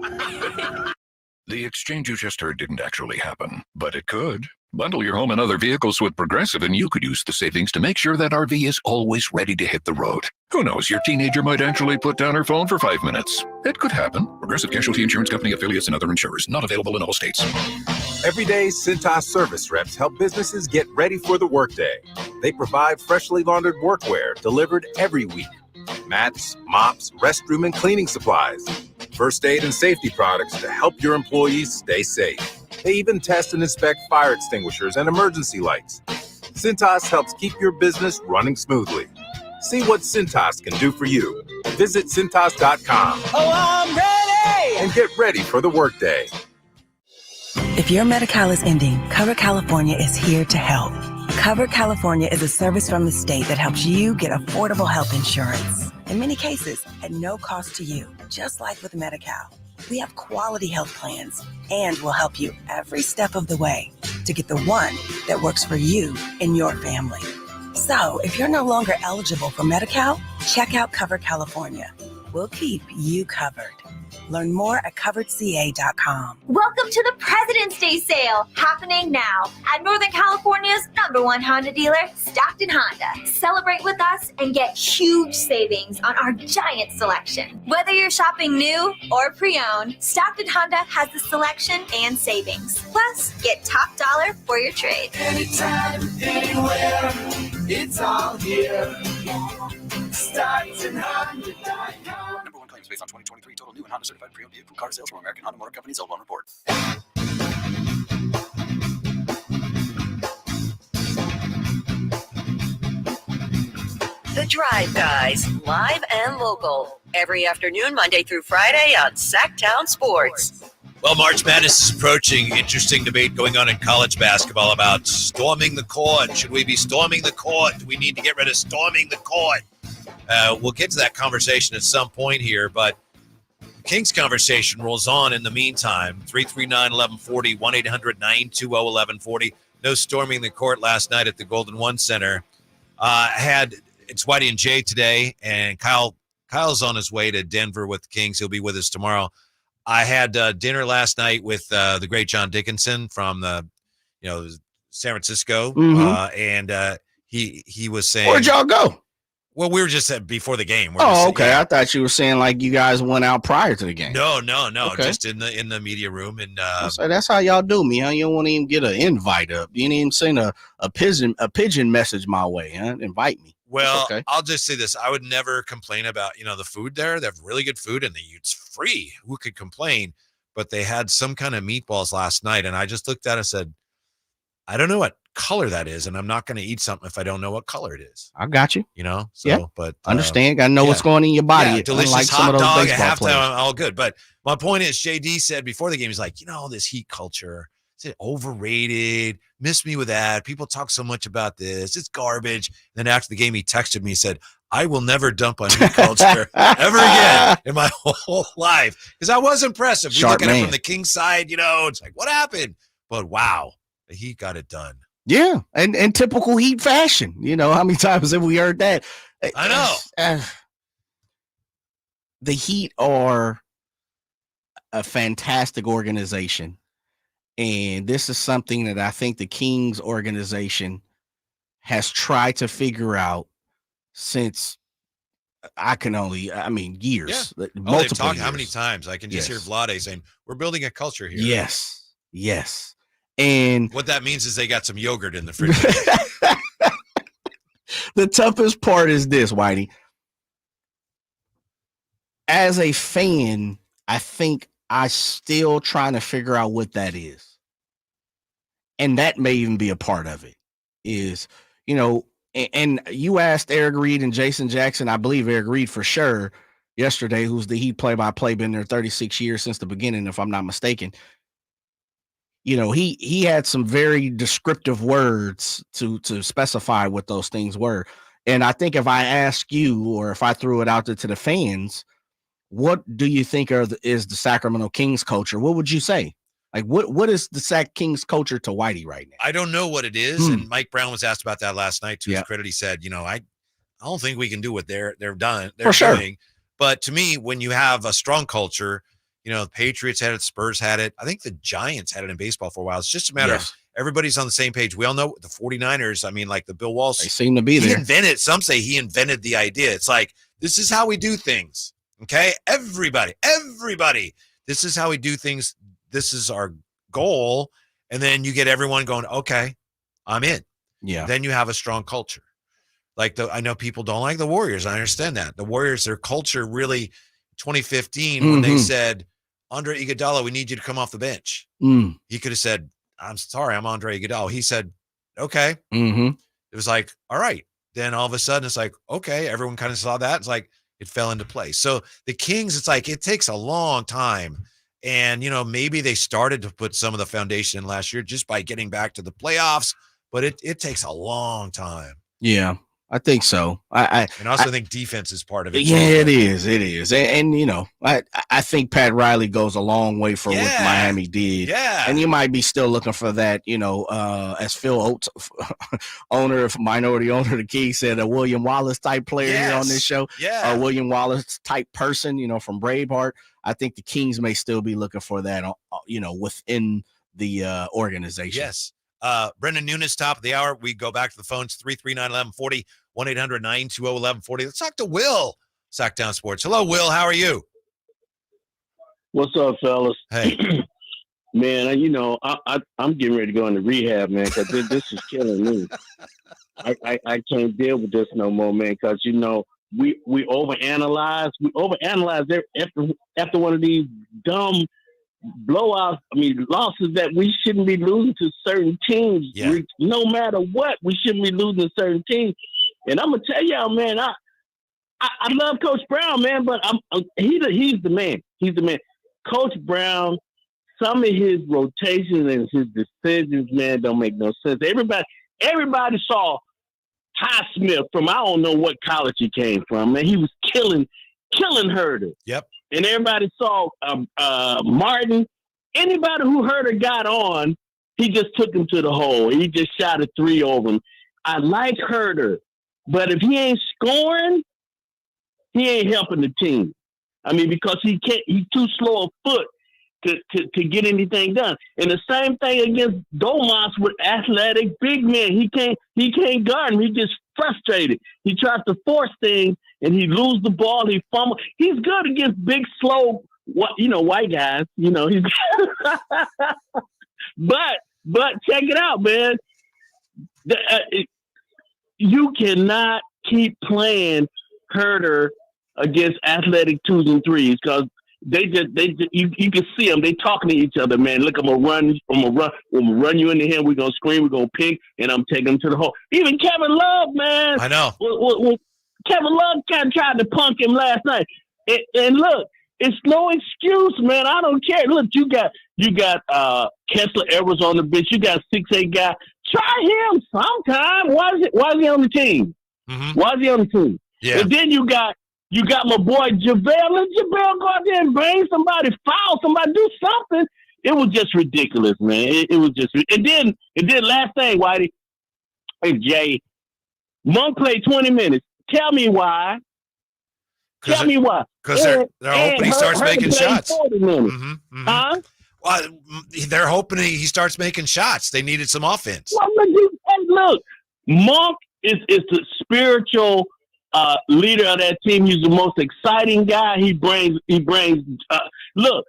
The exchange you just heard didn't actually happen, but it could. Bundle your home and other vehicles with Progressive and you could use the savings to make sure that RV is always ready to hit the road. Who knows, your teenager might actually put down her phone for 5 minutes. It could happen. Progressive Casualty Insurance Company, affiliates, and other insurers. Not available in all states. Every day, Cintas service reps help businesses get ready for the workday. They provide freshly laundered workwear delivered every week. Mats, mops, restroom and cleaning supplies. First aid and safety products to help your employees stay safe. They even test and inspect fire extinguishers and emergency lights. Cintas helps keep your business running smoothly. See what Cintas can do for you. Visit Cintas.com. Oh, I'm ready! And get ready for the workday. If your Medi-Cal is ending, Cover California is here to help. Cover California is a service from the state that helps you get affordable health insurance. In many cases, at no cost to you, just like with Medi-Cal. We have quality health plans and will help you every step of the way to get the one that works for you and your family. So if you're no longer eligible for Medi-Cal, check out Cover California. We'll keep you covered. Learn more at coveredca.com. Welcome to the President's Day sale, happening now at Northern California's #1 Honda dealer, Stockton Honda. Celebrate with us and get huge savings on our giant selection. Whether you're shopping new or pre-owned, Stockton Honda has the selection and savings. Plus, get top dollar for your trade. Anytime, anywhere, it's all here. StocktonHonda.com. #1 claims based on 2023 total new and Honda certified pre-owned vehicle car sales from American Honda Motor Company. Zone 1 report. The Drive Guys, live and local, every afternoon, Monday through Friday on Sacktown Sports. Well, March Madness is approaching. Interesting debate going on in college basketball about storming the court. Should we be storming the court? Do we need to get rid of storming the court? We'll get to that conversation at some point here, but Kings conversation rolls on in the meantime. 339-1140, 1-800-920-1140. No storming the court last night at the Golden One Center. It's Whitey and Jay today, and Kyle's on his way to Denver with the Kings. He'll be with us tomorrow. I had dinner last night with the great John Dickinson from San Francisco, and he was saying, where'd y'all go? Well, we were just at before the game. Okay. Yeah. I thought you were saying like you guys went out prior to the game. No. Okay. Just in the media room. And so that's how y'all do me, huh? You don't want to even get an invite up. You didn't even send a pigeon message my way, huh? Invite me. Well, okay. I'll just say this. I would never complain about, the food there. They have really good food and it's free. Who could complain? But they had some kind of meatballs last night. And I just looked at it and said, I don't know what color that is. And I'm not going to eat something if I don't know what color it is. I got you. So, yeah. But understand. Got to know what's going on in your body. Yeah, delicious like hot some of those dog at baseball players. halftime, all good. But my point is, JD said before the game, he's like, this heat culture, is it overrated? Miss me with that. People talk so much about this. It's garbage. And then after the game, he texted me, he said, I will never dump on heat culture ever again in my whole life. Because I was impressive. We look at it from the Kings side, it's like, what happened? But wow, the Heat got it done. Yeah, and typical Heat fashion. How many times have we heard that? I know. The Heat are a fantastic organization. And this is something that I think the Kings organization has tried to figure out since years. Yeah. Multiple talked years. how many times? I can just hear Vlade saying, we're building a culture here. Yes. And what that means is they got some yogurt in the fridge. The toughest part is this, Whitey. As a fan, I think I still trying to figure out what that is. And that may even be a part of it is, and you asked Eric Reed and Jason Jackson, I believe Eric Reed for sure yesterday, who's the Heat play-by-play, been there 36 years since the beginning, if I'm not mistaken. He had some very descriptive words to specify what those things were. And I think if I ask you, or if I threw it out there to the fans, what do you think is the Sacramento Kings culture? What would you say? Like, what is the Sac Kings culture to Whitey right now? I don't know what it is. And Mike Brown was asked about that last night. To his credit, he said, I don't think we can do what they're done. They're doing. But to me, when you have a strong culture, the Patriots had it, Spurs had it. I think the Giants had it in baseball for a while. It's just a matter of everybody's on the same page. We all know the 49ers, like the Bill Walsh. They seem to be there. Some say he invented the idea. It's like, this is how we do things. Okay? Everybody. This is how we do things. This is our goal. And then you get everyone going, okay, I'm in. Yeah. Then you have a strong culture. I know people don't like the Warriors. I understand that. The Warriors, their culture really, 2015, when they said, Andre Iguodala, we need you to come off the bench. He could have said, I'm sorry, I'm Andre Iguodala. He said, okay. It was like, all right. Then all of a sudden it's like, okay, everyone kind of saw that. It's like, it fell into place. So the Kings, it's like, it takes a long time. And, maybe they started to put some of the foundation in last year just by getting back to the playoffs, but it takes a long time. Yeah. I think so. I also think defense is part of it. Yeah, it is. It is. And I think Pat Riley goes a long way for what Miami did. Yeah. And you might be still looking for that, as Phil Oates, minority owner of the Kings, said, a William Wallace type player here on this show. Yeah. Or William Wallace type person, from Braveheart. I think the Kings may still be looking for that, within the organization. Yes. Brendan Nunes, top of the hour. We go back to the phones, 339-1140, 1-800-920-1140. Let's talk to Will, Sacktown Sports. Hello, Will. How are you? What's up, fellas? Hey. Man, I'm getting ready to go into rehab, man, because this is killing me. I can't deal with this no more, man, because, we overanalyze. We overanalyze after one of these dumb blowouts, losses that we shouldn't be losing to certain teams. Yeah. No matter what, we shouldn't be losing to certain teams. And I'm gonna tell y'all, man, I love Coach Brown, man, but he's the man. He's the man. Coach Brown, some of his rotations and his decisions, man, don't make no sense. Everybody saw Highsmith from I don't know what college he came from, man. He was killing Herder. Yep. And everybody saw Martin. Anybody who Herder got on, he just took him to the hole. He just shot a 3 over him. I like Herder, but if he ain't scoring, he ain't helping the team. Because he's too slow a foot to get anything done. And the same thing against Domas with athletic big men. He can't guard him. He just frustrated. He tries to force things and he loses the ball. He fumbles. He's good against big, slow, white guys. He's but check it out, man. You cannot keep playing Herder against athletic 2s and 3s because you can see them. They talking to each other, man. Look, I'm gonna run you into him. We're gonna screen. We're gonna pick, and I'm taking him to the hole. Even Kevin Love, man. I know. Kevin Love kind of tried to punk him last night, and look, it's no excuse, man. I don't care. Look, you got Kessler Edwards on the bench. You got 6'8" guy. Try him sometime. Why is he on the team? Mm-hmm. Why is he on the team? Yeah. And then you got my boy JaVale. Let JaVale go out there and bring somebody, foul somebody, do something. It was just ridiculous, man. It was just. And then last thing, Whitey and Jay, Monk played 20 minutes. Tell me why. Tell me why. Because they're hoping he starts making shots. 40 minutes. Mm-hmm, mm-hmm. Huh? Well, they're hoping he starts making shots. They needed some offense. Well, look, Monk is the spiritual leader of that team. He's the most exciting guy. He brings. Look,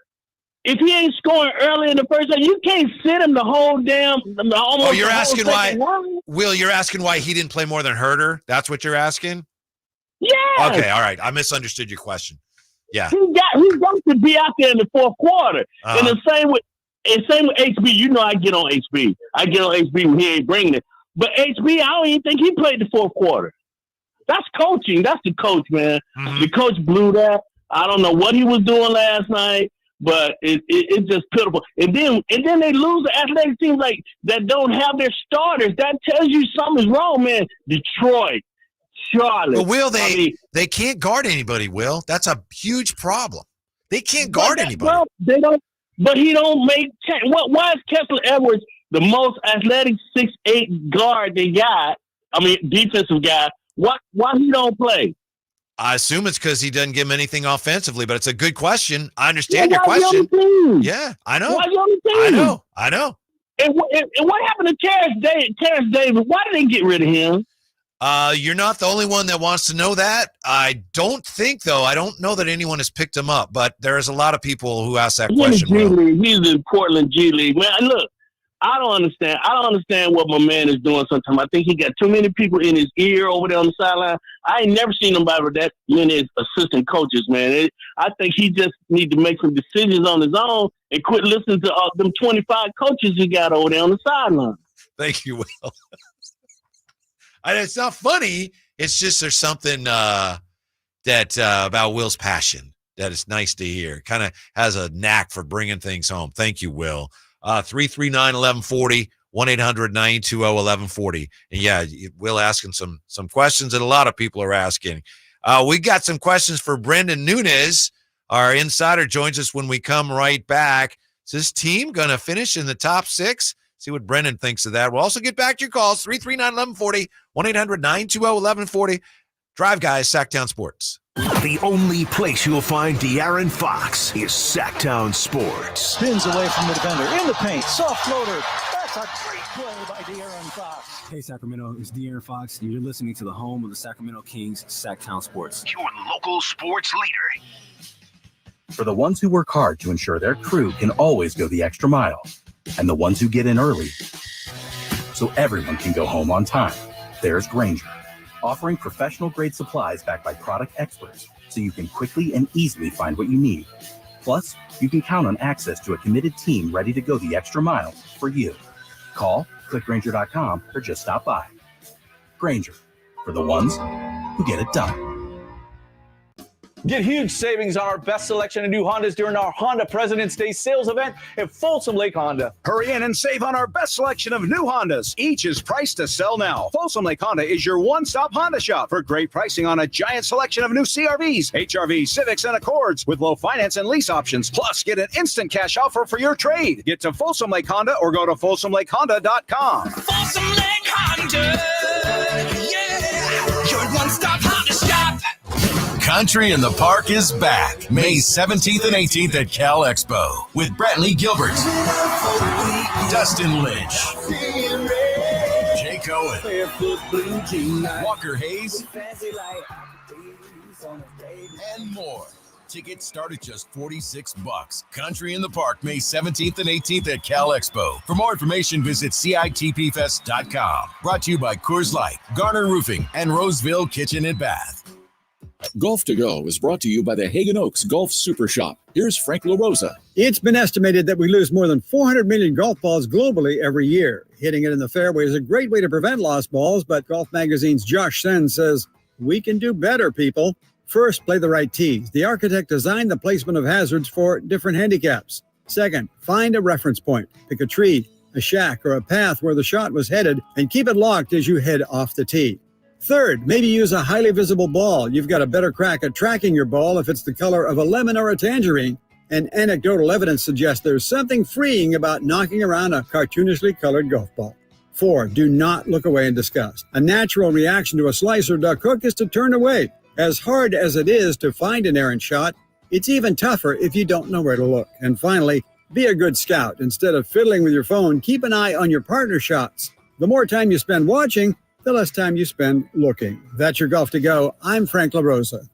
if he ain't scoring early in the first half, you can't sit him the whole damn. Oh, you're asking why? Will, you're asking why he didn't play more than Herder? That's what you're asking? Yeah. Okay. All right. I misunderstood your question. Yeah. He got to be out there in the fourth quarter. And the same with HB. You know, I get on HB. I get on HB when he ain't bringing it. But HB, I don't even think he played the fourth quarter. That's coaching. That's the coach, man. Mm-hmm. The coach blew that. I don't know what he was doing last night, but it's just pitiful. And then they lose the athletic teams like that don't have their starters. That tells you something's wrong, man. Detroit, Charlotte. But Will, they can't guard anybody, Will. That's a huge problem. They can't guard anybody. Well, they don't. But he don't make. Why is Kessler Edwards the most athletic 6'8" guard they got? I mean, defensive guy. Why he don't play? I assume it's because he doesn't give him anything offensively, but it's a good question. I understand your question. Yeah, I know. Why you on the team? I know. And what happened to Terrence Davis? Why did they get rid of him? You're not the only one that wants to know that. I don't think, though. I don't know that anyone has picked him up, but there's a lot of people who ask that question. He's in Portland G League. Man, look, I don't understand. I don't understand what my man is doing sometimes. I think he got too many people in his ear over there on the sideline. I ain't never seen nobody with that many assistant coaches, man. I think he just need to make some decisions on his own and quit listening to them 25 coaches he got over there on the sideline. Thank you, Will. It's not funny. It's just there's something that about Will's passion that is nice to hear. Kind of has a knack for bringing things home. Thank you, Will. 339-1140, 1-800-920-1140. And yeah, Will asking some questions that a lot of people are asking. We got some questions for Brendan Nunes. Our insider joins us when we come right back. Is this team going to finish in the top 6? See what Brendan thinks of that. We'll also get back to your calls, 339-1140, 1-800-920-1140. Drive Guys, Sacktown Sports. The only place you'll find De'Aaron Fox is Sacktown Sports. Spins away from the defender, in the paint, soft floater. That's a great play by De'Aaron Fox. Hey, Sacramento, it's De'Aaron Fox, and you're listening to the home of the Sacramento Kings, Sacktown Sports. Your local sports leader. For the ones who work hard to ensure their crew can always go the extra mile, and the ones who get in early so everyone can go home on time, there's Grainger, offering professional-grade supplies backed by product experts so you can quickly and easily find what you need. Plus, you can count on access to a committed team ready to go the extra mile for you. Call, click Grainger.com, or just stop by. Grainger, for the ones who get it done. Get huge savings on our best selection of new Hondas during our Honda President's Day sales event at Folsom Lake Honda. Hurry in and save on our best selection of new Hondas. Each is priced to sell now. Folsom Lake Honda is your one-stop Honda shop for great pricing on a giant selection of new CRVs, HRVs, Civics, and Accords with low finance and lease options. Plus, get an instant cash offer for your trade. Get to Folsom Lake Honda or go to FolsomLakeHonda.com. Folsom Lake Honda, yeah, your one-stop Honda shop. Country in the Park is back May 17th and 18th at Cal Expo with Brantley Gilbert, Dustin Lynch, Jay Cohen, Walker Hayes, and more. Tickets start at just $46. Country in the Park, May 17th and 18th at Cal Expo. For more information, visit CITPFest.com. Brought to you by Coors Light, Garner Roofing, and Roseville Kitchen and Bath. Golf to Go is brought to you by the Hagen Oaks Golf Super Shop. Here's Frank LaRosa. It's been estimated that we lose more than 400 million golf balls globally every year. Hitting it in the fairway is a great way to prevent lost balls, but Golf Magazine's Josh Sen says, we can do better, people. First, play the right tees. The architect designed the placement of hazards for different handicaps. Second, find a reference point. Pick a tree, a shack, or a path where the shot was headed and keep it locked as you head off the tee. Third, maybe use a highly visible ball. You've got a better crack at tracking your ball if it's the color of a lemon or a tangerine. And anecdotal evidence suggests there's something freeing about knocking around a cartoonishly colored golf ball. 4, do not look away in disgust. A natural reaction to a slice or duck hook is to turn away. As hard as it is to find an errant shot, it's even tougher if you don't know where to look. And finally, be a good scout. Instead of fiddling with your phone, keep an eye on your partner's shots. The more time you spend watching, the less time you spend looking. That's your Golf to Go. I'm Frank LaRosa.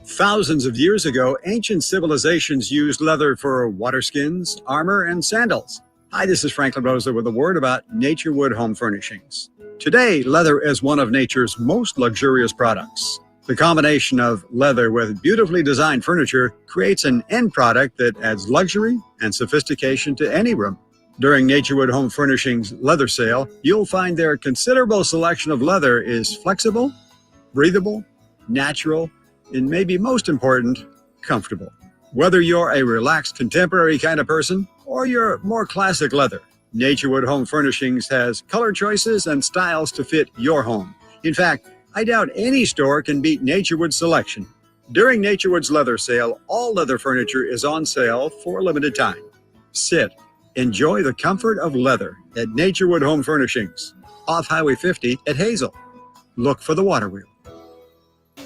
Thousands of years ago, ancient civilizations used leather for water skins, armor, and sandals. Hi, this is Frank LaRosa with a word about Naturewood Home Furnishings. Today, leather is one of nature's most luxurious products. The combination of leather with beautifully designed furniture creates an end product that adds luxury and sophistication to any room. During Naturewood Home Furnishings leather sale, you'll find their considerable selection of leather is flexible, breathable, natural, and maybe most important, comfortable. Whether you're a relaxed contemporary kind of person or you're more classic leather, Naturewood Home Furnishings has color choices and styles to fit your home. In fact, I doubt any store can beat Naturewood's selection. During Naturewood's leather sale, all leather furniture is on sale for a limited time. Sit, enjoy the comfort of leather at Naturewood Home Furnishings, off Highway 50 at Hazel. Look for the water wheel.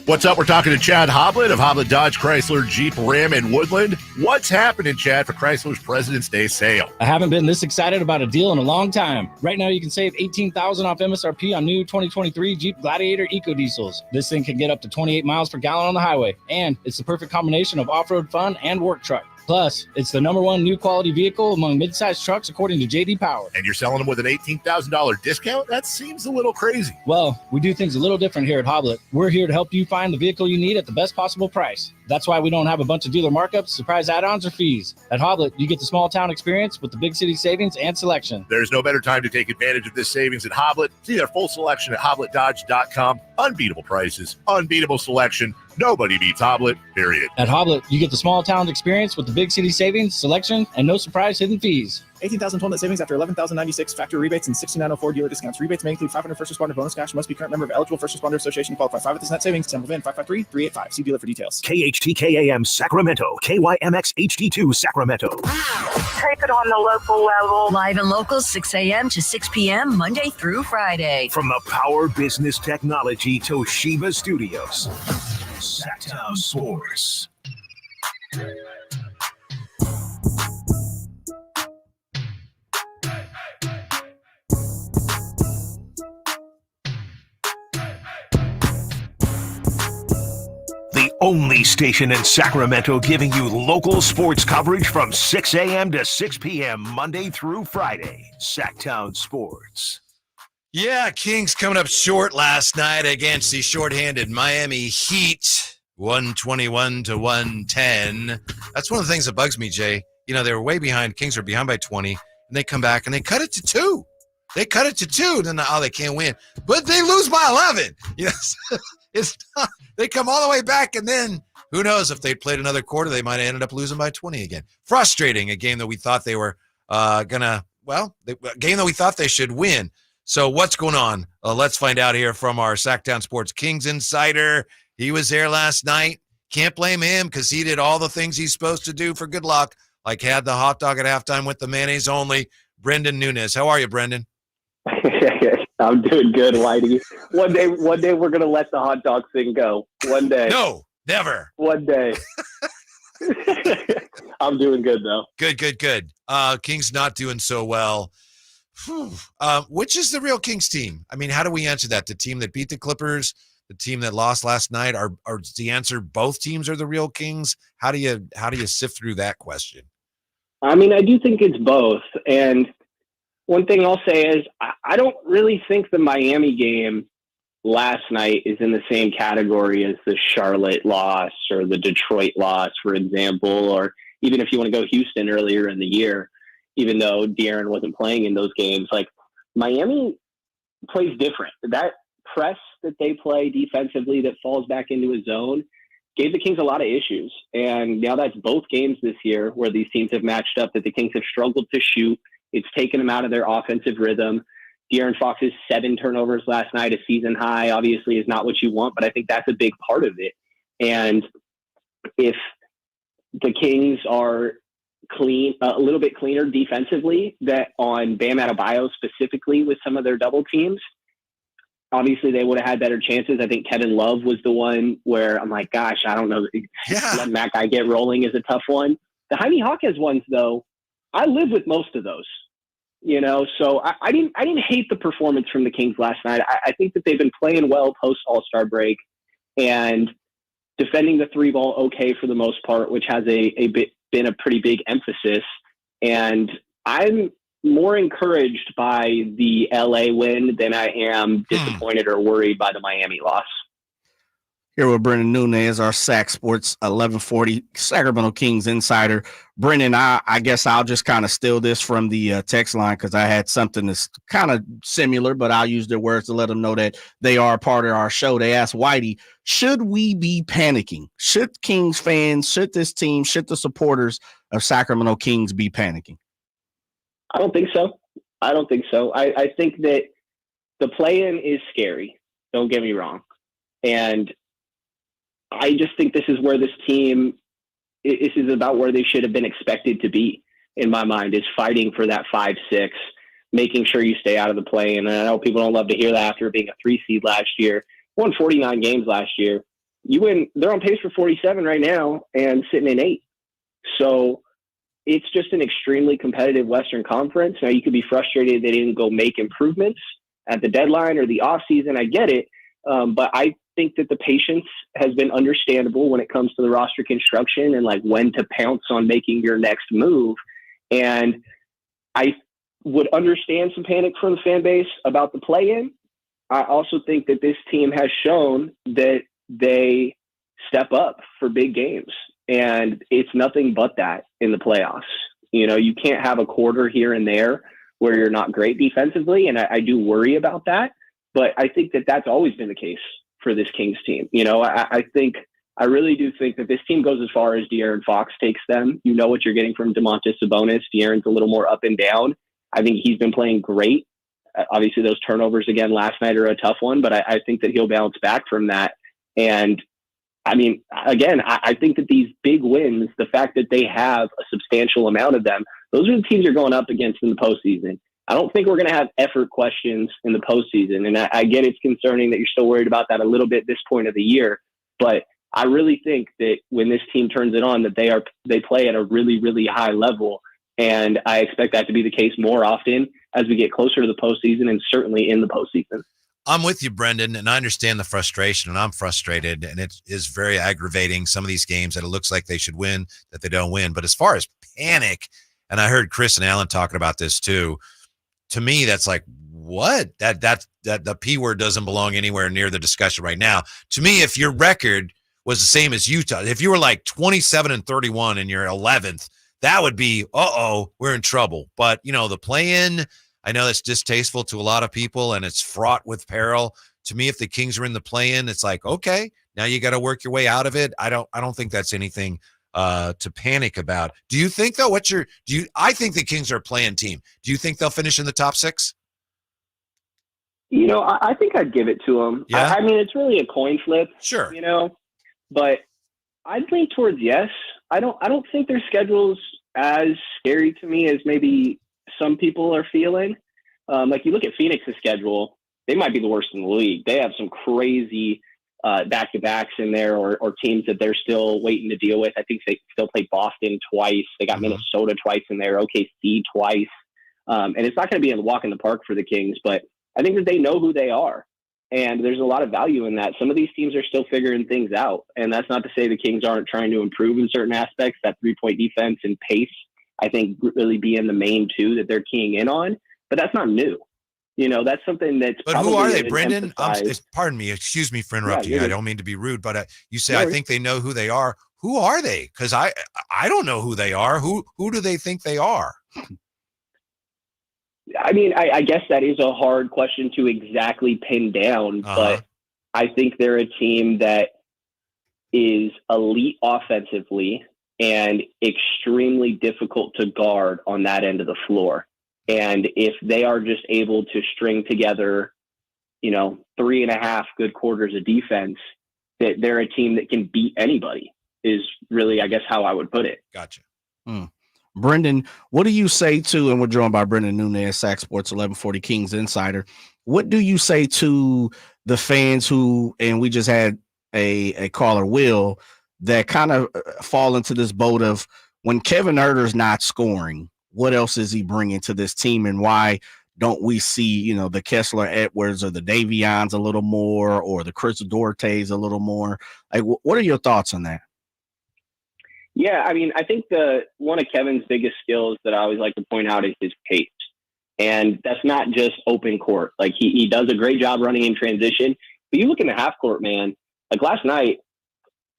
What's up? We're talking to Chad Hoblet of Hoblet Dodge Chrysler Jeep Ram in Woodland. What's happening, Chad, for Chrysler's President's Day sale? I haven't been this excited about a deal in a long time. Right now, you can save $18,000 off MSRP on new 2023 Jeep Gladiator EcoDiesels. This thing can get up to 28 miles per gallon on the highway, and it's the perfect combination of off-road fun and work truck. Plus, it's the #1 new quality vehicle among midsize trucks, according to J.D. Power. And you're selling them with an $18,000 discount? That seems a little crazy. Well, we do things a little different here at Hoblet. We're here to help you find the vehicle you need at the best possible price. That's why we don't have a bunch of dealer markups, surprise add-ons, or fees. At Hoblet, you get the small town experience with the big city savings and selection. There's no better time to take advantage of this savings at Hoblet. See their full selection at HobletDodge.com. Unbeatable prices, unbeatable selection. Nobody beats Hoblet, period. At Hoblet, you get the small town experience with the big city savings, selection, and no surprise hidden fees. $18,000 net savings after $11,096 factory rebates and $6,904 dealer discounts. Rebates may include $500 first responder bonus cash. Must be current member of eligible first responder association. Qualify 5 with this net savings. Temple VIN 553-385. See dealer for details. KHTKAM Sacramento. KYMX HD2 Sacramento. Take it on the local level. Live and local, 6 a.m. to 6 p.m. Monday through Friday. From the Power Business Technology Toshiba Studios. Sacktown Sports. The only station in Sacramento giving you local sports coverage from 6 a.m. to 6 p.m. Monday through Friday. Sacktown Sports. Yeah, Kings coming up short last night against the shorthanded Miami Heat, 121-110. That's one of the things that bugs me, Jay. You know, they were way behind. Kings were behind by 20, and they come back, and they cut it to 2. They cut it to 2. Then, they can't win. But they lose by 11. You know, it's not, they come all the way back, and then who knows if they'd played another quarter, they might have ended up losing by 20 again. Frustrating, a game that we thought they were a game that we thought they should win. So what's going on? Let's find out here from our Sacktown Sports Kings insider. He was there last night. Can't blame him because he did all the things he's supposed to do for good luck, like had the hot dog at halftime with the mayonnaise only. Brendan Nunes. How are you, Brendan? I'm doing good, Whitey. One day we're going to let the hot dog thing go. One day. No, Never. One day. I'm doing good though. Good. Kings not doing so well. Which is the real Kings team? I mean, how do we answer that? The team that beat the Clippers, the team that lost last night, are the answer both teams are the real Kings? How do you sift through that question? I mean, I do think it's both. And one thing I'll say is I don't really think the Miami game last night is in the same category as the Charlotte loss or the Detroit loss, for example, or even if you want to go Houston earlier in the year, even though De'Aaron wasn't playing in those games. Like, Miami plays different. That press that they play defensively that falls back into a zone gave the Kings a lot of issues. And now that's both games this year where these teams have matched up that the Kings have struggled to shoot. It's taken them out of their offensive rhythm. De'Aaron Fox's 7 turnovers last night, a season high, obviously is not what you want, but I think that's a big part of it. And if the Kings are clean, a little bit cleaner defensively, that on Bam Adebayo specifically with some of their double teams, obviously they would have had better chances. I think Kevin Love was the one where I'm like, gosh, I don't know. Letting that guy get rolling is a tough one. The Jaime Jaquez ones, though, I live with most of those. You know, so I didn't hate the performance from the Kings last night. I think that they've been playing well post All-Star break and defending the 3-ball okay for the most part, which has been a pretty big emphasis. And I'm more encouraged by the LA win than I am disappointed or worried by the Miami loss. Here with Brendan Nunez, our Sac Sports 1140 Sacramento Kings insider. Brendan, I guess I'll just kind of steal this from the text line because I had something that's kind of similar, but I'll use their words to let them know that they are part of our show. They asked Whitey, should we be panicking? Should Kings fans, should this team, should the supporters of Sacramento Kings be panicking? I don't think so. I think that the play-in is scary. Don't get me wrong. And I just think this is where this team, this is about where they should have been expected to be, in my mind, is fighting for that 5-6, making sure you stay out of the play. And I know people don't love to hear that after being a 3 seed last year. Won 49 games last year. They're on pace for 47 right now and sitting in 8. So it's just an extremely competitive Western Conference. Now, you could be frustrated they didn't go make improvements at the deadline or the offseason. I get it. But I think that the patience has been understandable when it comes to the roster construction and like when to pounce on making your next move. And I would understand some panic from the fan base about the play-in. I also think that this team has shown that they step up for big games, and it's nothing but that in the playoffs. You know, you can't have a quarter here and there where you're not great defensively. And I do worry about that, but I think that that's always been the case for this Kings team. You know, I really do think that this team goes as far as De'Aaron Fox takes them. You know what you're getting from Domantas Sabonis. De'Aaron's a little more up and down. I think he's been playing great. Obviously, those turnovers again last night are a tough one, but I think that he'll bounce back from that. And I mean, again, I think that these big wins, the fact that they have a substantial amount of them, those are the teams you're going up against in the postseason. I don't think we're going to have effort questions in the postseason. And I get it's concerning that you're still worried about that a little bit this point of the year. But I really think that when this team turns it on, that they play at a really, really high level. And I expect that to be the case more often as we get closer to the postseason and certainly in the postseason. I'm with you, Brendan, and I understand the frustration, and I'm frustrated, and it is very aggravating, some of these games that it looks like they should win, that they don't win. But as far as panic, and I heard Chris and Alan talking about this too, to me, that's like, what? That the P word doesn't belong anywhere near the discussion right now. To me, if your record was the same as Utah, if you were like 27-31 and you're 11th, that would be, we're in trouble. But, you know, the play-in, I know that's distasteful to a lot of people and it's fraught with peril. To me, if the Kings are in the play-in, it's like, okay, now you got to work your way out of it. I don't think that's anything to panic about. Do you think though? I think the Kings are a play-in team. Do you think they'll finish in the top 6? You know, I think I'd give it to them. Yeah. I mean, it's really a coin flip. Sure. You know, but I'd lean towards yes. I don't think their schedule's as scary to me as maybe some people are feeling. Like you look at Phoenix's schedule, they might be the worst in the league. They have some crazy back-to-backs in there or teams that they're still waiting to deal with. I think they still play Boston twice. They got Minnesota twice in there, OKC twice. And it's not going to be a walk in the park for the Kings, but I think that they know who they are. And there's a lot of value in that. Some of these teams are still figuring things out. And that's not to say the Kings aren't trying to improve in certain aspects. That three-point defense and pace, I think, really being the main two that they're keying in on. But that's not new. That's something that's. But who are they, Brendan? Pardon me. Excuse me for interrupting you. I don't mean to be rude, but you say I think they know who they are. Who are they? Because I don't know who they are. Who do they think they are? I mean, I guess that is a hard question to exactly pin down, but I think they're a team that is elite offensively and extremely difficult to guard on that end of the floor. And if they are just able to string together, 3.5 good quarters of defense, that they're a team that can beat anybody is really, I guess, how I would put it. Gotcha. Brendan, what do you say to, and we're joined by Brendan Nunez, Sac Sports 1140 Kings Insider. What do you say to the fans who, and we just had a caller, Will, that kind of fall into this boat of when Kevin Huerter's not scoring, what else is he bringing to this team, and why don't we see, the Kessler Edwards or the Davions a little more, or the Chris Duartes a little more? Like, what are your thoughts on that? Yeah, I mean, I think one of Kevin's biggest skills that I always like to point out is his pace. And that's not just open court. Like, he does a great job running in transition. But you look in the half court, man, like last night,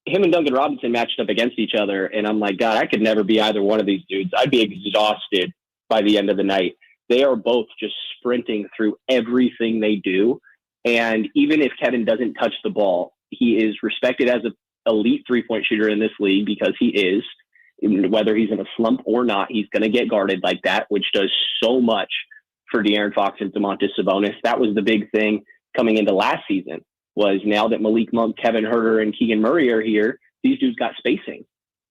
him and Duncan Robinson matched up against each other. And I'm like, God, I could never be either one of these dudes. I'd be exhausted by the end of the night. They are both just sprinting through everything they do. And even if Kevin doesn't touch the ball, he is respected as an elite three-point shooter in this league because he is. Whether he's in a slump or not, he's going to get guarded like that, which does so much for De'Aaron Fox and Domantas Sabonis. That was the big thing coming into last season, was now that Malik Monk, Kevin Huerter, and Keegan Murray are here, these dudes got spacing.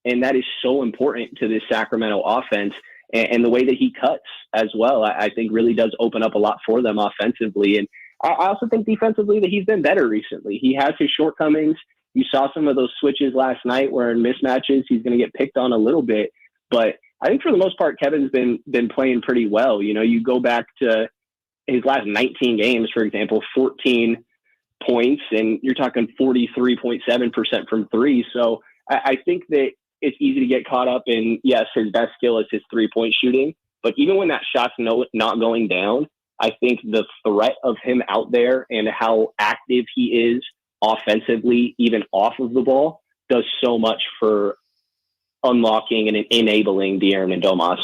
And that is so important to this Sacramento offense. And the way that he cuts as well, I think really does open up a lot for them offensively. And I also think defensively that he's been better recently. He has his shortcomings. You saw some of those switches last night where in mismatches, he's going to get picked on a little bit. But I think for the most part, Kevin's been playing pretty well. You go back to his last 19 games, for example, 14 points, and you're talking 43.7% from three. So I think that it's easy to get caught up in, yes, his best skill is his three-point shooting. But even when that shot's not going down, I think the threat of him out there and how active he is offensively, even off of the ball, does so much for unlocking and enabling De'Aaron and Domas.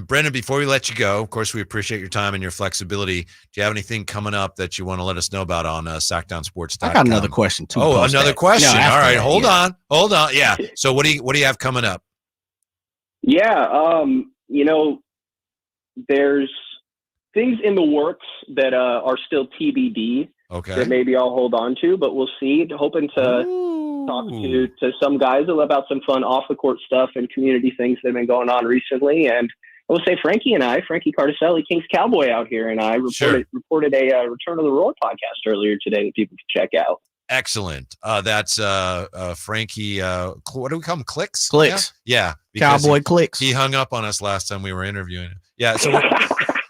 Brendan, before we let you go, of course, we appreciate your time and your flexibility. Do you have anything coming up that you want to let us know about on SactownSports.com? I got another question too. Oh, another question. No, all right, hold on. Yeah. So what do you have coming up? Yeah, there's things in the works that are still TBD. Okay. That maybe I'll hold on to, but we'll see. Hoping to talk to some guys about some fun off the court stuff and community things that have been going on recently. And I will say Frankie Cardicelli, Kings Cowboy out here, and I reported a Return of the Roar podcast earlier today that people can check out. Excellent. That's Frankie. What do we call him? Clicks? Clicks. Yeah. Cowboy Clicks. He hung up on us last time we were interviewing him. Yeah. So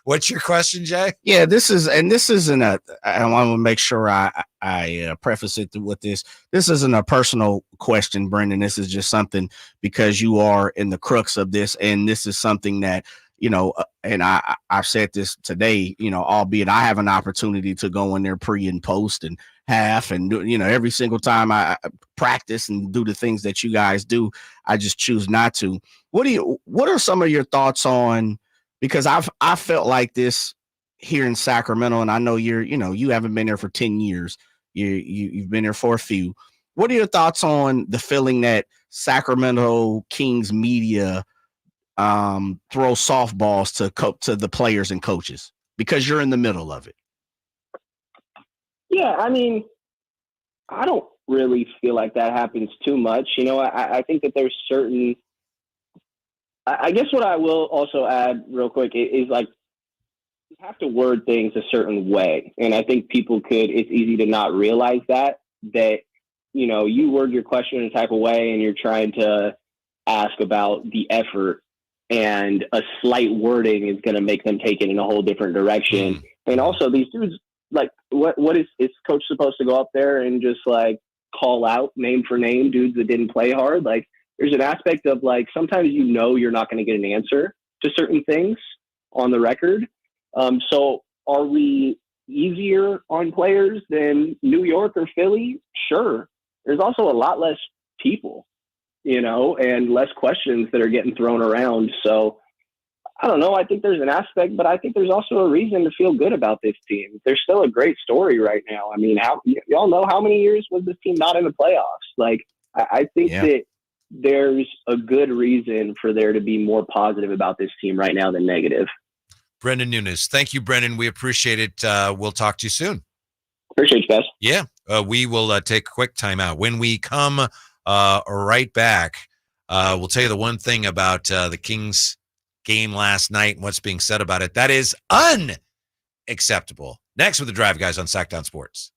what's your question, Jay? Yeah, this isn't I want to make sure I preface it with this. This isn't a personal question, Brendan. This is just something because you are in the crux of this. And this is something that, and I've said this today, albeit I have an opportunity to go in there pre and post and half and do, every single time I practice and do the things that you guys do, I just choose not to. What are some of your thoughts on, because I felt like this here in Sacramento, and I know you haven't been there for 10 years. You've been there for a few. What are your thoughts on the feeling that Sacramento Kings media throw softballs to the players and coaches because you're in the middle of it? Yeah, I mean, I don't really feel like that happens too much. I think that there's certain. I guess what I will also add real quick is like you have to word things a certain way. And I think it's easy to not realize that, you word your question in a type of way and you're trying to ask about the effort, and a slight wording is going to make them take it in a whole different direction. And also these dudes, like, what is coach supposed to go up there and just like call out name for name dudes that didn't play hard? Like, there's an aspect of like, sometimes you're not going to get an answer to certain things on the record. So are we easier on players than New York or Philly? Sure. There's also a lot less people, and less questions that are getting thrown around. So I don't know. I think there's an aspect, but I think there's also a reason to feel good about this team. There's still a great story right now. I mean, y'all know how many years was this team not in the playoffs? Like, I think that there's a good reason for there to be more positive about this team right now than negative. Brendan Nunes. Thank you, Brendan. We appreciate it. We'll talk to you soon. Appreciate you guys. Yeah. We will take a quick timeout. When we come right back, we'll tell you the one thing about the Kings game last night and what's being said about it. That is unacceptable. Next with the Drive Guys on Sacktown Sports.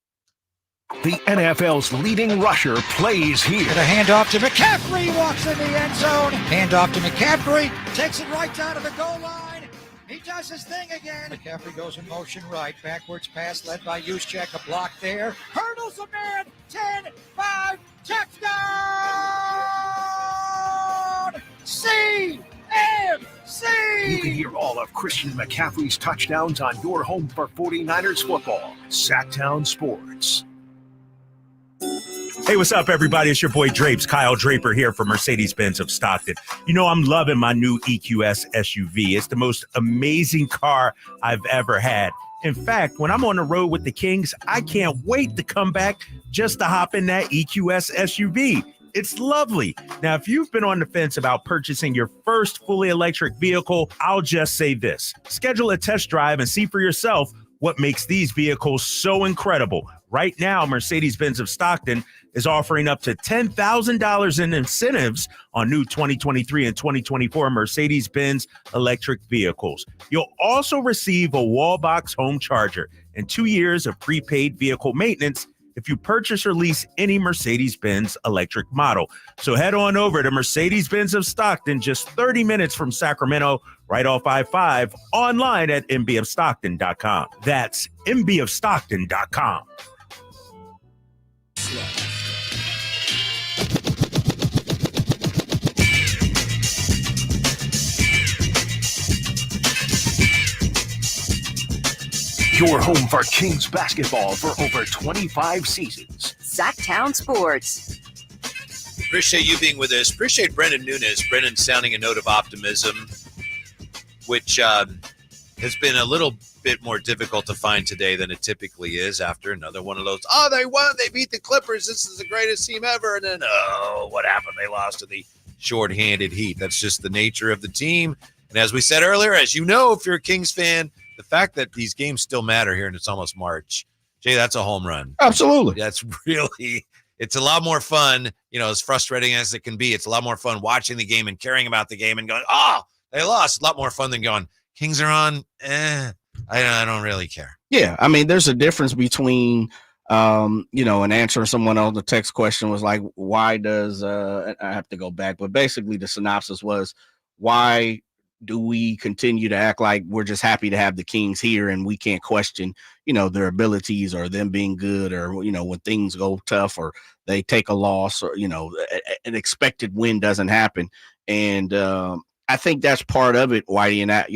The NFL's leading rusher plays here. And a handoff to McCaffrey, walks in the end zone. Handoff to McCaffrey, takes it right down to the goal line. He does his thing again. McCaffrey goes in motion right. Backwards pass led by Juszczyk. A block there. Hurdles a man. 10-5. Touchdown! CMC! You can hear all of Christian McCaffrey's touchdowns on your home for 49ers football. Sacktown Sports. Hey, what's up, everybody? It's your boy Drapes, Kyle Draper here from Mercedes-Benz of Stockton. I'm loving my new EQS SUV. It's the most amazing car I've ever had. In fact, when I'm on the road with the Kings, I can't wait to come back just to hop in that EQS SUV. It's lovely. Now, if you've been on the fence about purchasing your first fully electric vehicle, I'll just say this. Schedule a test drive and see for yourself what makes these vehicles so incredible. Right now, Mercedes-Benz of Stockton is offering up to $10,000 in incentives on new 2023 and 2024 Mercedes-Benz electric vehicles. You'll also receive a wall box home charger and 2 years of prepaid vehicle maintenance if you purchase or lease any Mercedes-Benz electric model. So head on over to Mercedes-Benz of Stockton, just 30 minutes from Sacramento, right off I-5, online at mbofstockton.com. That's mbofstockton.com. Your home for Kings basketball for over 25 seasons. Sacktown Sports. Appreciate you being with us. Appreciate Brendan Nunes. Brendan sounding a note of optimism, which has been a little bit more difficult to find today than it typically is after another one of those, they won, they beat the Clippers, this is the greatest team ever, and then, what happened? They lost to the shorthanded Heat. That's just the nature of the team. And as we said earlier, as you know, if you're a Kings fan, the fact that these games still matter here and it's almost March, Jay, that's a home run. Absolutely. That's really, it's a lot more fun, as frustrating as it can be. It's a lot more fun watching the game and caring about the game and going, they lost. It's a lot more fun than going, Kings are on, I don't really care. Yeah, I mean, there's a difference between, an answer someone on the text question was like, why does, I have to go back, but basically the synopsis was, why do we continue to act like we're just happy to have the Kings here and we can't question, their abilities or them being good or, when things go tough or they take a loss or, an expected win doesn't happen. And I think that's part of it, Whitey, and that,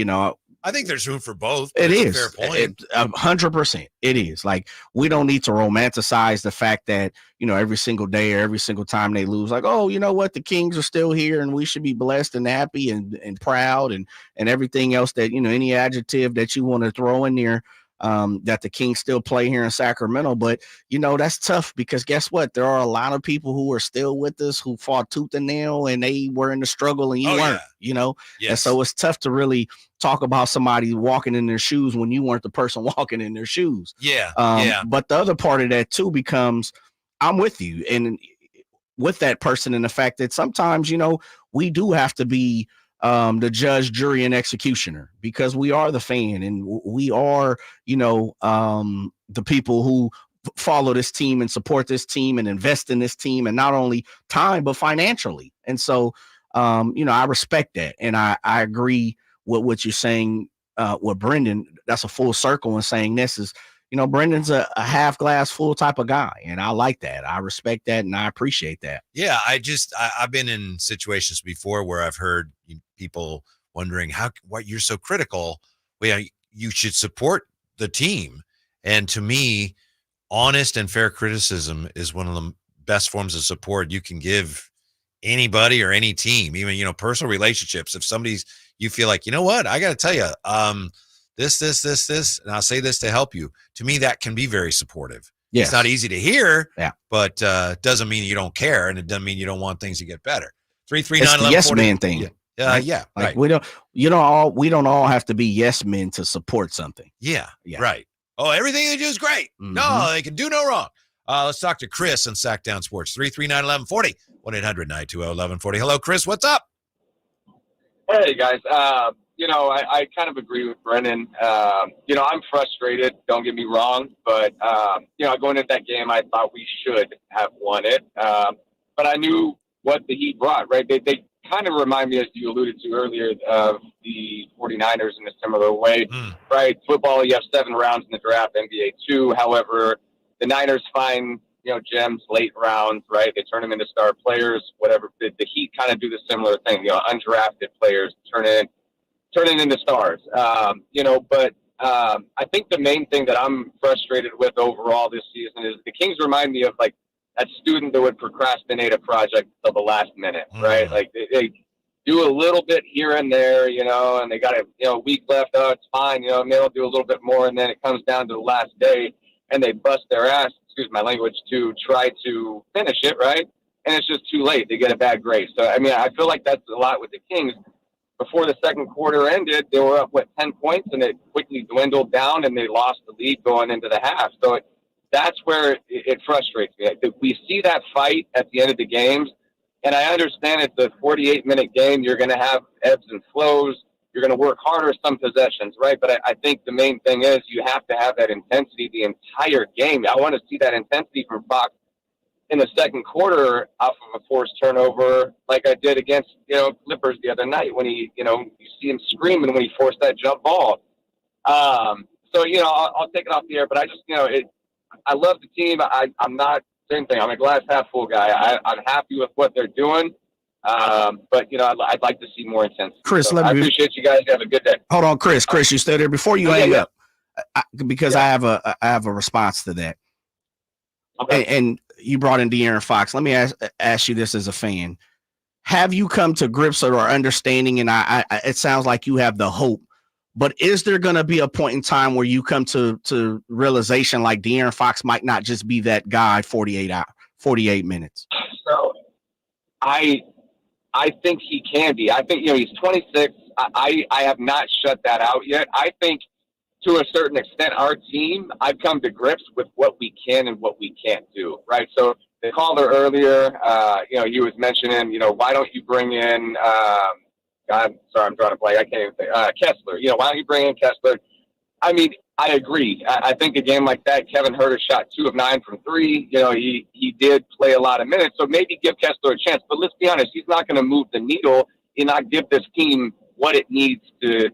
I think there's room for both. It is. A fair point. 100%. It is. Like, we don't need to romanticize the fact that, every single day or every single time they lose, like, you know what, the Kings are still here and we should be blessed and happy and proud and everything else that, any adjective that you want to throw in there, that the Kings still play here in Sacramento. But, that's tough because guess what? There are a lot of people who are still with us who fought tooth and nail and they were in the struggle and you weren't, Yes. And so it's tough to really talk about somebody walking in their shoes when you weren't the person walking in their shoes. Yeah. But the other part of that too becomes, I'm with you. And with that person and the fact that sometimes, we do have to be the judge, jury, and executioner, because we are the fan, and we are, the people who follow this team and support this team and invest in this team, and not only time but financially. And so, I respect that, and I agree with what you're saying with Brendan. That's a full circle in saying this is, Brendan's a half glass full type of guy, and I like that. I respect that, and I appreciate that. Yeah, I've been in situations before where I've heard people wondering why you're so critical. Well, you should support the team, and to me, honest and fair criticism is one of the best forms of support you can give anybody or any team. Even personal relationships. If you feel like, what, I got to tell you, this, and I'll say this to help you. To me, that can be very supportive. Yes. It's not easy to hear, yeah, but doesn't mean you don't care, and it doesn't mean you don't want things to get better. 339 It's the yes man thing. Yeah, like right. we don't all have to be yes men to support something. Yeah, right. Oh, everything they do is great. Mm-hmm. No, they can do no wrong. Let's talk to Chris on Sacktown Sports. 339-1140, 1-800-920-1140. Hello, Chris. What's up? Hey, guys. I kind of agree with Brennan. I'm frustrated. Don't get me wrong. But, going into that game, I thought we should have won it. But I knew what the Heat brought, right? They kind of remind me, as you alluded to earlier, of the 49ers in a similar way, right? Football, you have 7 rounds in the draft, NBA 2. However, the Niners find, gems late rounds, right? They turn them into star players, whatever. The Heat kind of do the similar thing, undrafted players turning into stars, but I think the main thing that I'm frustrated with overall this season is the Kings remind me of like that student that would procrastinate a project till the last minute, right? Like they do a little bit here and there, and they got a week left. Oh, it's fine. Maybe they'll do a little bit more. And then it comes down to the last day and they bust their ass, excuse my language, to try to finish it, right? And it's just too late. They get a bad grade. So, I feel like that's a lot with the Kings. Before the second quarter ended, they were up, 10 points, and it quickly dwindled down, and they lost the lead going into the half. So that's where it frustrates me. We see that fight at the end of the games, and I understand it's a 48-minute game. You're going to have ebbs and flows. You're going to work harder some possessions, right? But I think the main thing is you have to have that intensity the entire game. I want to see that intensity from Fox in the second quarter off of a forced turnover, like I did against, Clippers the other night when he, you see him screaming when he forced that jump ball. I'll take it off the air, but I just, I love the team. I'm not, same thing. I'm a glass half full guy. I'm happy with what they're doing. But I'd like to see more intensity. Chris, I appreciate you guys. Have a good day. Hold on, Chris, you still there? Before you hang up, because I have a response to that. Okay. And you brought in De'Aaron Fox. Let me ask you this as a fan. Have you come to grips or understanding, and it sounds like you have the hope, but is there going to be a point in time where you come to realization like De'Aaron Fox might not just be that guy 48 minutes? So I think he can be. I think, he's 26. I have not shut that out yet. I think to a certain extent, our team, I've come to grips with what we can and what we can't do, right? So the caller earlier, he was mentioning, why don't you bring in, I'm drawing a blank. I can't even say, Kessler. Why don't you bring in Kessler? I agree. I think a game like that, Kevin Huerter shot 2 of 9 from 3. He did play a lot of minutes, so maybe give Kessler a chance. But let's be honest, he's not going to move the needle and not give this team what it needs to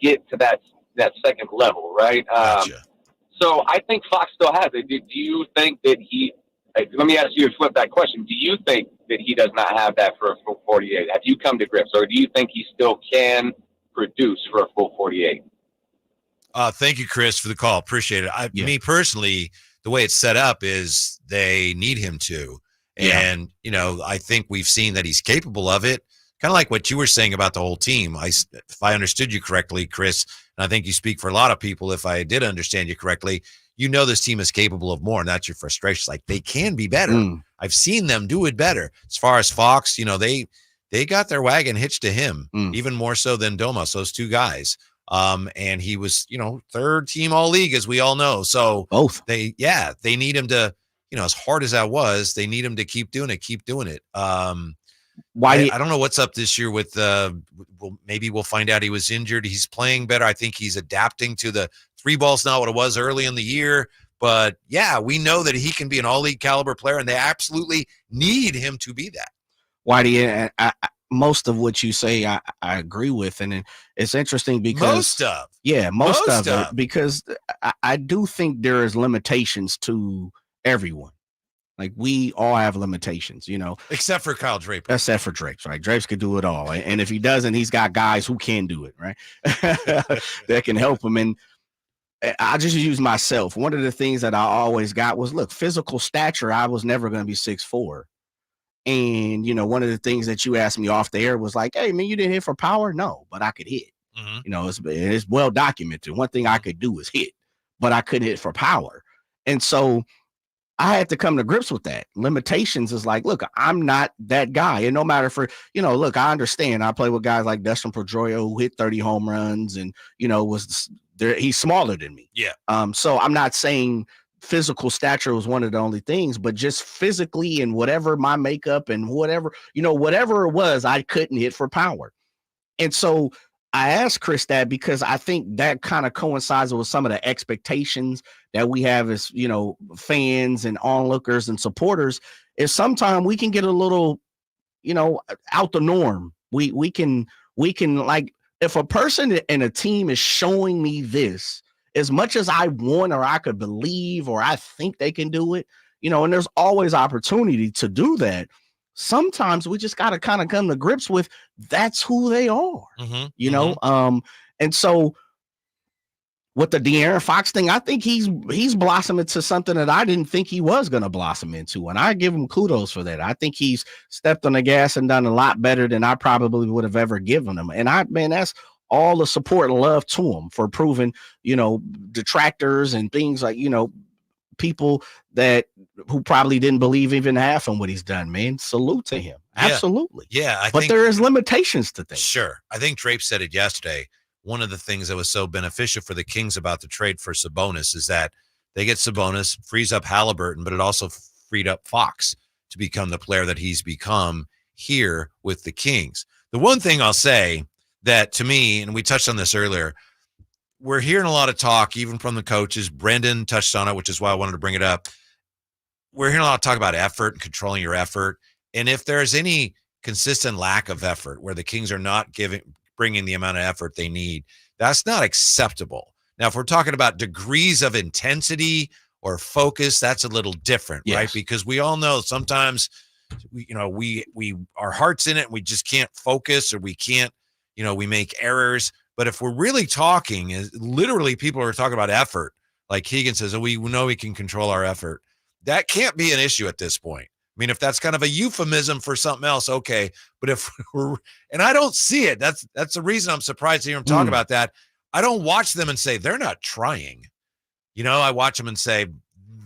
get to that second level, right? Gotcha. So I think Fox still has it. Do you think that let me ask you to flip that question. Do you think that he does not have that for a full 48? Have you come to grips, or do you think he still can produce for a full 48? Thank you, Chris, for the call. Appreciate it. Me personally, the way it's set up is they need him to. And, I think we've seen that he's capable of it. Kind of like what you were saying about the whole team. If I understood you correctly, Chris, and I think you speak for a lot of people, if I did understand you correctly, this team is capable of more, and that's your frustration. Like, they can be better. I've seen them do it better. As far as Fox, they got their wagon hitched to him, even more so than Domas, those two guys. And he was, third team all league, as we all know. So both they need him to, as hard as that was, they need him to keep doing it. Why? I don't know what's up this year with maybe we'll find out he was injured. He's playing better. I think he's adapting to the 3 ball's not what it was early in the year. But yeah, we know that he can be an all-league caliber player, and they absolutely need him to be that. Whitey, most of what you say, I agree with, and it's interesting because most of it, because I do think there is limitations to everyone. Like, we all have limitations, except for Kyle Draper. Except for Drapes, right? Drapes could do it all, and if he doesn't, he's got guys who can do it, right? That can help him. And I just use myself. One of the things that I always got was, look, physical stature. I was never going to be 6'4". And, one of the things that you asked me off the air was like, hey, man, you didn't hit for power? No, but I could hit. It's well documented. One thing I could do is hit, but I couldn't hit for power. And so I had to come to grips with that. Limitations is like, look, I'm not that guy. And no matter look, I understand. I play with guys like Dustin Pedroia who hit 30 home runs and, was there. He's smaller than me. Yeah. So I'm not saying physical stature was one of the only things, but just physically and whatever my makeup and whatever it was, I couldn't hit for power. And so I asked Chris that because I think that kind of coincides with some of the expectations that we have as, fans and onlookers and supporters, is sometimes we can get a little, out the norm. We can like, if a person and a team is showing me this, as much as I want or I could believe or I think they can do it, and there's always opportunity to do that. Sometimes we just got to kind of come to grips with that's who they are, and so with the De'Aaron Fox thing, I think he's blossomed into something that I didn't think he was going to blossom into, and I give him kudos for that. I think he's stepped on the gas and done a lot better than I probably would have ever given him, and that's all the support and love to him for proving, detractors and things like, people who probably didn't believe even half on what he's done, man. Salute to him. Yeah. Absolutely. Yeah. I but think there is limitations to things. Sure. I think Drape said it yesterday. One of the things that was so beneficial for the Kings about the trade for Sabonis is that they get Sabonis, frees up Halliburton, but it also freed up Fox to become the player that he's become here with the Kings. The one thing I'll say that to me, and we touched on this earlier, we're hearing a lot of talk, even from the coaches. Brendan touched on it, which is why I wanted to bring it up. We're hearing a lot of talk about effort and controlling your effort. And if there's any consistent lack of effort where the Kings are not bringing the amount of effort they need, that's not acceptable. Now, if we're talking about degrees of intensity or focus, that's a little different, right? Because we all know sometimes we our heart's in it and we just can't focus, or we can't, we make errors. But if we're really talking, literally people are talking about effort, like Keegan says, we know we can control our effort. That can't be an issue at this point. I mean, if that's kind of a euphemism for something else, okay. But if and I don't see it, that's the reason I'm surprised to hear him talk about that. I don't watch them and say they're not trying. I watch them and say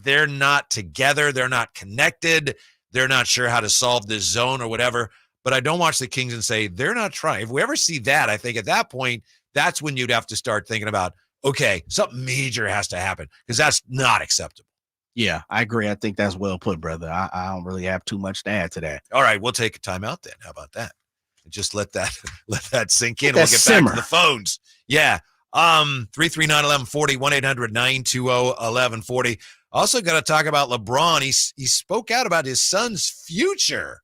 they're not together, they're not connected, they're not sure how to solve this zone or whatever. But I don't watch the Kings and say they're not trying. If we ever see that, I think at that point, that's when you'd have to start thinking about, okay, something major has to happen, because that's not acceptable. Yeah, I agree. I think that's well put, brother. I don't really have too much to add to that. All right, we'll take a timeout then. How about that? Just let that sink in. We'll get back to the phones. Yeah. 339-1140, 1-800-920-1140. Also got to talk about LeBron. He spoke out about his son's future.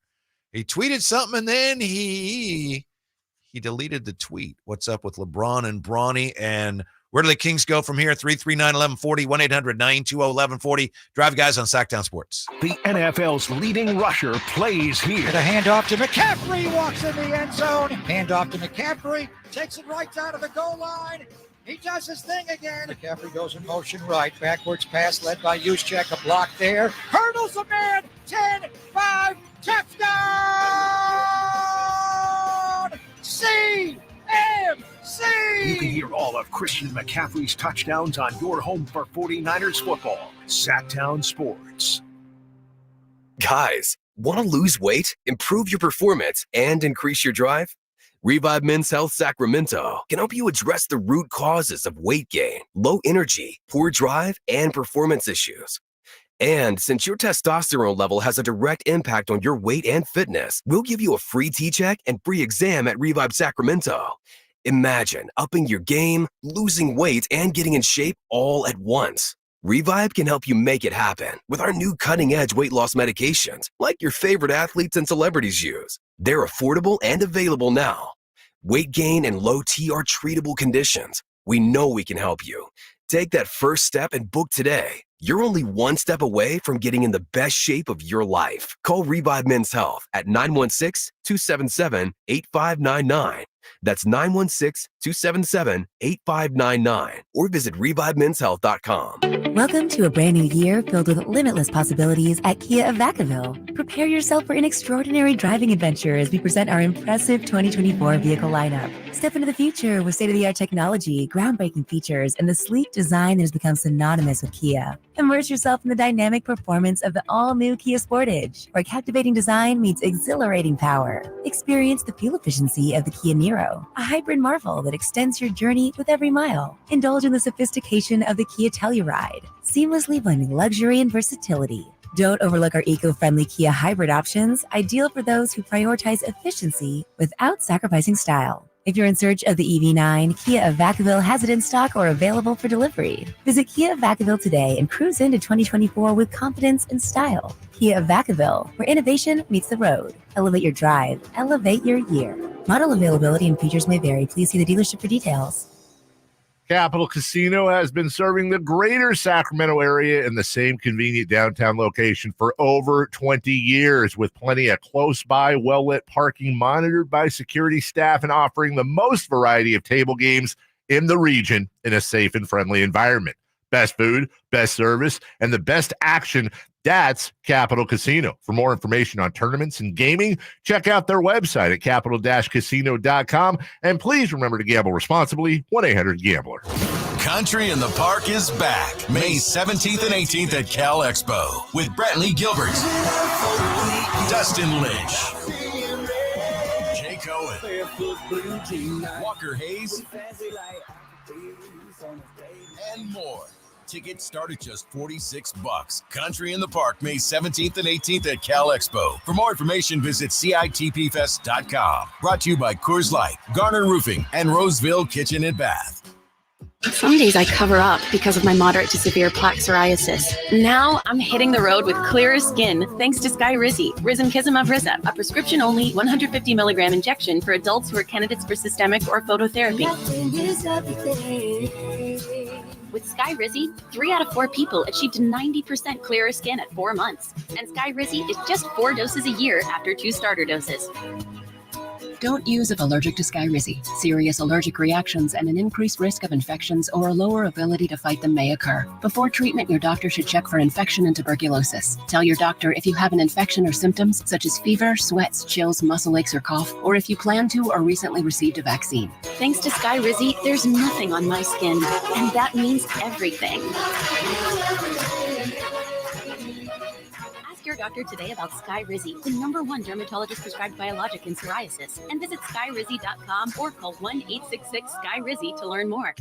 He tweeted something and then he deleted the tweet. What's up with LeBron and Bronny? And where do the Kings go from here? 339-1140, 1-800-920-1140. Drive Guys on Sacktown Sports. The NFL's leading rusher plays here. The handoff to McCaffrey, walks in the end zone. Handoff to McCaffrey, takes it right down to the goal line. He does his thing again. McCaffrey goes in motion right. Backwards pass led by Juszczyk. A block there. Hurdles a man. 10-5. Touchdown! CMC! You can hear all of Christian McCaffrey's touchdowns on your home for 49ers football. Sacktown Sports. Guys, want to lose weight, improve your performance, and increase your drive? Revive Men's Health Sacramento can help you address the root causes of weight gain, low energy, poor drive, and performance issues. And since your testosterone level has a direct impact on your weight and fitness, we'll give you a free T-check and free exam at Revive Sacramento. Imagine upping your game, losing weight, and getting in shape all at once. Revive can help you make it happen with our new cutting-edge weight loss medications, like your favorite athletes and celebrities use. They're affordable and available now. Weight gain and low T are treatable conditions. We know we can help you. Take that first step and book today. You're only one step away from getting in the best shape of your life. Call Revive Men's Health at 916-277-8599. That's 916-277-8599. Or visit ReviveMen'sHealth.com. Welcome to a brand new year filled with limitless possibilities at Kia of Vacaville. Prepare yourself for an extraordinary driving adventure as we present our impressive 2024 vehicle lineup. Step into the future with state-of-the-art technology, groundbreaking features, and the sleek design that has become synonymous with Kia. Immerse yourself in the dynamic performance of the all-new Kia Sportage, where captivating design meets exhilarating power. Experience the fuel efficiency of the Kia Niro, a hybrid marvel that extends your journey with every mile. Indulge in the sophistication of the Kia Telluride, seamlessly blending luxury and versatility. Don't overlook our eco-friendly Kia hybrid options, ideal for those who prioritize efficiency without sacrificing style. If you're in search of the EV9, Kia of Vacaville has it in stock or available for delivery. Visit Kia of Vacaville today and cruise into 2024 with confidence and style. Kia of Vacaville, where innovation meets the road. Elevate your drive. Elevate your year. Model availability and features may vary. Please see the dealership for details. Capital Casino has been serving the greater Sacramento area in the same convenient downtown location for over 20 years, with plenty of close-by, well-lit parking monitored by security staff and offering the most variety of table games in the region in a safe and friendly environment. Best food, best service, and the best action. That's Capital Casino. For more information on tournaments and gaming, check out their website at capital-casino.com. And please remember to gamble responsibly. 1-800-GAMBLER. Country in the Park is back May 17th and 18th at Cal Expo with Brantley Gilbert, Dustin Lynch, Jay Cohen, Walker Hayes, and more. Tickets start at just $46. Country in the Park, May 17th and 18th at Cal Expo. For more information, visit CITPFest.com. Brought to you by Coors Light, Garner Roofing, and Roseville Kitchen and Bath. Some days I cover up because of my moderate to severe plaque psoriasis. Now I'm hitting the road with clearer skin thanks to Skyrizi, Risankizumab Rizza, a prescription-only 150 milligram injection for adults who are candidates for systemic or phototherapy. With Skyrizi, 3 out of 4 people achieved 90% clearer skin at 4 months. And Skyrizi is just 4 doses a year after 2 starter doses. Don't use if allergic to Skyrizi. Serious allergic reactions and an increased risk of infections or a lower ability to fight them may occur. Before treatment, your doctor should check for infection and tuberculosis. Tell your doctor if you have an infection or symptoms such as fever, sweats, chills, muscle aches, or cough, or if you plan to or recently received a vaccine. Thanks to Skyrizi, there's nothing on my skin, and that means everything. Ask your doctor today about Skyrizi, the #1 dermatologist prescribed biologic in psoriasis, and visit skyrizi.com or call 1-866-SKY-RIZZI to learn more.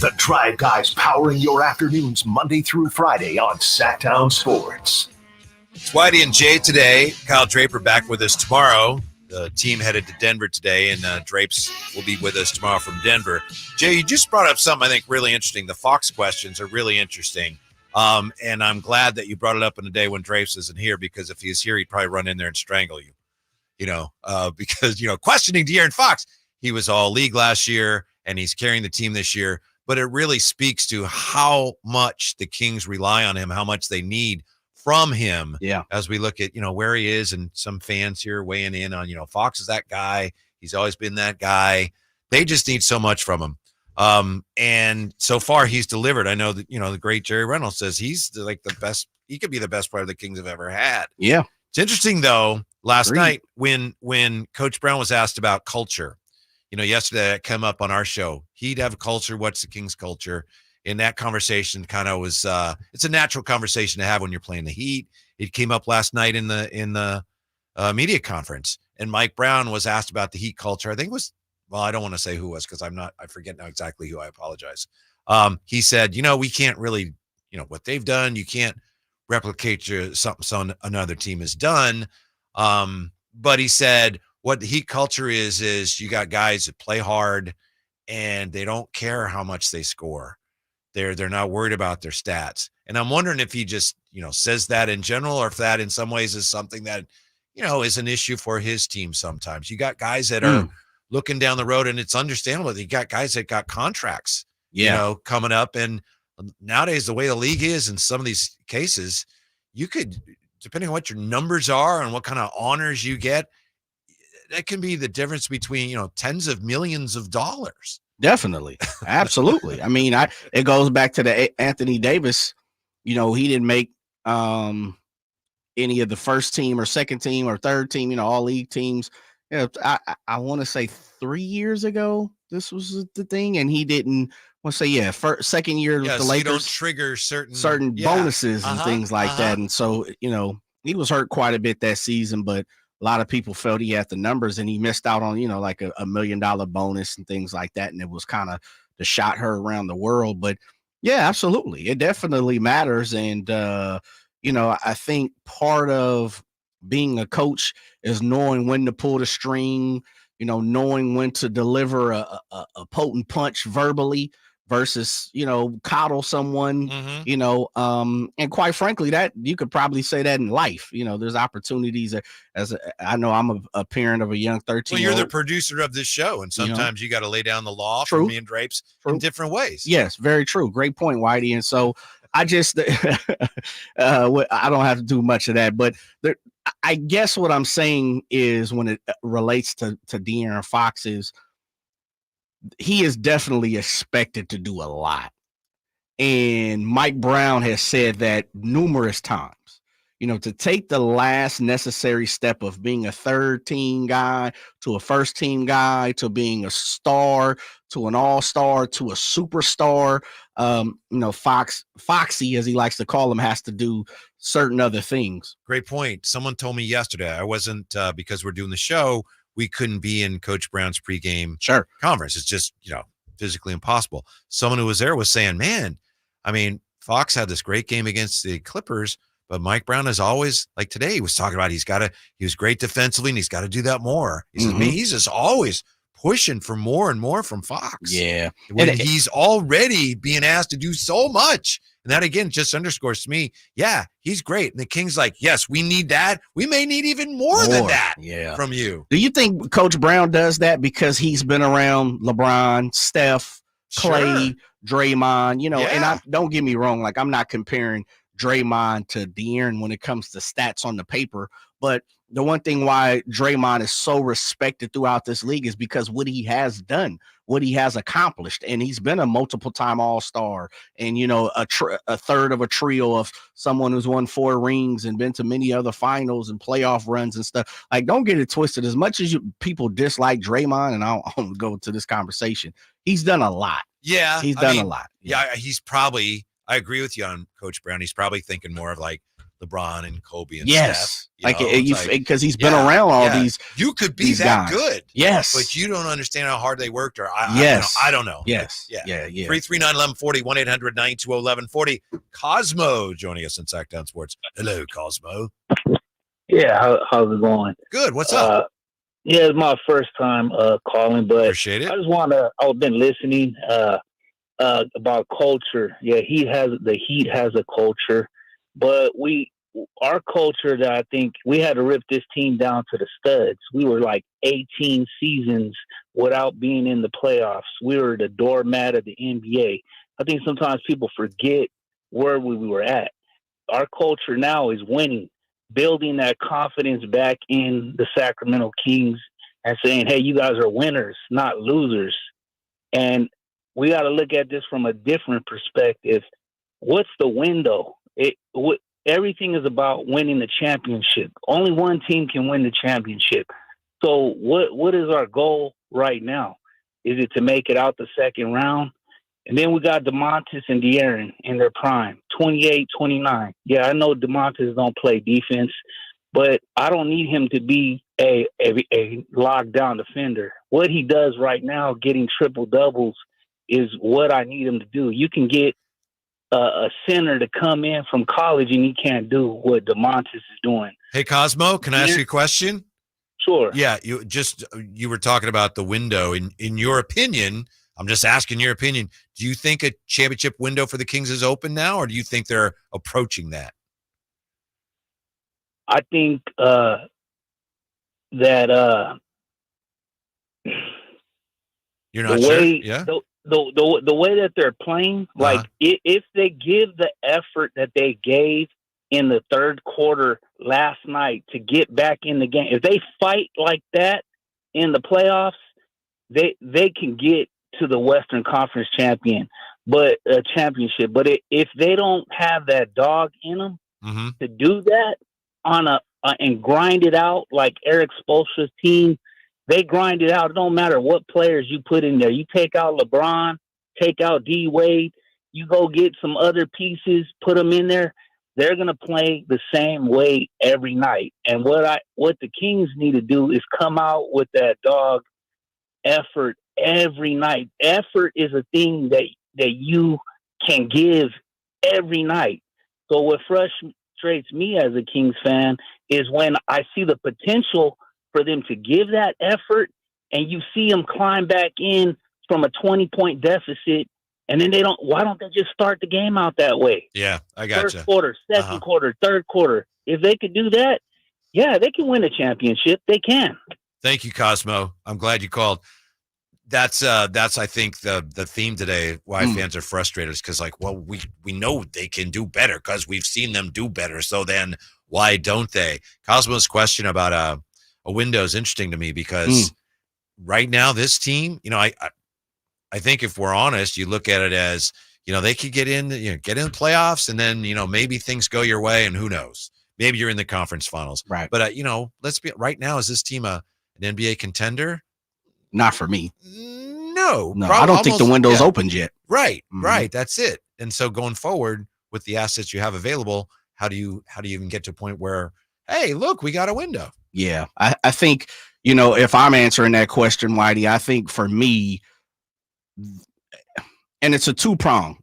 The Drive Guys powering your afternoons Monday through Friday on Sacktown Sports. It's Whitey and Jay today. Kyle Draper back with us tomorrow. The team headed to Denver today, and Drapes will be with us tomorrow from Denver. Jay, you just brought up something I think really interesting. The Fox questions are really interesting, and I'm glad that you brought it up in a day when Drapes isn't here, because if he was here, he'd probably run in there and strangle you, because, questioning De'Aaron Fox, he was all league last year, and he's carrying the team this year, but it really speaks to how much the Kings rely on him, how much they need from him. Yeah. As we look at, where he is, and some fans here weighing in on, Fox is that guy. He's always been that guy. They just need so much from him. And so far he's delivered. I know that, the great Jerry Reynolds says he's like the best. He could be the best player the Kings have ever had. Yeah. It's interesting though, last night when Coach Brown was asked about culture, yesterday that came up on our show, he'd have a culture. What's the Kings culture? And that conversation kind of was, it's a natural conversation to have when you're playing the Heat. It came up last night in the media conference. And Mike Brown was asked about the Heat culture. I think it was, well, I don't want to say who was because I forget now exactly who. I apologize. He said, we can't really, what they've done, you can't replicate something another team has done. But he said what the Heat culture is you got guys that play hard and they don't care how much they score. They're not worried about their stats. And I'm wondering if he just, says that in general, or if that in some ways is something that, is an issue for his team sometimes. You got guys that are looking down the road, and it's understandable. You got guys that got contracts, coming up. And nowadays, the way the league is in some of these cases, you could, depending on what your numbers are and what kind of honors you get, that can be the difference between, tens of millions of dollars. Definitely. Absolutely. I mean, it goes back to the Anthony Davis, he didn't make any of the first team or second team or third team, all league teams. I want to say 3 years ago, this was the thing. And he didn't second year with the so Lakers. You don't trigger certain bonuses and things like that. And so, he was hurt quite a bit that season, but a lot of people felt he had the numbers and he missed out on, like a $1 million bonus and things like that. And it was kind of the shot heard around the world. But yeah, absolutely. It definitely matters. And, I think part of being a coach is knowing when to pull the string, knowing when to deliver a potent punch verbally versus, coddle someone, and quite frankly, that you could probably say that in life. There's opportunities I know I'm a parent of a young 13. Well, you're the producer of this show, and sometimes you got to lay down the law for me and Drapes in different ways. Yes, very true. Great point, Whitey. And so I just, I don't have to do much of that, but I guess what I'm saying is when it relates to De'Aaron Fox is, he is definitely expected to do a lot. And Mike Brown has said that numerous times, to take the last necessary step of being a third team guy to a first team guy, to being a star, to an all-star, to a superstar. Foxy, as he likes to call him, has to do certain other things. Great point. Someone told me yesterday, I wasn't, because we're doing the show, we couldn't be in Coach Brown's pregame conference. It's just, physically impossible. Someone who was there was saying, man, I mean, Fox had this great game against the Clippers, but Mike Brown is always, like today, he was talking about he was great defensively and he's got to do that more. He says, man, he's just always pushing for more and more from Fox. Yeah. When he's already being asked to do so much. And that, again, just underscores to me, yeah, he's great. And the Kings like, yes, we need that. We may need even more than that from you. Do you think Coach Brown does that because he's been around LeBron, Steph, Clay, Draymond, and don't get me wrong, like I'm not comparing Draymond to De'Aaron when it comes to stats on the paper, but the one thing why Draymond is so respected throughout this league is because what he has done, what he has accomplished. And he's been a multiple time all-star and, a third of a trio of someone who's won 4 rings and been to many other finals and playoff runs and stuff. Like, don't get it twisted. As much as people dislike Draymond, and I'll go to this conversation, he's done a lot. Yeah. He's done a lot. Yeah. He's probably, I agree with you on Coach Brown. He's probably thinking more of like LeBron and Kobe and Steph. Because he's been around all these. You could be that good. Yes. But you don't understand how hard they worked, or I don't know. Yes. Yeah. 339-1140, 1-800-920-1140. Cosmo joining us in Sacktown Sports. Hello, Cosmo. Yeah, how's it going? Good. What's up? Yeah, it's my first time calling, but appreciate it. I just I've been listening about culture. Yeah, the Heat has a culture, but our culture that I think we had to rip this team down to the studs. We were like 18 seasons without being in the playoffs. We were the doormat of the NBA. I think sometimes people forget where we were at. Our culture now is winning, building that confidence back in the Sacramento Kings and saying, hey, you guys are winners, not losers. And we got to look at this from a different perspective. What's the window? Everything is about winning the championship. Only one team can win the championship. So what is our goal right now? Is it to make it out the second round? And then we got DeMontis and De'Aaron in their prime, 28, 29. Yeah, I know DeMontis don't play defense, but I don't need him to be a lockdown defender. What he does right now, getting triple doubles, is what I need him to do. You can get a center to come in from college, and he can't do what DeMontis is doing. Hey, Cosmo, can I ask you a question? Sure. Yeah, you were talking about the window. In your opinion, I'm just asking your opinion. Do you think a championship window for the Kings is open now, or do you think they're approaching that? I think that you're not sure. Yeah. The way that they're playing, like if they give the effort that they gave in the third quarter last night to get back in the game, if they fight like that in the playoffs, they can get to the Western Conference championship. But if they don't have that dog in them to do that and grind it out like Eric Spoelstra's team, they grind it out. It don't matter what players you put in there. You take out LeBron, take out D Wade, you go get some other pieces, put them in there. They're going to play the same way every night. And what the Kings need to do is come out with that dog effort every night. Effort is a thing that you can give every night. So what frustrates me as a Kings fan is when I see the potential for them to give that effort, and you see them climb back in from a 20-point deficit, and then why don't they just start the game out that way? Yeah, I got you. First quarter, second quarter, third quarter. If they could do that, yeah, they can win a championship. They can. Thank you, Cosmo. I'm glad you called. That's I think the theme today, why fans are frustrated, is because we know they can do better because we've seen them do better. So then why don't they? Cosmo's question about a window is interesting to me because right now this team, I think if we're honest, you look at it as, they could get in the playoffs, and then, maybe things go your way, and who knows, maybe you're in the conference finals. Right. But, let's be right now, is this team an NBA contender? Not for me. No, I don't think the window's opened yet. Right. Right. That's it. And so going forward with the assets you have available, how do you even get to a point where, hey, look, we got a window? Yeah, I think, if I'm answering that question, Whitey, I think for me, and it's a two-prong.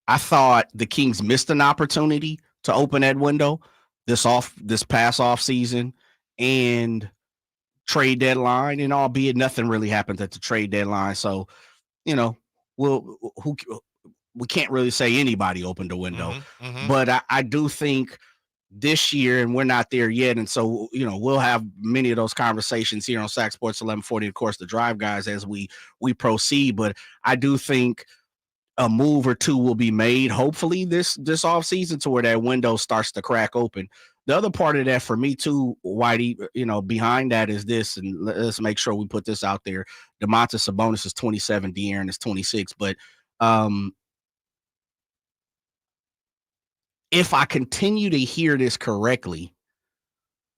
I thought the Kings missed an opportunity to open that window this past off season and trade deadline, and albeit nothing really happened at the trade deadline. So, we can't really say anybody opened the window, but I do think this year, and we're not there yet. And so, we'll have many of those conversations here on Sac Sports 1140, of course, the Drive guys, as we proceed. But I do think a move or two will be made, hopefully this offseason, to where that window starts to crack open. The other part of that for me too, Whitey, behind that is this, and let's make sure we put this out there. Domantas Sabonis is 27, De'Aaron is 26, but if I continue to hear this correctly,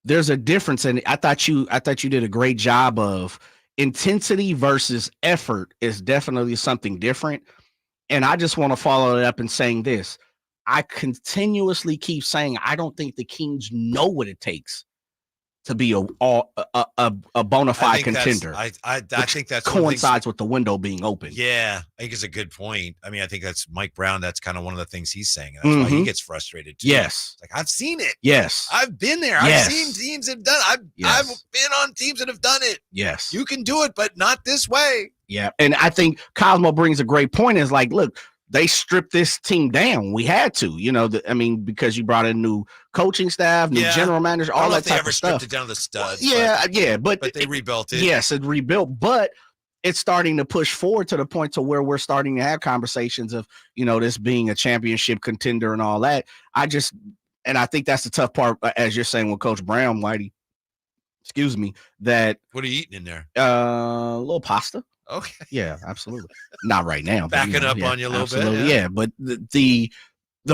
there's a difference. And I thought you did a great job of intensity versus effort is definitely something different. And I just want to follow it up and saying this. I continuously keep saying, I don't think the Kings know what it takes to be a bona fide contender. I think that's coincides with the window being open. Yeah, I think it's a good point. I mean, I think that's Mike Brown. That's kind of one of the things he's saying. That's why he gets frustrated too. Yes. Like, I've seen it. Yes. I've been there. Yes. I've seen teams that have done it. I've been on teams that have done it. Yes. You can do it, but not this way. Yeah. And I think Cosmo brings a great point. Is like, look, they stripped this team down. We had to, because you brought in new coaching staff, new general manager, all that type of stuff. Stripped it down to the studs. But they rebuilt it. Yes, it rebuilt, but it's starting to push forward to the point to where we're starting to have conversations of, this being a championship contender and all that. I think that's the tough part, as you're saying with Coach Brown, Whitey. Excuse me. That what are you eating in there? A little pasta. Okay. Yeah, absolutely. Not right now. Backing up on you a little bit. Yeah. But the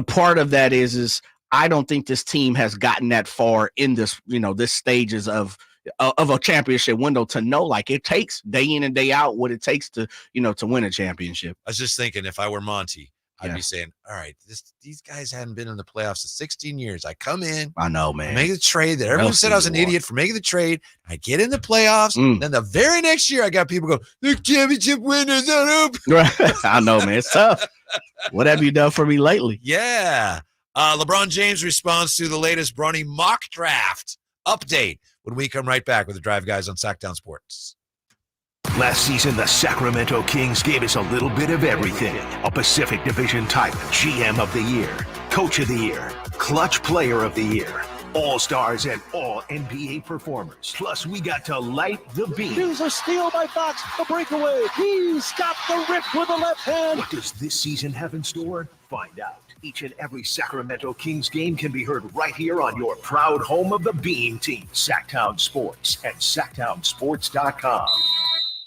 part of that is I don't think this team has gotten that far in this, this stages of a championship window to know, like, it takes day in and day out what it takes to, to win a championship. I was just thinking, if I were Monty, I'd be saying, all right, these guys hadn't been in the playoffs in 16 years. I come in. I know, man. I make the trade that everyone said I was an idiot for making the trade. I get in the playoffs. Then the very next year, I got people go, the championship winners are up. I know, man. It's tough. What have you done for me lately? Yeah. LeBron James responds to the latest Bronny mock draft update when we come right back with the Drive Guys on Sacktown Sports. Last season, the Sacramento Kings gave us a little bit of everything. A Pacific Division title, GM of the Year, Coach of the Year, Clutch Player of the Year, All-Stars and All-NBA performers. Plus, we got to light the beam. Here's a steal by Fox, the breakaway. He's got the rip with the left hand. What does this season have in store? Find out. Each and every Sacramento Kings game can be heard right here on your proud home of the Beam Team, Sacktown Sports at SacktownSports.com.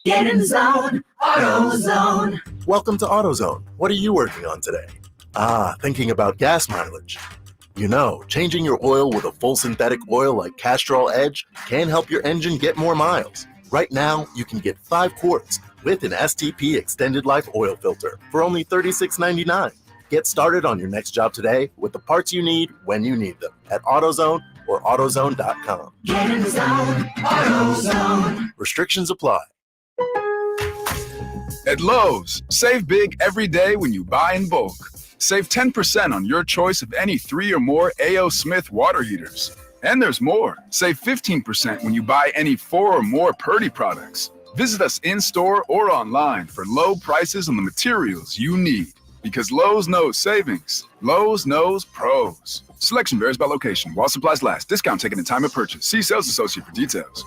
Get in the zone, AutoZone. Welcome to AutoZone. What are you working on today? Thinking about gas mileage. You know, changing your oil with a full synthetic oil like Castrol Edge can help your engine get more miles. Right now, you can get 5 quarts with an STP Extended Life Oil Filter for only $36.99. Get started on your next job today with the parts you need when you need them at AutoZone or AutoZone.com. Get in the zone, AutoZone. Restrictions apply. At Lowe's, save big every day when you buy in bulk. Save 10% on your choice of any 3 or more A.O. Smith water heaters. And there's more. Save 15% when you buy any 4 or more Purdy products. Visit us in-store or online for low prices on the materials you need. Because Lowe's knows savings. Lowe's knows pros. Selection varies by location. While supplies last. Discount taken at time of purchase. See sales associate for details.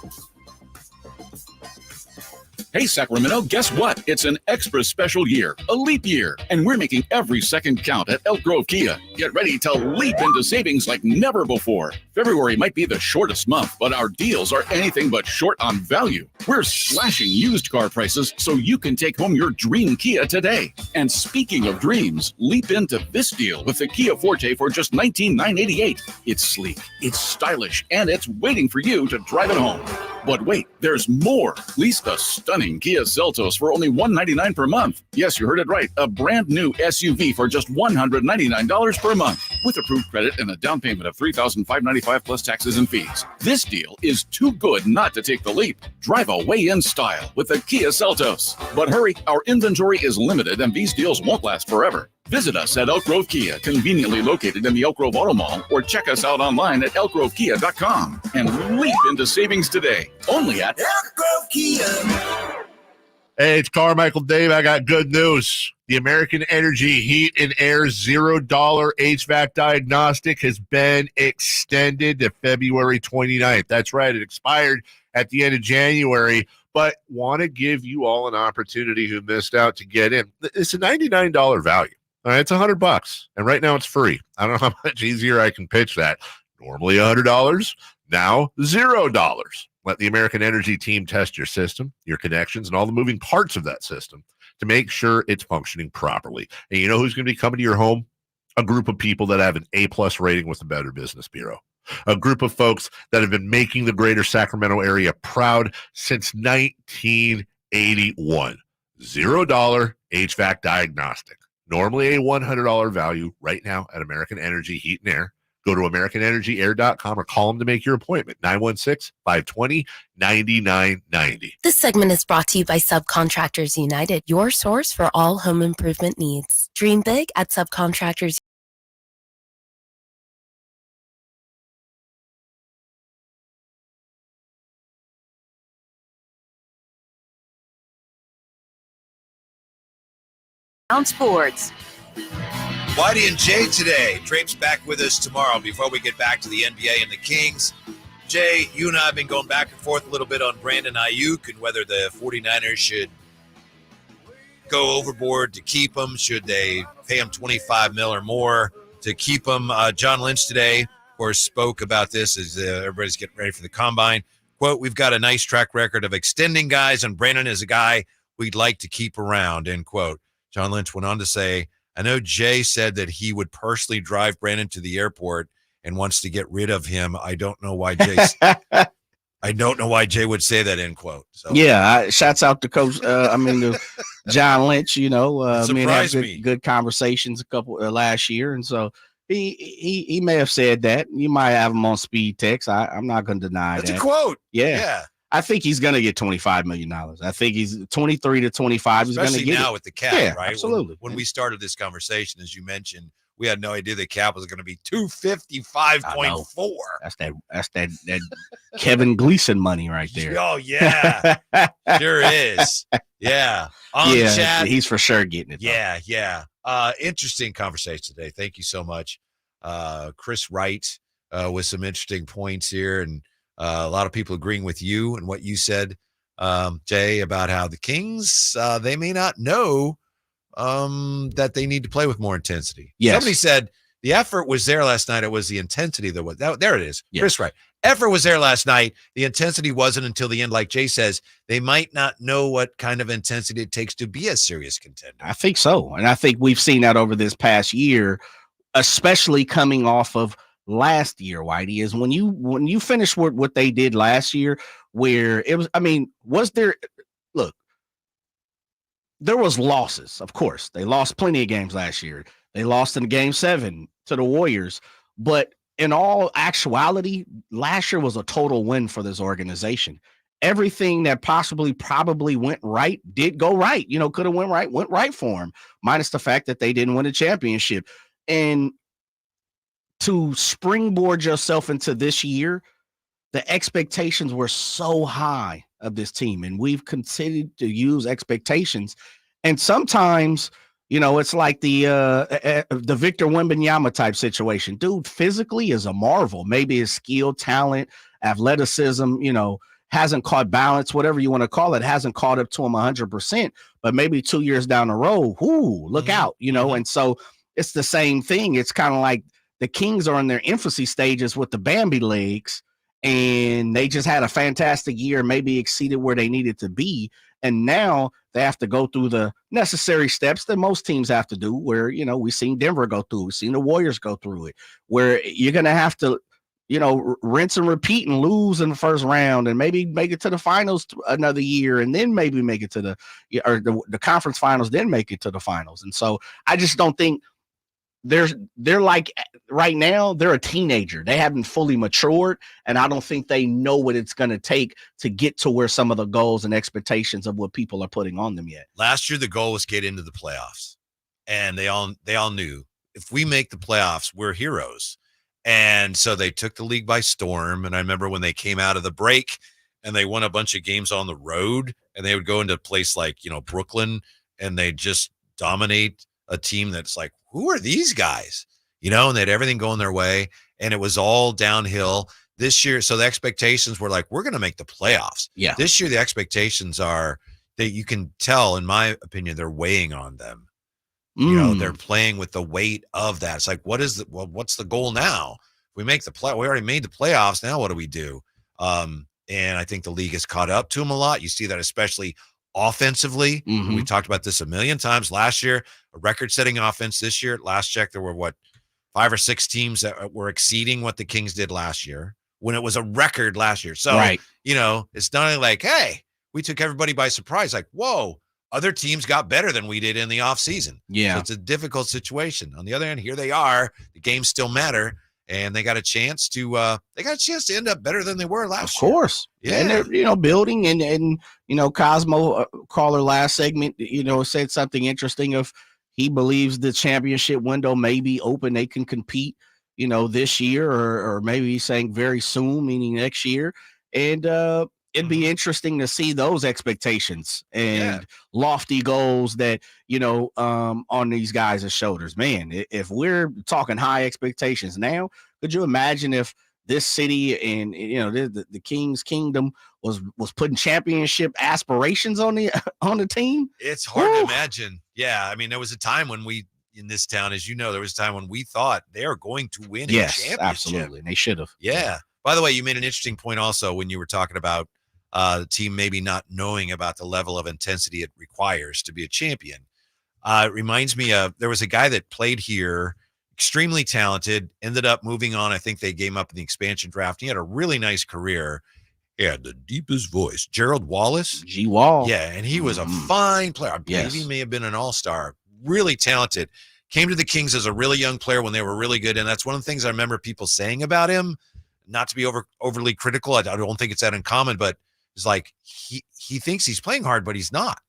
Hey, Sacramento, guess what? It's an extra special year, a leap year, and we're making every second count at Elk Grove Kia. Get ready to leap into savings like never before. February might be the shortest month, but our deals are anything but short on value. We're slashing used car prices so you can take home your dream Kia today. And speaking of dreams, leap into this deal with the Kia Forte for just $19,988. It's sleek, it's stylish, and it's waiting for you to drive it home. But wait, there's more. Lease the stunning Kia Seltos for only $199 per month. Yes, you heard it right. A brand new SUV for just $199 per month with approved credit and a down payment of $3,595 plus taxes and fees. This deal is too good not to take the leap. Drive away in style with the Kia Seltos. But hurry, our inventory is limited and these deals won't last forever. Visit us at Elk Grove Kia, conveniently located in the Elk Grove Auto Mall, or check us out online at elkgrovekia.com and leap into savings today. Only at Elk Grove Kia. Hey, it's Carmichael Dave. I got good news. The American Energy Heat and Air $0 HVAC diagnostic has been extended to February 29th. That's right. It expired at the end of January, but want to give you all an opportunity who missed out to get in. It's a $99 value. All right, it's $100, and right now it's free. I don't know how much easier I can pitch that. Normally $100, now $0. Let the American Energy team test your system, your connections, and all the moving parts of that system to make sure it's functioning properly. And you know who's going to be coming to your home? A group of people that have an A+ rating with the Better Business Bureau. A group of folks that have been making the greater Sacramento area proud since 1981. $0 HVAC diagnostic. Normally a $100 value right now at American Energy Heat and Air. Go to AmericanEnergyAir.com or call them to make your appointment. 916-520-9990. This segment is brought to you by Subcontractors United, your source for all home improvement needs. Dream big at Subcontractors. Sports. Whitey and Jay today. Drape's back with us tomorrow. Before we get back to the NBA and the Kings, Jay, you and I have been going back and forth a little bit on Brandon Ayuk and whether the 49ers should go overboard to keep him. Should they pay him $25 million or more to keep him? John Lynch today, of course, spoke about this as everybody's getting ready for the combine. Quote, we've got a nice track record of extending guys, and Brandon is a guy we'd like to keep around, end quote. John Lynch went on to say, I know Jay said that he would personally drive Brandon to the airport and wants to get rid of him. I don't know why Jay I don't know why Jay would say that end quote. So Yeah, shouts out to Coach. To John Lynch. Me and had good conversations a couple last year, and so he may have said that. You might have him on speed text. I'm not going to deny that's that. a quote. Yeah. I think he's going to get $25 million. I think he's 23 to 25. He's going to get now it. with the cap, Yeah, right? absolutely. When we started this conversation, as you mentioned, we had no idea the cap was going to be 255.4. That's that Kevin Gleason money right there. Oh yeah, sure is. Yeah, chat, he's for sure getting it. Yeah. Interesting conversation today. Thank you so much, Chris Wright, with some interesting points here, and a lot of people agreeing with you and what you said, Jay, about how the Kings they may not know that they need to play with more intensity. Yes. Somebody said the effort was there last night. It was the intensity that was there. It is. Yes. Chris Wright. Effort was there last night. The intensity wasn't until the end. Like Jay says, they might not know what kind of intensity it takes to be a serious contender. I think so. And I think we've seen that over this past year, especially coming off of last year, Whitey, is when you finish what they did last year, where it was, there was losses, of course. They lost plenty of games last year. They lost in Game 7 to the Warriors. But in all actuality, last year was a total win for this organization. Everything that probably went right did go right. Could have went right for them, minus the fact that they didn't win a championship. And to springboard yourself into this year, the expectations were so high of this team, and we've continued to use expectations. And sometimes, it's like the Victor Wembanyama type situation. Dude, physically is a marvel. Maybe his skill, talent, athleticism, hasn't caught balance, whatever you want to call it, hasn't caught up to him 100%. But maybe 2 years down the road, look out, And so it's the same thing. It's kind of like the Kings are in their infancy stages with the Bambi legs, and they just had a fantastic year, maybe exceeded where they needed to be. And now they have to go through the necessary steps that most teams have to do, where, we've seen Denver go through, we've seen the Warriors go through it, where you're going to have to, rinse and repeat and lose in the first round and maybe make it to the finals another year, and then maybe make it to the conference finals, then make it to the finals. And so I just don't think they're like, right now, they're a teenager. They haven't fully matured, and I don't think they know what it's going to take to get to where some of the goals and expectations of what people are putting on them yet. Last year, the goal was get into the playoffs, and they all knew if we make the playoffs, we're heroes. And so they took the league by storm. And I remember when they came out of the break and they won a bunch of games on the road, and they would go into a place like, Brooklyn, and they just dominate a team that's like, who are these guys? And they had everything going their way, and it was all downhill this year. So the expectations were like, we're going to make the playoffs. Yeah. This year, the expectations are that you can tell, in my opinion, they're weighing on them. They're playing with the weight of that. It's like, what's the goal now? We make the play. We already made the playoffs. Now what do we do? And I think the league has caught up to them a lot. You see that especially offensively. Mm-hmm. We talked about this a million times last year, a record-setting offense this year. Last check, there were 5 or 6 teams that were exceeding what the Kings did last year when it was a record last year. So, right. It's not only like, hey, we took everybody by surprise. Like, whoa, other teams got better than we did in the offseason. Yeah. So it's a difficult situation. On the other hand, here they are. The games still matter, and they got a chance to end up better than they were last year. Of course. Yeah. And they're, building, and Cosmo caller last segment, said something interesting of he believes the championship window may be open. They can compete, this year or maybe he's saying very soon, meaning next year. And it'd be interesting to see those expectations and lofty goals that, on these guys' shoulders. Man, if we're talking high expectations now, could you imagine if this city and, the King's Kingdom was putting championship aspirations on the team? It's hard to imagine. Yeah. I mean, there was a time when in this town, as you know, there was a time when we thought they are going to win a championship. Absolutely. They should have. Yeah. By the way, you made an interesting point also when you were talking about the team maybe not knowing about the level of intensity it requires to be a champion. It reminds me of, there was a guy that played here, extremely talented, ended up moving on. I think they gave him up in the expansion draft. He had a really nice career. He had the deepest voice. Gerald Wallace. G. Wall. Yeah, and he was a fine player. I believe he may have been an all-star. Really talented. Came to the Kings as a really young player when they were really good, and that's one of the things I remember people saying about him. Not to be overly critical, I don't think it's that uncommon, but it's like he thinks he's playing hard, but he's not.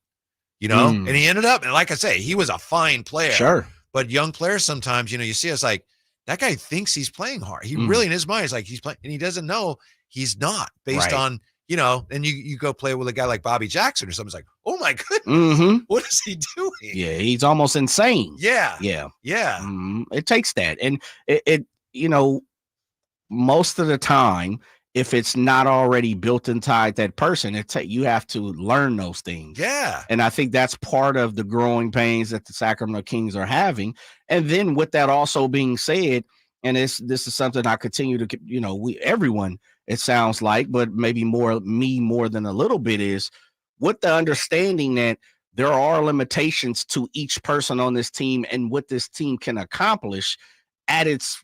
You know, and he ended up, and like I say, he was a fine player. Sure. But young players sometimes, you know, you see us like, that guy thinks he's playing hard. He really, in his mind, is like he's playing, and he doesn't know he's not based on, you know, and you go play with a guy like Bobby Jackson or something's like, oh my goodness, what is he doing? Yeah, he's almost insane. Yeah. Yeah. Yeah. It takes that. And it, you know, most of the time, if it's not already built inside that person, you have to learn those things. Yeah. And I think that's part of the growing pains that the Sacramento Kings are having. And then with that also being said, and this is something I continue to, you know, everyone, it sounds like, but maybe more than a little bit, is with the understanding that there are limitations to each person on this team and what this team can accomplish at its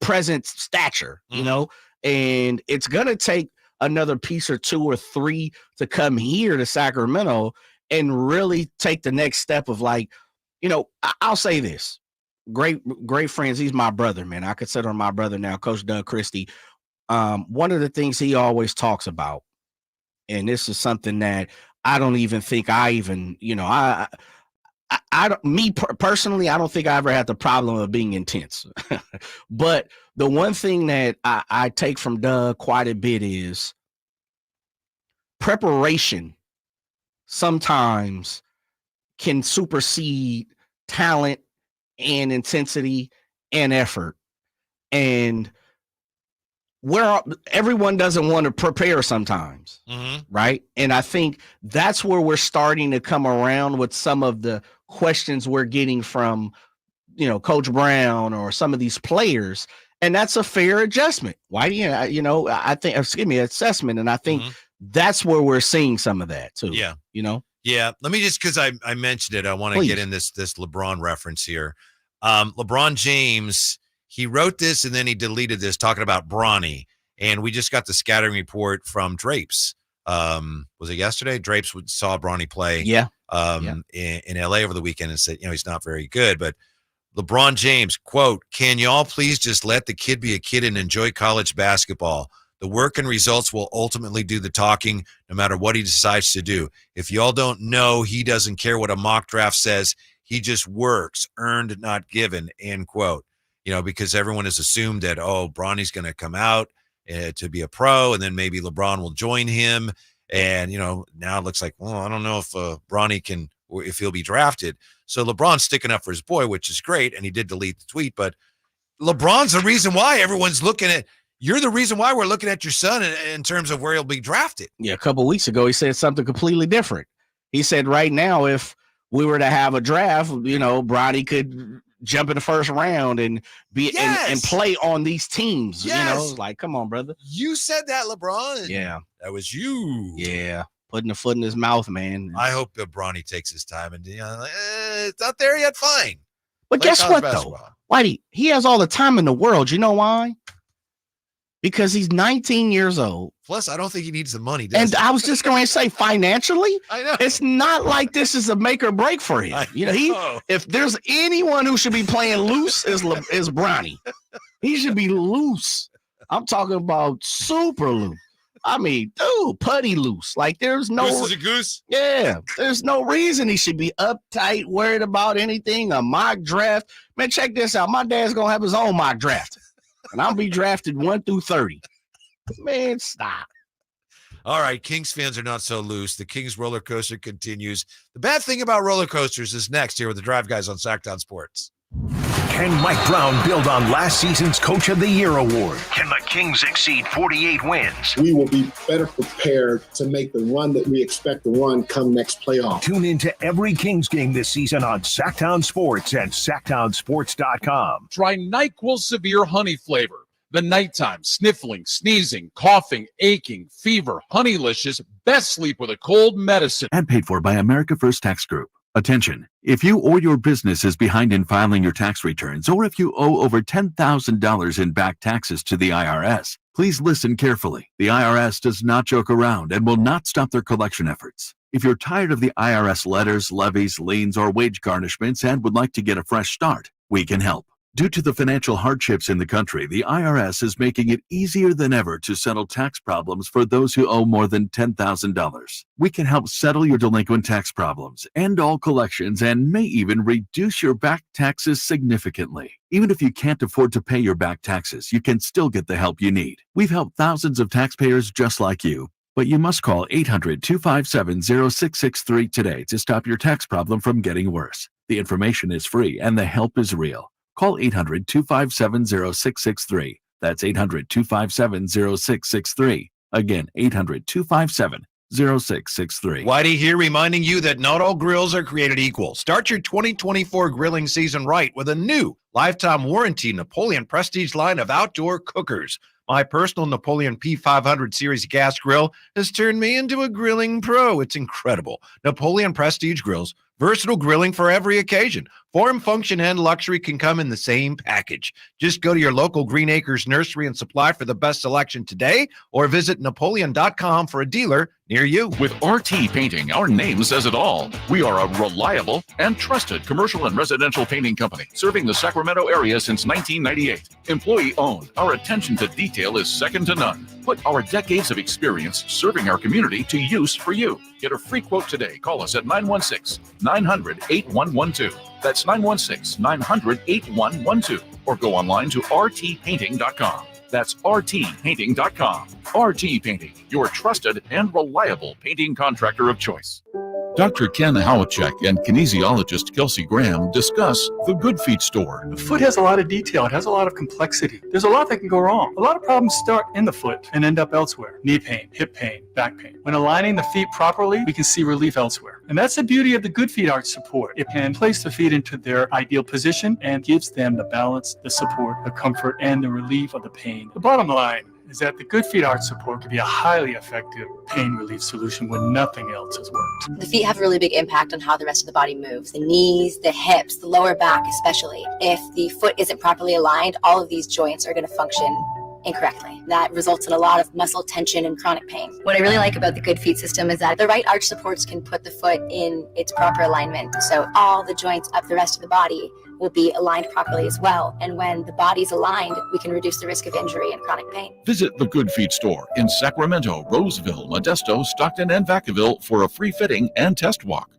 present stature, you know. And it's going to take another piece or two or three to come here to Sacramento and really take the next step of, like, you know, I'll say this. Great friends. He's my brother, man. I consider him my brother now, Coach Doug Christie. One of the things he always talks about, and this is something that I don't even think personally, I don't think I ever had the problem of being intense. But the one thing that I take from Doug quite a bit is preparation sometimes can supersede talent and intensity and effort. And where everyone doesn't want to prepare sometimes, right? And I think that's where we're starting to come around with some of the questions we're getting from, you know, Coach Brown or some of these players. And that's a fair adjustment. Why do I think, assessment. And I think that's where we're seeing some of that too. Yeah. You know? Yeah. Let me just, because I mentioned it, I want to get in this LeBron reference here. LeBron James, he wrote this and then he deleted this talking about Bronny. And we just got the scattering report from Drapes. Was it yesterday? Drapes saw Bronny play in LA over the weekend and said, you know, he's not very good. But LeBron James, quote, "Can y'all please just let the kid be a kid and enjoy college basketball? The work and results will ultimately do the talking no matter what he decides to do. If y'all don't know, he doesn't care what a mock draft says. He just works, earned, not given," end quote. You know, because everyone has assumed that, oh, Bronny's going to come out to be a pro, and then maybe LeBron will join him. And, you know, now it looks like, well, I don't know if Bronny can, or if he'll be drafted. So LeBron's sticking up for his boy, which is great. And he did delete the tweet, but LeBron's the reason why everyone's looking at, you're the reason why we're looking at your son in terms of where he'll be drafted. Yeah. A couple of weeks ago, he said something completely different. He said right now, if we were to have a draft, you know, Bronny could jump in the first round and be and play on these teams. You know, like, come on, brother. You said that, LeBron. Yeah. That was you. Yeah. Putting the foot in his mouth, man. I hope that Bronny takes his time and, you know, it's not there yet. Fine. But guess what, though? Whitey, he has all the time in the world. You know why? Because he's 19 years old. Plus, I don't think he needs the money. And I was just going to say, financially, I know it's not like this is a make or break for him. You know, if there's anyone who should be playing loose, is Bronny. He should be loose. I'm talking about super loose. I mean, dude, putty loose. Like, there's no goose is a goose. Yeah, there's no reason he should be uptight, worried about anything. A mock draft, man. Check this out. My dad's gonna have his own mock draft, and I'll be drafted 1 through 30. Man, stop. All right, Kings fans are not so loose. The Kings roller coaster continues. The bad thing about roller coasters is next here with the Drive Guys on Sacktown Sports. Can Mike Brown build on last season's Coach of the Year award? Can the Kings exceed 48 wins? We will be better prepared to make the run that we expect to run come next playoff. Tune into every Kings game this season on Sacktown Sports and SacktownSports.com. Try NyQuil Severe Honey Flavor. The nighttime, sniffling, sneezing, coughing, aching, fever, Honeylicious, best sleep with a cold medicine. And paid for by America First Tax Group. Attention, if you or your business is behind in filing your tax returns, or if you owe over $10,000 in back taxes to the IRS, Please listen carefully. The IRS does not joke around and will not stop their collection efforts. If you're tired of the IRS letters, levies, liens, or wage garnishments and would like to get a fresh start, we can help. Due to the financial hardships in the country, the IRS is making it easier than ever to settle tax problems for those who owe more than $10,000. We can help settle your delinquent tax problems, end all collections, and may even reduce your back taxes significantly. Even if you can't afford to pay your back taxes, you can still get the help you need. We've helped thousands of taxpayers just like you. But you must call 800-257-0663 today to stop your tax problem from getting worse. The information is free and the help is real. Call 800-257-0663. That's 800-257-0663. Again, 800-257-0663. Whitey here reminding you that not all grills are created equal. Start your 2024 grilling season right with a new lifetime warranty Napoleon Prestige line of outdoor cookers. My personal Napoleon P500 series gas grill has turned me into a grilling pro. It's incredible. Napoleon Prestige grills, versatile grilling for every occasion. Form, function, and luxury can come in the same package. Just go to your local Green Acres Nursery and Supply for the best selection today, or visit Napoleon.com for a dealer near you. With RT Painting, our name says it all. We are a reliable and trusted commercial and residential painting company serving the Sacramento area since 1998. Employee-owned, our attention to detail is second to none. Put our decades of experience serving our community to use for you. Get a free quote today. Call us at 916-900-8112. That's 916-900-8112. Or go online to rtpainting.com. That's rtpainting.com. RT Painting, your trusted and reliable painting contractor of choice. Dr. Ken Howachek and kinesiologist Kelsey Graham discuss the Good Feet store. The foot has a lot of detail. It has a lot of complexity. There's a lot that can go wrong. A lot of problems start in the foot and end up elsewhere. Knee pain, hip pain, back pain. When aligning the feet properly, we can see relief elsewhere. And that's the beauty of the Good Feet arch support. It can place the feet into their ideal position and gives them the balance, the support, the comfort, and the relief of the pain. The bottom line is that the Good Feet arch support can be a highly effective pain relief solution when nothing else has worked. The feet have a really big impact on how the rest of the body moves. The knees, the hips, the lower back especially. If the foot isn't properly aligned, all of these joints are going to function incorrectly. That results in a lot of muscle tension and chronic pain. What I really like about the Good Feet system is that the right arch supports can put the foot in its proper alignment. So all the joints of the rest of the body will be aligned properly as well. And when the body's aligned, we can reduce the risk of injury and chronic pain. Visit the Good Feet store in Sacramento, Roseville, Modesto, Stockton, and Vacaville for a free fitting and test walk.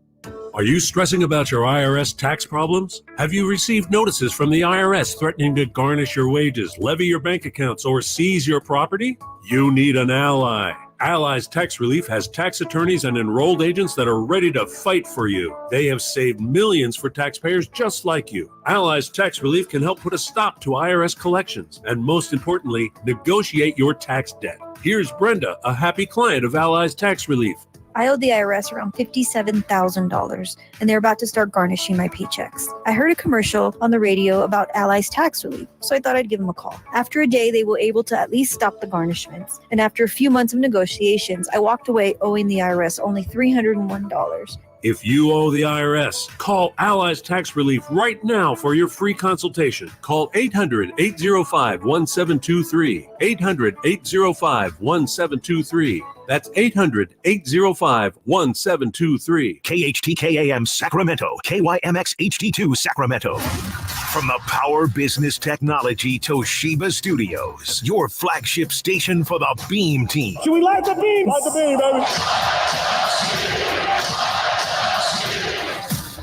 Are you stressing about your IRS tax problems? Have you received notices from the IRS threatening to garnish your wages, levy your bank accounts, or seize your property? You need an ally. Allies Tax Relief has tax attorneys and enrolled agents that are ready to fight for you. They have saved millions for taxpayers just like you. Allies Tax Relief can help put a stop to IRS collections and, most importantly, negotiate your tax debt. Here's Brenda, a happy client of Allies Tax Relief. I owed the IRS around $57,000, and they're about to start garnishing my paychecks. I heard a commercial on the radio about Allies Tax Relief, so I thought I'd give them a call. After a day, they were able to at least stop the garnishments, and after a few months of negotiations, I walked away owing the IRS only $301. If you owe the IRS, call Allies Tax Relief right now for your free consultation. Call 800-805-1723. 800-805-1723. That's 800-805-1723. KHTKAM Sacramento, KYMX HD2 Sacramento. From the Power Business Technology Toshiba Studios, your flagship station for the Beam Team. Should we light the beam? Light the beam, baby.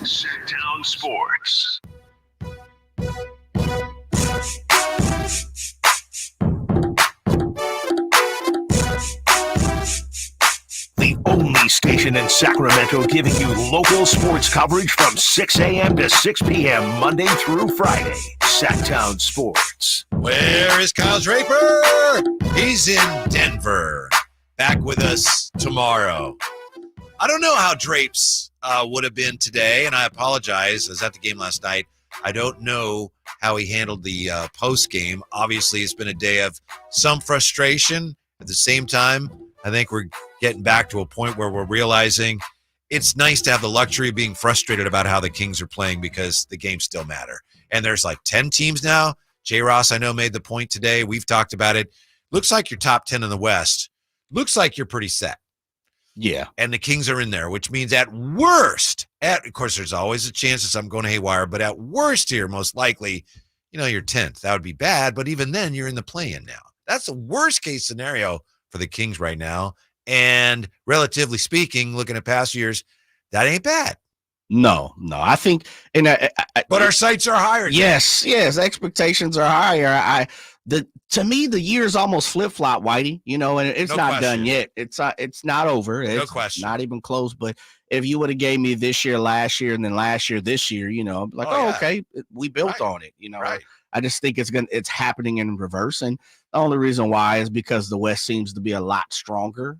Sacktown Sports. The only station in Sacramento giving you local sports coverage from 6 a.m. to 6 p.m. Monday through Friday. Sacktown Sports. Where is Kyle Draper? He's in Denver. Back with us tomorrow. I don't know how Drapes would have been today, and I apologize. I was at the game last night. I don't know how he handled the post game. Obviously, it's been a day of some frustration. At the same time, I think we're getting back to a point where we're realizing it's nice to have the luxury of being frustrated about how the Kings are playing because the games still matter. And there's like 10 teams now. J. Ross, I know, made the point today. We've talked about it. looks like you're top 10 in the West. Looks like you're pretty set. Yeah. And the Kings are in there, which means at worst, of course, there's always a chance of something going haywire, but at worst here, most likely, you're 10th. That would be bad, but even then, you're in the play-in now. That's the worst case scenario for the Kings right now. And relatively speaking, looking at past years, that ain't bad. No, I think, but our sights are higher. Yes, expectations are higher. To me, the year's almost flip-flop, Whitey. And it's No not question. done yet. It's not over. It's question. Not even close. But if you would have gave me this year, last year, and then last year, this year, I'm like, yeah. okay, we built on it. Right. I just think it's happening in reverse, and the only reason why is because the West seems to be a lot stronger.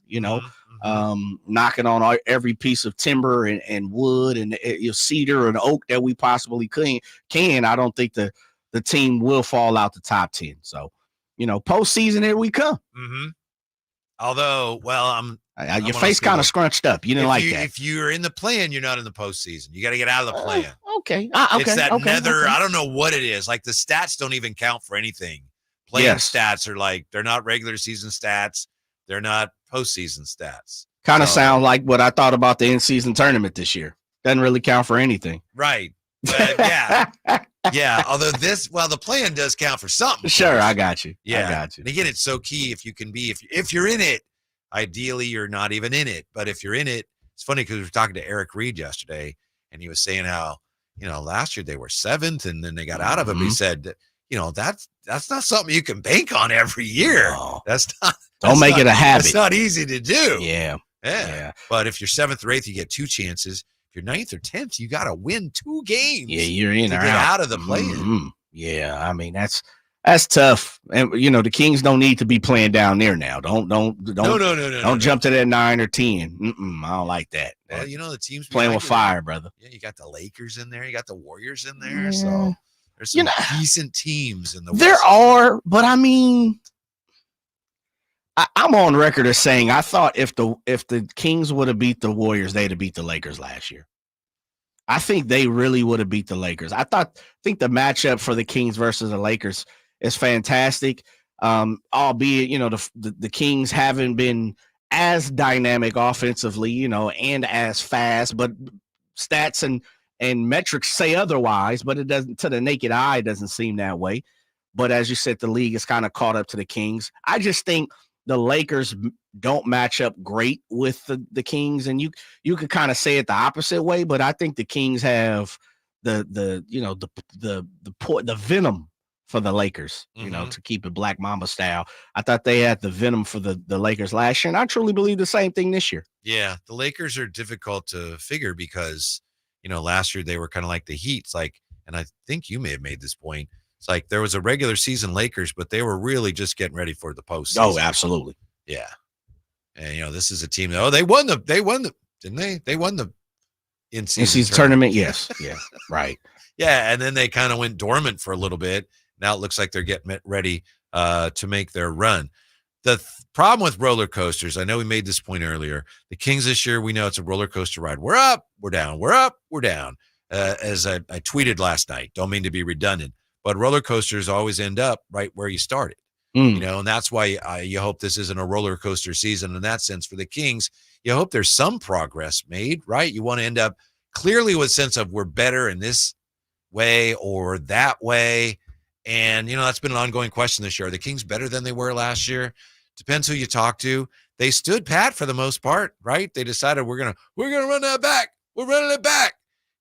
Knocking on every piece of timber and wood and cedar and oak that we possibly can. I don't think the team will fall out the top 10. So, postseason, here we come. Mm-hmm. Although, well, your face kind of scrunched up. You didn't like that. If you're in the play-in, you're not in the postseason. You got to get out of the play-in. Okay. It's that nether. I don't know what it is. Like the stats don't even count for anything. Play-in stats are like, they're not regular season stats. They're not postseason stats. Kind of sound like what I thought about the in-season tournament this year. Doesn't really count for anything. Right. But yeah. Yeah. Although the play-in does count for something. Sure. I got you. Yeah. I got you. And again, it's so key if you can be, if you're in it, ideally you're not even in it. But if you're in it, it's funny because we were talking to Eric Reed yesterday and he was saying how, last year they were 7th and then they got out of it. But he said, that's not something you can bank on every year. No. Don't make it a habit. It's not easy to do. Yeah. But if you're 7th or 8th, you get 2 chances. If you're 9th or 10th, you got to win 2 games. Yeah, you're in to or get out of the play-in. Mm-hmm. Yeah, I mean that's tough. And the Kings don't need to be playing down there now. Don't jump to that 9 or 10. I don't like that. Well, the team's playing with fire, there. brother. Yeah, you got the Lakers in there. You got the Warriors in there. So there's some decent teams in the West. There are, but I mean, I'm on record as saying I thought if the Kings would have beat the Warriors, they'd have beat the Lakers last year. I think they really would have beat the Lakers. I think the matchup for the Kings versus the Lakers is fantastic. Albeit, the Kings haven't been as dynamic offensively, and as fast, but stats and metrics say otherwise, but it doesn't, to the naked eye, it doesn't seem that way. But as you said, the league is kind of caught up to the Kings. I just think the Lakers don't match up great with the Kings, and you could kind of say it the opposite way, but I think the Kings have the venom for the Lakers, to keep it Black Mamba style. I thought they had the venom for the Lakers last year, and I truly believe the same thing this year. Yeah, the Lakers are difficult to figure because, last year they were kind of like the Heat. It's like, and I think you may have made this point, it's like there was a regular season Lakers, but they were really just getting ready for the postseason. Oh, absolutely. Yeah. And, this is a team that, they won didn't they? They won the in-season tournament. Yes. Yeah. Right. Yeah. And then they kind of went dormant for a little bit. Now it looks like they're getting ready to make their run. The problem with roller coasters, I know we made this point earlier. The Kings this year, we know it's a roller coaster ride. We're up, we're down, we're up, we're down. As I tweeted last night, don't mean to be redundant, but roller coasters always end up right where you started. And that's why you hope this isn't a roller coaster season in that sense for the Kings. You hope there's some progress made, right? You want to end up clearly with a sense of we're better in this way or that way. And, that's been an ongoing question this year. Are the Kings better than they were last year? Depends who you talk to. They stood pat for the most part, right? They decided we're gonna run that back. We're running it back.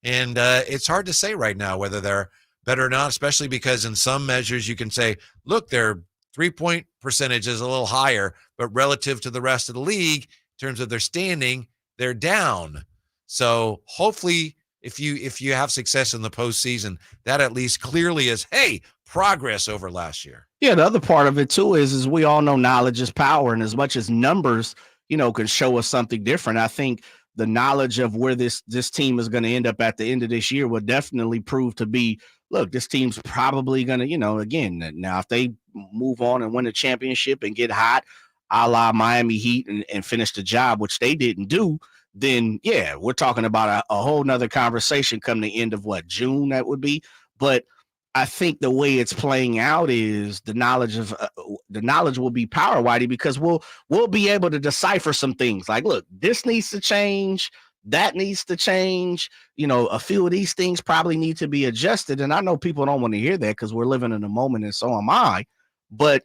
And it's hard to say right now whether they're better or not, especially because in some measures you can say, look, their 3-point percentage is a little higher, but relative to the rest of the league, in terms of their standing, they're down. So hopefully if you have success in the postseason, that at least clearly is, hey, progress over last year. Yeah, the other part of it too is we all know knowledge is power, and as much as numbers, can show us something different, I think the knowledge of where this team is going to end up at the end of this year will definitely prove to be, look, this team's probably going to, again, now if they move on and win a championship and get hot, a la Miami Heat and finish the job, which they didn't do, then yeah, we're talking about a whole nother conversation come the end of June that would be. But I think the way it's playing out is the knowledge will be power, Whitey, because we'll be able to decipher some things like, look, this needs to change, that needs to change. A few of these things probably need to be adjusted. And I know people don't want to hear that because we're living in a moment, and so am I. But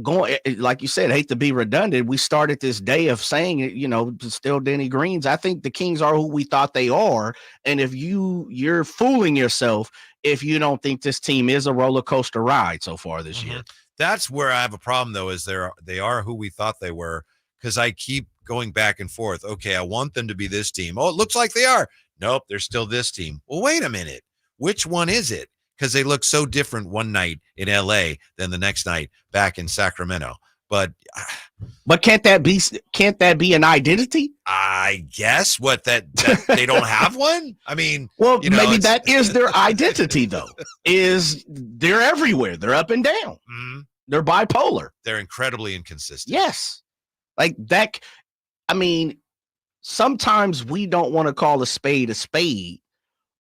going like you said, hate to be redundant. We started this day of saying it, still Denny Greens. I think the Kings are who we thought they are. And if you're fooling yourself if you don't think this team is a roller coaster ride so far this year. That's where I have a problem, though, is they are who we thought they were, because I keep going back and forth. Okay, I want them to be this team. Oh, it looks like they are. Nope, they're still this team. Well, wait a minute. Which one is it? Because they look so different one night in LA than the next night back in Sacramento. But can't that be an identity? I guess that they don't have one. I mean, well, maybe that is their identity, though. Is they're everywhere. They're up and down. Mm-hmm. They're bipolar. They're incredibly inconsistent. Yes, like that. I mean, sometimes we don't want to call a spade,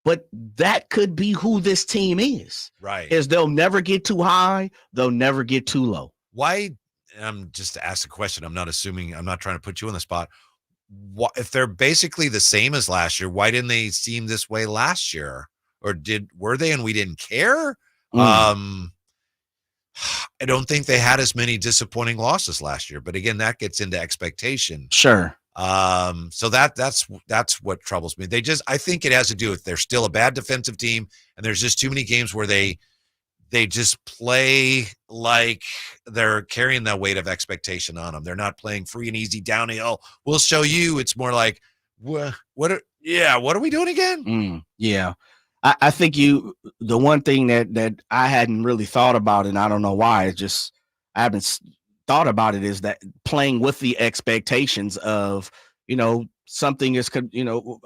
but that could be who this team is. Right. Is they'll never get too high. They'll never get too low. Why? I'm just to ask a question. I'm not assuming. I'm not trying to put you on the spot. What, if they're basically the same as last year, why didn't they seem this way last year? Or were they and we didn't care? I don't think they had as many disappointing losses last year. But again, that gets into expectation. Sure. So that's what troubles me. I think it has to do with they're still a bad defensive team, and there's just too many games where they just play like they're carrying the weight of expectation on them. They're not playing free and easy downhill. We'll show you. It's more like, what are we doing again? Yeah. I think the one thing that I hadn't really thought about, and I don't know why, I haven't thought about it, is that playing with the expectations of, something is,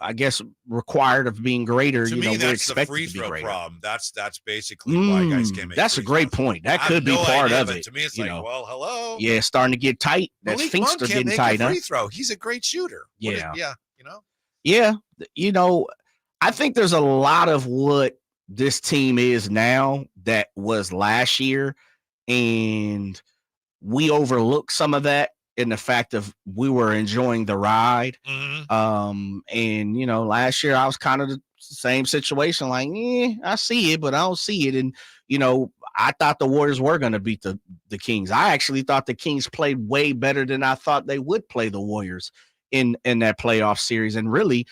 I guess required of being greater. To me, that's the free throw problem. That's basically why guys can't make. That's a great point. That could be part of it. To me, it's like, well, hello. Yeah, starting to get tight. That Sphinx are getting tight. Free throw. He's a great shooter. Yeah. Yeah. I think there's a lot of what this team is now that was last year, and we overlooked some of that in the fact of we were enjoying the ride. And last year I was kind of the same situation, like, I see it, but I don't see it. And I thought the Warriors were going to beat the Kings. I actually thought the Kings played way better than I thought they would play the Warriors in that playoff series. And really,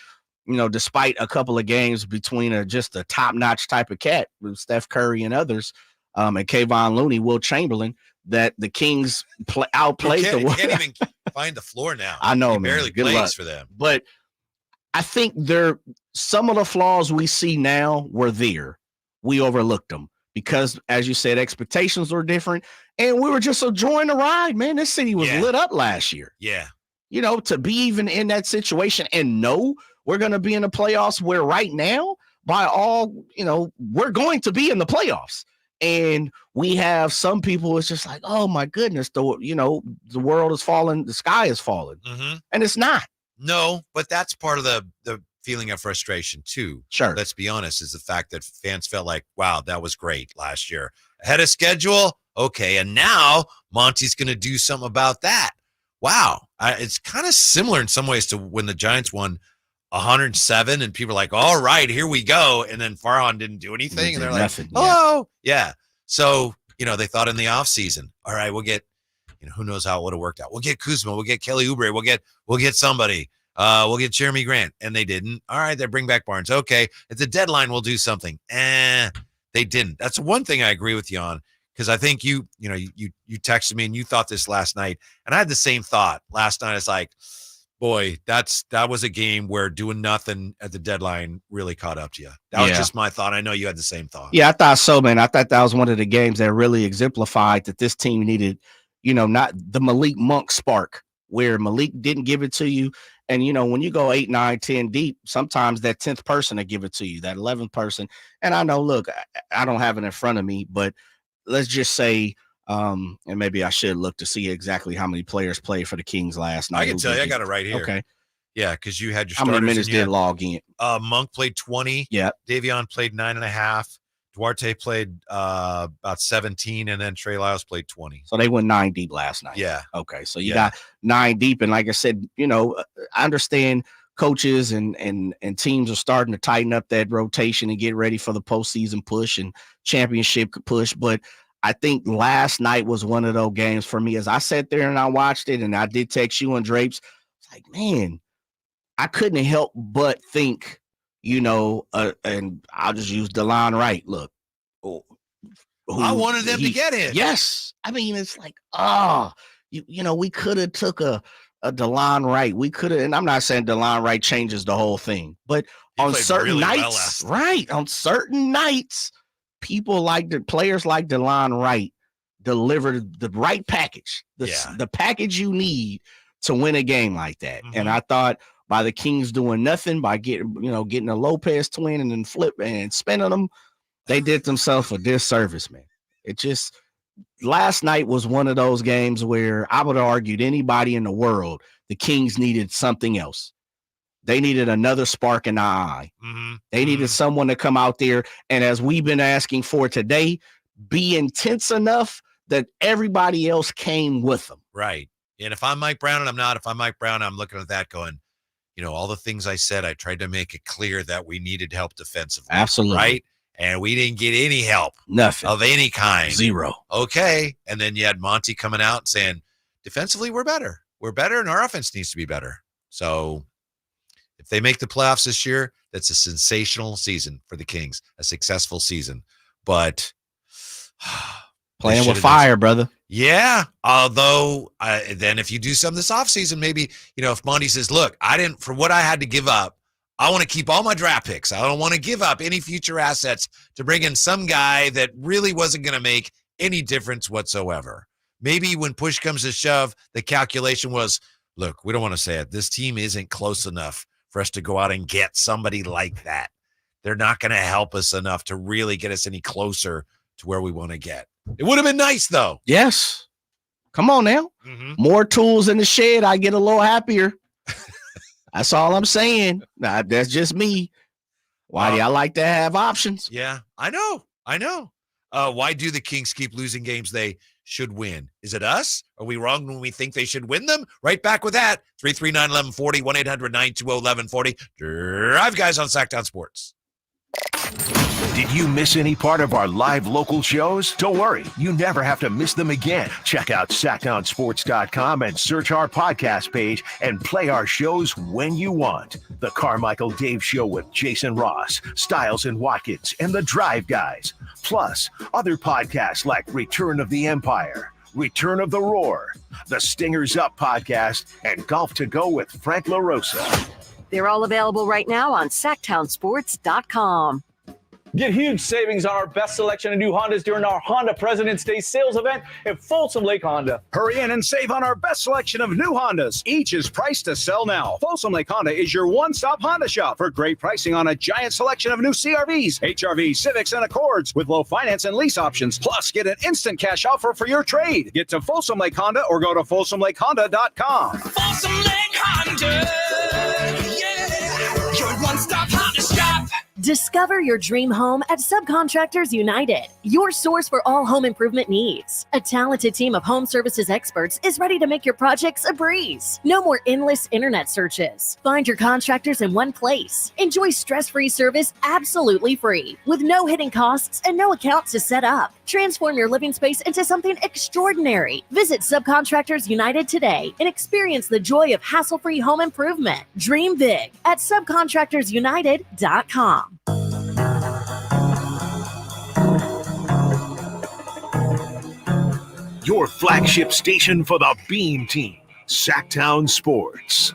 despite a couple of games between just a top-notch type of cat with Steph Curry and others, and Kayvon Looney, Will Chamberlain, that the Kings outplayed the Warriors. He can't even find the floor now. I know, he barely plays for them. But I think some of the flaws we see now were there. We overlooked them because, as you said, expectations were different, and we were just enjoying the ride, man. This city was lit up last year. Yeah. To be even in that situation and know we're going to be in the playoffs, where right now, by all, we're going to be in the playoffs. And we have some people, it's just like, oh my goodness, the world is falling, the sky is falling. And it's not. No, but that's part of the feeling of frustration too. Sure. Let's be honest, is the fact that fans felt like, wow, that was great last year. Ahead of schedule. Okay. And now Monty's going to do something about that. Wow. It's kind of similar in some ways to when the Giants won 107 and people are like, all right, here we go. And then Farhan didn't do anything. And they're like, hello. Yeah. So, they thought in the off season, all right, we'll get, who knows how it would have worked out. We'll get Kuzma. We'll get Kelly Oubre. We'll get somebody. We'll get Jeremy Grant. And they didn't. All right. They bring back Barnes. Okay. At the deadline, we'll do something. They didn't. That's one thing I agree with you on. Because I think you texted me and you thought this last night. And I had the same thought last night. It's like, boy, that was a game where doing nothing at the deadline really caught up to you. That was just my thought. I know you had the same thought. Yeah, I thought so, man. I thought that was one of the games that really exemplified that this team needed, not the Malik Monk spark, where Malik didn't give it to you. And, when you go 8, 9, 10 deep, sometimes that 10th person to give it to you, that 11th person. And I know, look, I don't have it in front of me, but let's just say, and maybe I should look to see exactly how many players played for the Kings last night. I can tell you, I got it right here. Okay. Yeah, because you had your How starters. many minutes did log in? Monk played 20. Yeah. Davion played 9.5. Duarte played about 17, and then Trey Lyles played 20. So they went 9 deep last night. Yeah. Okay. So you got 9 deep. And like I said, I understand coaches and teams are starting to tighten up that rotation and get ready for the postseason push and championship push. But I think last night was one of those games for me. As I sat there and I watched it, and I did text you and Drapes, it's like, man, I couldn't help but think, and I'll just use DeLon Wright. Look, I wanted them to get it. Yes. I mean, it's like, we could have took a DeLon Wright. We could have, and I'm not saying DeLon Wright changes the whole thing, but on certain nights, on certain nights, players like DeLon Wright delivered the right package, the package you need to win a game like that. Mm-hmm. And I thought by the Kings doing nothing, by getting a Lopez twin and then flip and spinning them, they did themselves a disservice, man. It just, last night was one of those games where I would have argued anybody in the world, the Kings needed something else. They needed another spark in the eye. Mm-hmm. They needed someone to come out there, and as we've been asking for today, be intense enough that everybody else came with them. Right. And if I'm Mike Brown, and I'm not, if I'm Mike Brown, I'm looking at that going, all the things I said, I tried to make it clear that we needed help defensively. Absolutely. Right? And we didn't get any help. Nothing. Of any kind. Zero. Okay. And then you had Monty coming out saying, defensively, we're better. We're better, and our offense needs to be better. So if they make the playoffs this year, that's a sensational season for the Kings, a successful season. But playing with fire, brother. Yeah. Although then if you do some this offseason, maybe, if Monty says, look, for what I had to give up, I want to keep all my draft picks. I don't want to give up any future assets to bring in some guy that really wasn't going to make any difference whatsoever. Maybe when push comes to shove, the calculation was, look, we don't want to say it. This team isn't close enough for us to go out and get somebody like that. They're not going to help us enough to really get us any closer to where we want to get. It would have been nice, though. Yes. Come on now. Mm-hmm. More tools in the shed. I get a little happier. That's all I'm saying. Nah, that's just me. Why do I like to have options? Yeah, I know. Why do the Kings keep losing games they should win? Is it us? Are we wrong when we think they should win them? Right back with that. 339-1140, 1-800-920-1140. Drive Guys on Sacktown Sports. Did you miss any part of our live local shows? Don't worry, you never have to miss them again. Check out SacktownSports.com and search our podcast page and play our shows when you want. The Carmichael Dave Show with Jason Ross, Stiles and Watkins, and the Drive Guys. Plus, other podcasts like Return of the Empire, Return of the Roar, the Stingers Up podcast, and Golf to Go with Frank LaRosa. They're all available right now on SacktownSports.com. Get huge savings on our best selection of new Hondas during our Honda President's Day sales event at Folsom Lake Honda. Hurry in and save on our best selection of new Hondas. Each is priced to sell now. Folsom Lake Honda is your one-stop Honda shop for great pricing on a giant selection of new CRVs, HRVs, Civics, and Accords with low finance and lease options. Plus, get an instant cash offer for your trade. Get to Folsom Lake Honda or go to FolsomLakeHonda.com. Folsom Lake Honda, yeah, your one-stop Honda shop. Discover your dream home at Subcontractors United, your source for all home improvement needs. A talented team of home services experts is ready to make your projects a breeze. No more endless internet searches. Find your contractors in one place. Enjoy stress-free service absolutely free, with no hidden costs and no accounts to set up. Transform your living space into something extraordinary. Visit Subcontractors United today and experience the joy of hassle-free home improvement. Dream big at subcontractorsunited.com. Your flagship station for the Beam Team, Sacktown Sports.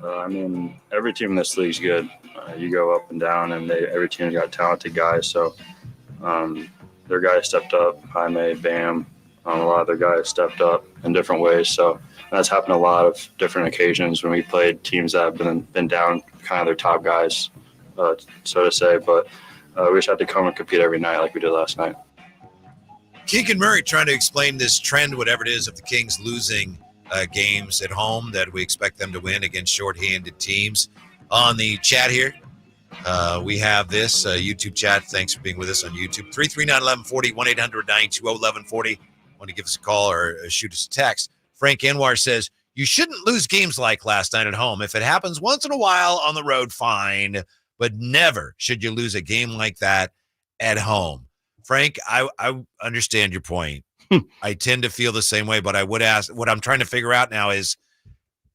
Every team in this league is good. You go up and down, and every team's got talented guys. So their guys stepped up. Jaime, Bam, a lot of their guys stepped up in different ways. So that's happened a lot of different occasions when we played teams that have been down kind of their top guys, so to say. But we just had to come and compete every night like we did last night. Keegan Murray trying to explain this trend, whatever it is, of the Kings losing games at home that we expect them to win against shorthanded teams. On the chat here, we have this YouTube chat. Thanks for being with us on YouTube. 339-1140, 1-800-920-1140. Want to give us a call or shoot us a text. Frank Anwar says, you shouldn't lose games like last night at home. If it happens once in a while on the road, fine, but never should you lose a game like that at home. Frank, I understand your point. I tend to feel the same way, but I would ask, what I'm trying to figure out now is,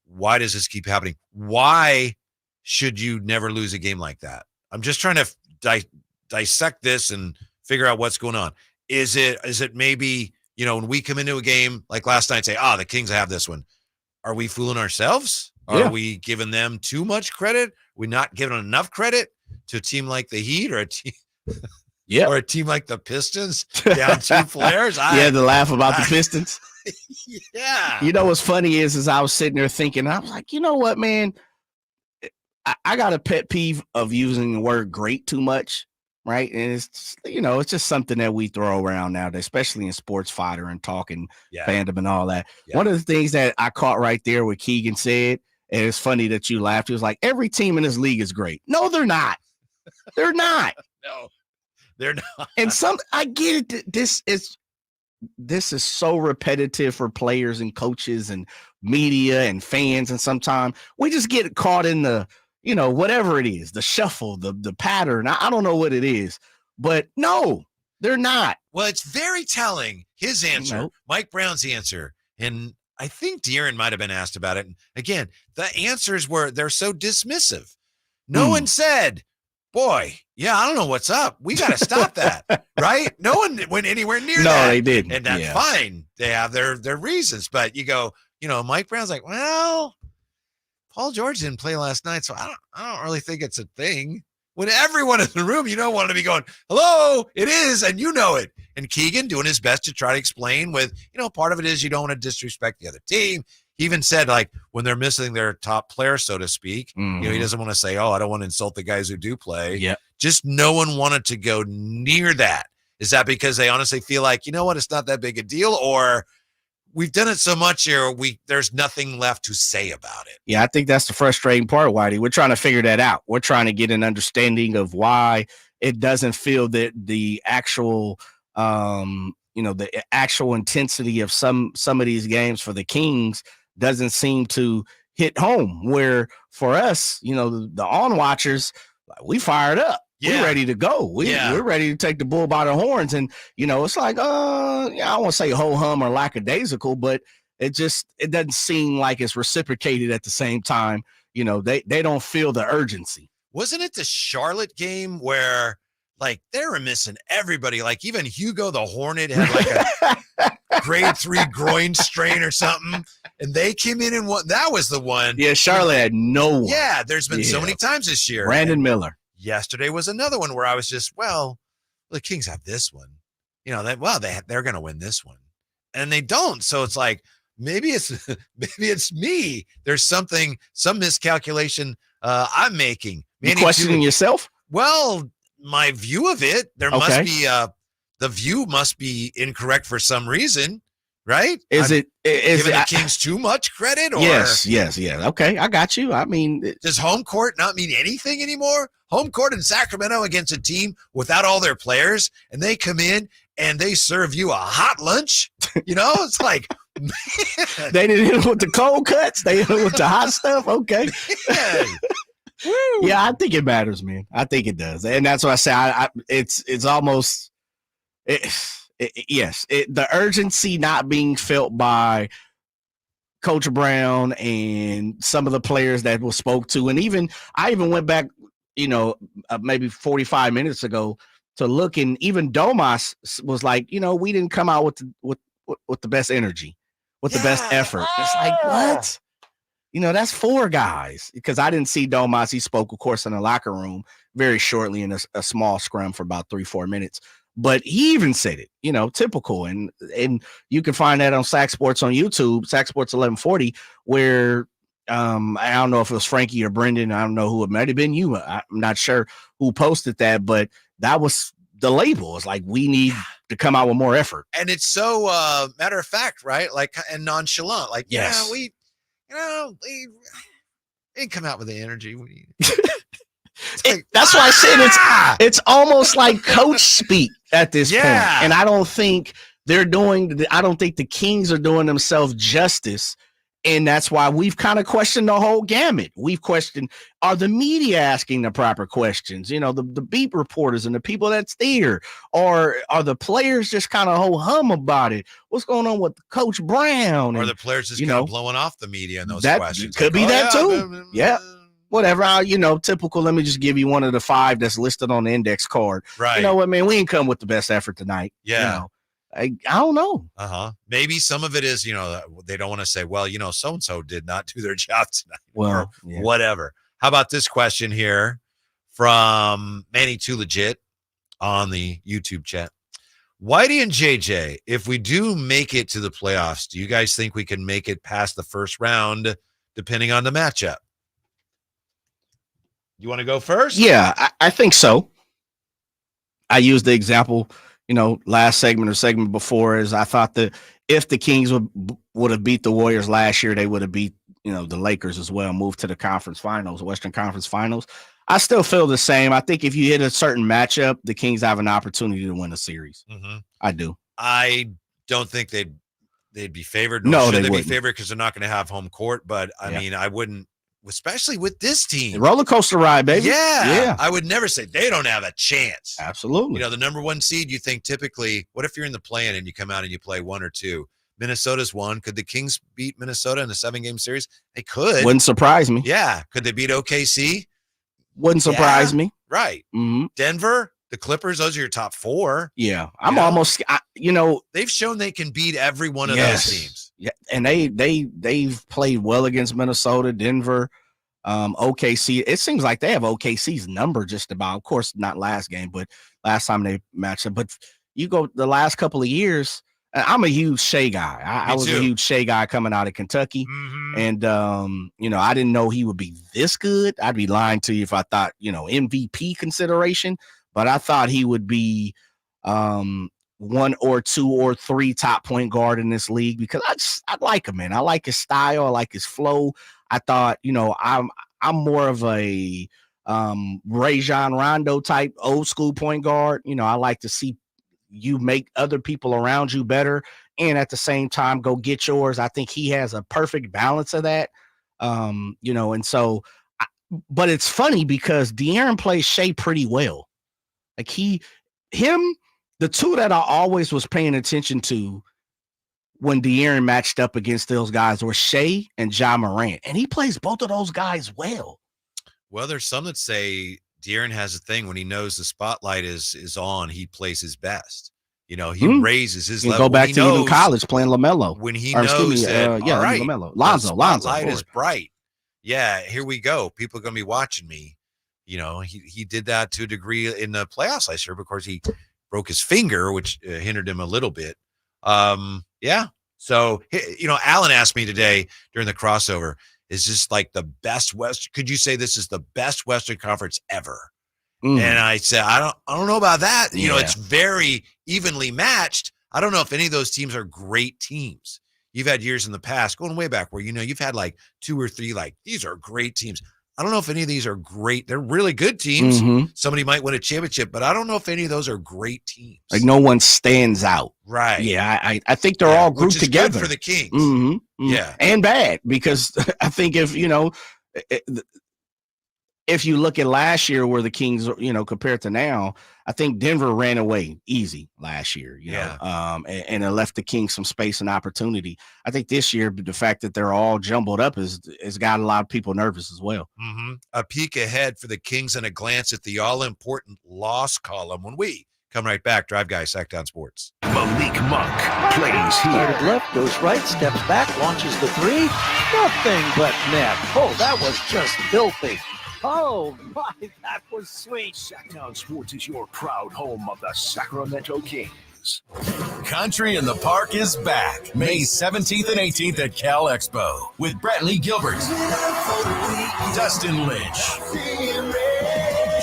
why does this keep happening? Why should you never lose a game like that? I'm just trying to dissect this and figure out what's going on. Is it maybe, when we come into a game like last night, say, the Kings have this one. Are we fooling ourselves? Are we giving them too much credit? We're not giving enough credit to a team like the Heat or a team, or a team like the Pistons down 2 players? The laugh about the Pistons. Yeah. You know what's funny is I was sitting there thinking, I was like, you know what, man? I got a pet peeve of using the word great too much, right? And it's just, it's just something that we throw around now, especially in sports fodder and talking fandom and all that. Yeah. One of the things that I caught right there what Keegan said, and it's funny that you laughed, he was like, every team in this league is great. No, they're not. They're not. No, they're not. And I get it. This is so repetitive for players and coaches and media and fans. And sometimes we just get caught in the, whatever it is, the shuffle, the pattern. I don't know what it is, but no, they're not. Well, it's very telling. His answer, Mike Brown's answer. And I think De'Aaron might've been asked about it. And again, the answers they're so dismissive. No one said, boy, I don't know what's up. We got to stop that. Right. No one went anywhere near that. No, they didn't. And that's fine. They have their reasons, but you go, Mike Brown's like, well, Paul George didn't play last night, so I don't really think it's a thing. When everyone in the room, want to be going, hello, it is, and you know it. And Keegan doing his best to try to explain with, part of it is you don't want to disrespect the other team. He even said, like, when they're missing their top player, so to speak, he doesn't want to say, I don't want to insult the guys who do play. Yeah. Just no one wanted to go near that. Is that because they honestly feel like, it's not that big a deal, or we've done it so much here, there's nothing left to say about it? Yeah, I think that's the frustrating part, Whitey. We're trying to figure that out. We're trying to get an understanding of why it doesn't feel that the actual, the actual intensity of some of these games for the Kings doesn't seem to hit home. Where for us, the on-watchers, we fired up. We're ready to go. We're ready to take the bull by the horns. And, it's like, I don't want to say ho-hum or lackadaisical, but it doesn't seem like it's reciprocated at the same time. They don't feel the urgency. Wasn't it the Charlotte game where, like, they were missing everybody? Like, even Hugo the Hornet had like a grade 3 groin strain or something. And they came in and won. That was the one. Yeah, Charlotte had no one. Yeah, there's been so many times this year. Brandon Miller. Yesterday was another one where I was just, the Kings have this one. They're going to win this one. And they don't. So it's like, maybe it's me. There's some miscalculation I'm making. You questioning yourself? Well, my view of it, must be the view must be incorrect for some reason, right? Is giving the Kings too much credit? Or yes. Okay, I got you. I mean, does home court not mean anything anymore? Home court in Sacramento against a team without all their players, and they come in and they serve you a hot lunch. It's like, man. They didn't hit it with the cold cuts. They hit it with the hot stuff. Okay. Yeah, I think it matters, man. I think it does, and that's what I say. It's almost the urgency not being felt by Coach Brown and some of the players that were spoke to, and I even went back, maybe 45 minutes ago to look, and even Domas was like, we didn't come out with the best energy, with the best effort. It's like, what? That's 4 guys, because I didn't see Domas. He spoke, of course, in the locker room very shortly in a small scrum for about 3-4 minutes. But he even said it, typical. And you can find that on Sac Sports on YouTube, Sac Sports 1140, where I don't know if it was Frankie or Brendan. I don't know who it might have been. I'm not sure who posted that, but that was the label. It's like, we need to come out with more effort. And it's so matter of fact, right? Like, and nonchalant. Like, Yes. yeah, we didn't come out with the energy. That's why I said it's almost like coach speak at this point. And I don't think the Kings are doing themselves justice. And that's why we've kind of questioned the whole gamut. We've questioned, are the media asking the proper questions? You know, the beat reporters and the people that's there. Or are the players just kind of ho-hum about it? What's going on with Coach Brown? Or And, the players just you kind know, of blowing off the media in those that questions. could be Like, that yeah, too. Yeah. Whatever. Typical. Let me just give you one of the 5 that's listed on the index card. Right. You know what, man? We ain't come with the best effort tonight. Yeah. You know, I don't know. Maybe some of it is, they don't want to say, well, so-and-so did not do their job tonight. Well, or whatever. How about this question here from Manny Too Legit on the YouTube chat? Whitey and JJ, if we do make it to the playoffs, do you guys think we can make it past the first round depending on the matchup? You want to go first? Yeah, I think so. I used the example, last segment or segment before, is I thought that if the Kings would have beat the Warriors last year, they would have beat, the Lakers as well, moved to the conference finals, Western Conference Finals. I still feel the same. I think if you hit a certain matchup, the Kings have an opportunity to win a series. Mm-hmm. I do. I don't think they'd be favored. No, should they be wouldn't. favored because they're not going to have home court. But I mean, I wouldn't, especially with this team. Roller coaster ride, baby. Yeah. I would never say they don't have a chance. Absolutely. The number 1 seed, you think typically, what if you're in the play-in and you come out and you play 1 or 2? Minnesota's 1. Could the Kings beat Minnesota in a 7-game series? They could. Wouldn't surprise me. Yeah. Could they beat OKC? Wouldn't surprise me. Right. Mm-hmm. Denver, the Clippers, those are your top 4. Yeah. I'm almost, they've shown they can beat every one of those teams. Yeah. And they've played well against Minnesota, Denver, OKC. It seems like they have OKC's number just about. Of course, not last game, but last time they matched up. But you go the last couple of years, I'm a huge Shea guy. I was a huge Shea guy coming out of Kentucky. Mm-hmm. And, I didn't know he would be this good. I'd be lying to you if I thought, MVP consideration, but I thought he would be 1 or 2 or 3 top point guard in this league because I like him, man. I like his style. I like his flow. I thought, I'm more of a Rajon Rondo type old school point guard. I like to see you make other people around you better and at the same time go get yours. I think he has a perfect balance of that. And so, but it's funny because De'Aaron plays Shea pretty well. Like the 2 that I always was paying attention to when De'Aaron matched up against those guys were Shea and Ja Morant, and he plays both of those guys well. Well, there's some that say De'Aaron has a thing when he knows the spotlight is on, he plays his best. He raises his level. Go back to even college playing LaMelo. When he knows that, all right, LaMelo. Lonzo is bright. Yeah, here we go. People are going to be watching me. He did that to a degree in the playoffs last year because he broke his finger, which hindered him a little bit. Yeah. So, Alan asked me today during the crossover, is this like the best could you say this is the best Western Conference ever? And I said, I don't know about that. It's very evenly matched. I don't know if any of those teams are great teams. You've had years in the past going way back where, you've had like 2 or 3, like these are great teams. I don't know if any of these are great. They're really good teams. Mm-hmm. Somebody might win a championship, but I don't know if any of those are great teams. Like no one stands out. Right. Yeah. I think they're all grouped which is together. Good for the Kings. Mm-hmm. Yeah. And bad because I think if you look at last year where the Kings, compared to now, I think Denver ran away easy last year, and it left the Kings some space and opportunity. I think this year, the fact that they're all jumbled up has got a lot of people nervous as well. Mm-hmm. A peek ahead for the Kings and a glance at the all-important loss column when we come right back. Drive Guys, Sacktown Sports. Malik Monk plays here. Started left, goes right, steps back, launches the 3. Nothing but net. Oh, that was just filthy. Oh, my, that was sweet. Sacktown Sports is your proud home of the Sacramento Kings. Country in the Park is back May 17th and 18th at Cal Expo with Brantley Gilbert, Dustin Lynch,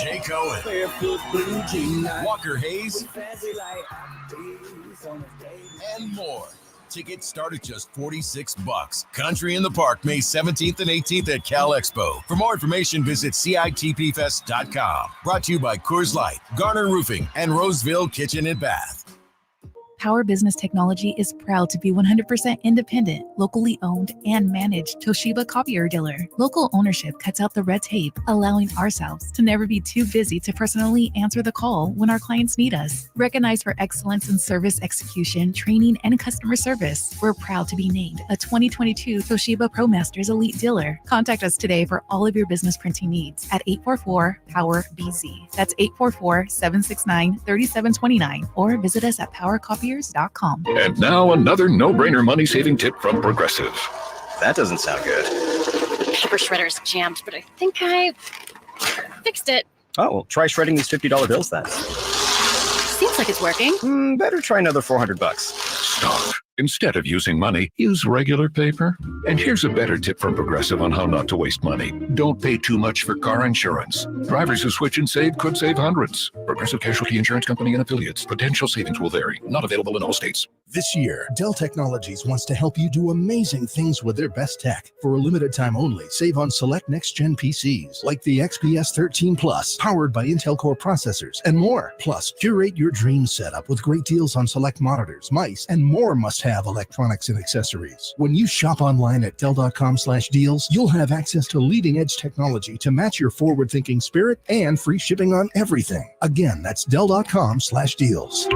Jay Cohen, Walker Hayes, and more. Tickets start at just $46. Country in the Park, May 17th and 18th at Cal Expo. For more information, visit CITPFest.com. Brought to you by Coors Light, Garner Roofing, and Roseville Kitchen and Bath. Power Business Technology is proud to be 100% independent, locally owned, and managed Toshiba copier dealer. Local ownership cuts out the red tape, allowing ourselves to never be too busy to personally answer the call when our clients need us. Recognized for excellence in service execution, training, and customer service, we're proud to be named a 2022 Toshiba ProMasters Elite Dealer. Contact us today for all of your business printing needs at 844-POWER-BZ. That's 844-769-3729, or visit us at PowerCopier.com. And now another no-brainer money-saving tip from Progressive. That doesn't sound good. Paper shredder's jammed, but I think I fixed it. Oh, well, try shredding these $50 bills then. Seems like it's working. Better try another $400. Stop. Instead of using money, use regular paper. And here's a better tip from Progressive on how not to waste money. Don't pay too much for car insurance. Drivers who switch and save could save hundreds. Progressive Casualty Insurance Company and affiliates. Potential savings will vary. Not available in all states. This year, Dell Technologies wants to help you do amazing things with their best tech. For a limited time only, save on select next-gen PCs like the XPS 13 Plus, powered by Intel Core processors, and more. Plus, curate your dream setup with great deals on select monitors, mice, and more must-have electronics and accessories. When you shop online at Dell.com/deals, you'll have access to leading-edge technology to match your forward-thinking spirit and free shipping on everything. Again, that's Dell.com/deals.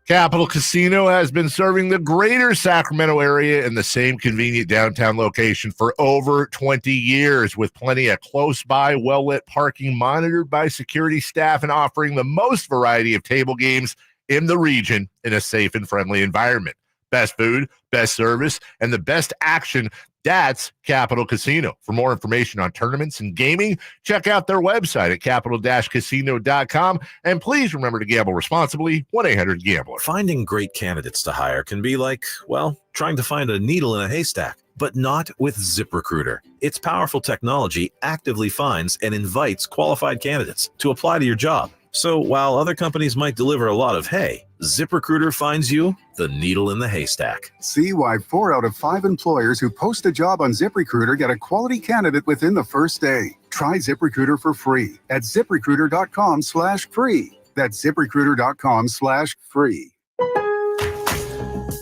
Capital Casino has been serving the greater Sacramento area in the same convenient downtown location for over 20 years, with plenty of close-by, well-lit parking monitored by security staff and offering the most variety of table games in the region in a safe and friendly environment. Best food, best service, and the best action. That's Capital Casino. For more information on tournaments and gaming, check out their website at capital-casino.com. And please remember to gamble responsibly. 1-800-GAMBLER. Finding great candidates to hire can be like, well, trying to find a needle in a haystack, but not with ZipRecruiter. Its powerful technology actively finds and invites qualified candidates to apply to your job. So while other companies might deliver a lot of hay, ZipRecruiter finds you the needle in the haystack. See why 4 out of 5 employers who post a job on ZipRecruiter get a quality candidate within the first day. Try ZipRecruiter for free at ZipRecruiter.com/free. That's ZipRecruiter.com/free.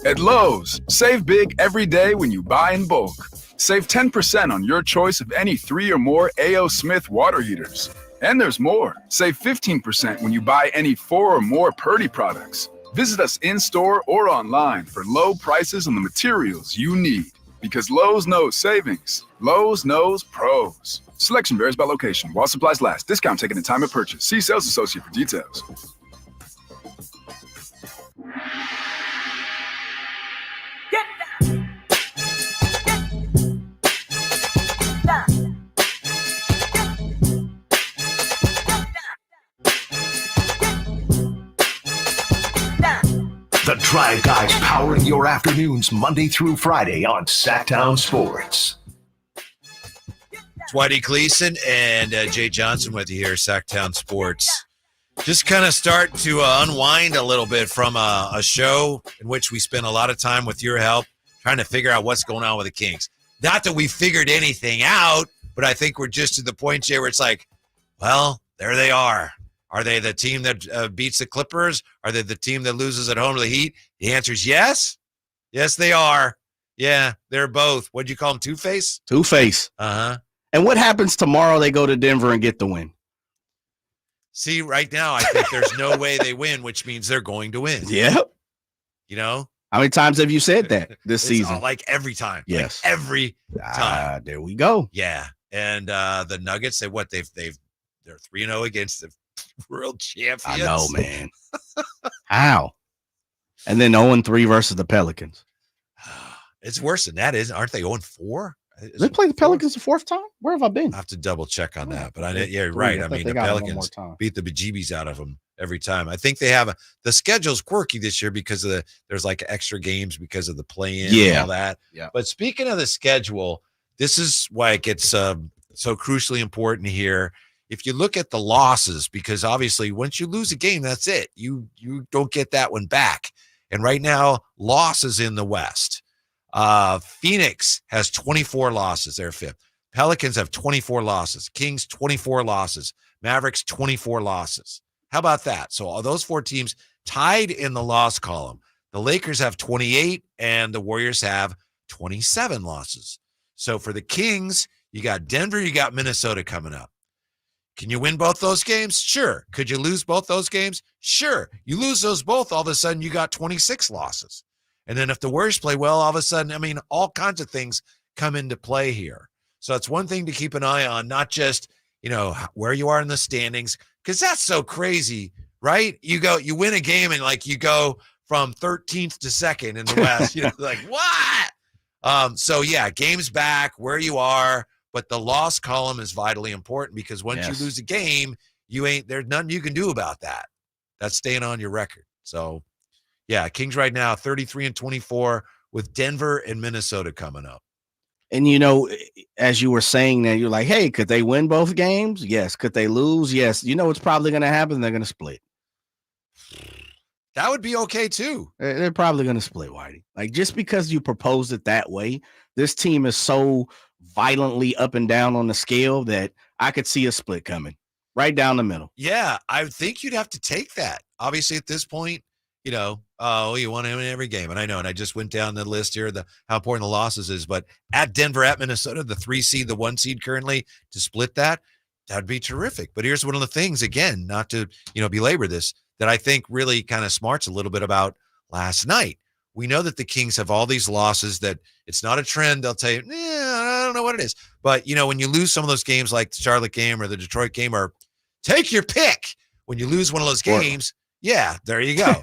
At Lowe's, save big every day when you buy in bulk. Save 10% on your choice of any 3 or more A.O. Smith water heaters. And there's more. Save 15% when you buy any 4 or more Purdy products. Visit us in-store or online for low prices on the materials you need. Because Lowe's knows savings. Lowe's knows pros. Selection varies by location. While supplies last. Discount taken at time of purchase. See sales associate for details. The Drive Guys powering your afternoons Monday through Friday on Sacktown Sports. Whitey Gleason and Jay Johnson with you here, Sacktown Sports. Just kind of start to unwind a little bit from a show in which we spent a lot of time with your help trying to figure out what's going on with the Kings. Not that we figured anything out, but I think we're just to the point, Jay, where it's like, well, there they are. Are they the team that beats the Clippers? Are they the team that loses at home to the Heat? The answer is yes. Yes, they are. Yeah, they're both. What'd you call them? Two-Face? Two-Face. Uh-huh. And what happens tomorrow? They go to Denver and get the win. See, right now, I think there's no way they win, which means they're going to win. Yep. You know? How many times have you said that this season? Like every time. Yes. Like every time. There we go. Yeah. And the Nuggets, they're 3-0 against the world champions. I know, man. How? And then 0-3 versus the Pelicans. It's worse than that, aren't they? 0-4? They play the Pelicans the fourth time? Where have I been? I have to double check on that. But yeah, right. I mean, the Pelicans beat the bejeebies out of them every time. I think they have the schedule's quirky this year because of there's like extra games because of the play-in and all that. Yeah. But speaking of the schedule, this is why it gets so crucially important here. if you look at the losses, because obviously once you lose a game, that's it. You don't get that one back. And right now, losses in the West. Phoenix has 24 losses. They're fifth. Pelicans have 24 losses. Kings, 24 losses. Mavericks, 24 losses. How about that? So all those 4 teams tied in the loss column. The Lakers have 28 and the Warriors have 27 losses. So for the Kings, you got Denver, you got Minnesota coming up. Can you win both those games? Sure. Could you lose both those games? Sure. You lose those both, all of a sudden you got 26 losses. And then if the Warriors play well, all of a sudden, I mean, all kinds of things come into play here. So it's one thing to keep an eye on, not just, where you are in the standings, because that's so crazy, right? You win a game and like you go from 13th to 2nd in the West, like what? So yeah, games back where you are, but the loss column is vitally important because once you lose a game, there's nothing you can do about that. That's staying on your record. So yeah, Kings right now 33-24 with Denver and Minnesota coming up. And as you were saying that, you're like, hey, could they win both games? Yes. Could they lose? Yes. What's probably going to happen? They're going to split. That would be okay too. They're probably going to split, Whitey. Like just because you proposed it that way, this team is so violently up and down on the scale that I could see a split coming right down the middle. Yeah, I think you'd have to take that. Obviously, at this point, you want to win every game. And I know, and I just went down the list here, how important the losses is. But at Denver, at Minnesota, the 3 seed, the 1 seed currently, to split that'd be terrific. But here's one of the things, again, not to, belabor this, that I think really kind of smarts a little bit about last night. We know that the Kings have all these losses that it's not a trend. They'll tell you, I don't know what it is. But, when you lose some of those games like the Charlotte game or the Detroit game, or take your pick, when you lose one of those games, yeah, there you go.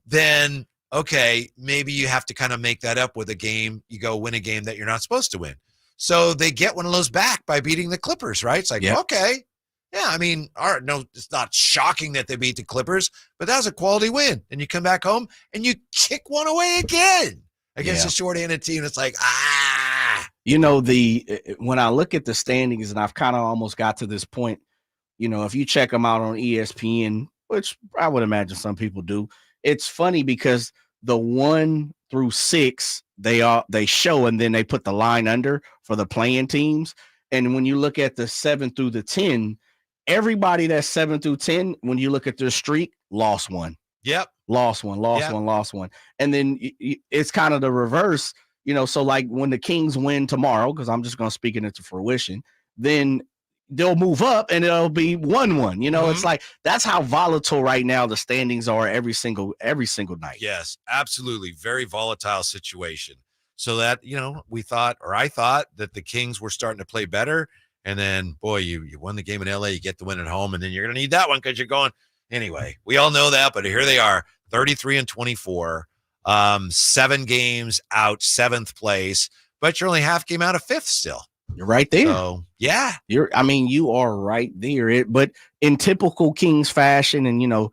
Then, okay, maybe you have to kind of make that up with a game. You go win a game that you're not supposed to win. So they get one of those back by beating the Clippers, right? It's like, okay. Yeah, I mean, all right, no, it's not shocking that they beat the Clippers, but that was a quality win. And you come back home and you kick one away again against a short-handed team. It's like, when I look at the standings, and I've kind of almost got to this point, if you check them out on ESPN, which I would imagine some people do, it's funny because the 1 through 6 they show, and then they put the line under for the playing teams. And when you look at the 7 through the 10, everybody that's 7 through 10, when you look at their streak, lost one. Yep. Lost one. And then it's kind of the reverse, so like when the Kings win tomorrow, because I'm just going to speak it into fruition, then they'll move up and it'll be 1-1. It's like that's how volatile right now the standings are every single night. Yes, absolutely. Very volatile situation. So that, I thought that the Kings were starting to play better. And then, boy, you won the game in LA, you get the win at home, and then you're going to need that one because you're going. Anyway, we all know that, but here they are, 33-24, 7 games out, 7th place, but you're only half game out of 5th still. You're right there. So, yeah. You are right there. But in typical Kings fashion, and,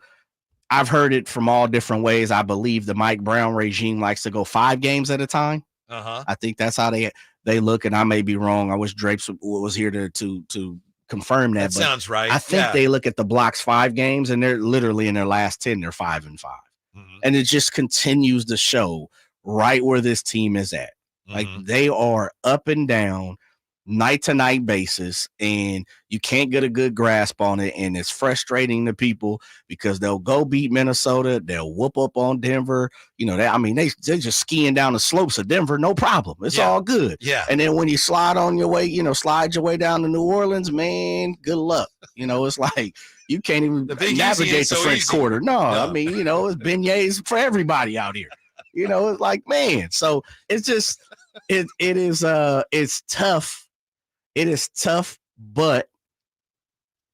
I've heard it from all different ways. I believe the Mike Brown regime likes to go 5 games at a time. I think that's how they look, and I may be wrong. I wish Drapes was here to confirm that. That sounds right. I think they look at the blocks 5 games, and they're literally in their last 10, they're 5-5. And it just continues to show right where this team is at. Like they are up and down, night to night basis, and you can't get a good grasp on it. And it's frustrating to people because they'll go beat Minnesota, they'll whoop up on Denver. They're just skiing down the slopes of Denver, no problem. It's all good. Yeah. And then when you slide on your way, slide your way down to New Orleans, man, good luck. It's like you can't even navigate the French Quarter. No, it's beignets for everybody out here. It's like, man. So it's just it's tough. It is tough, but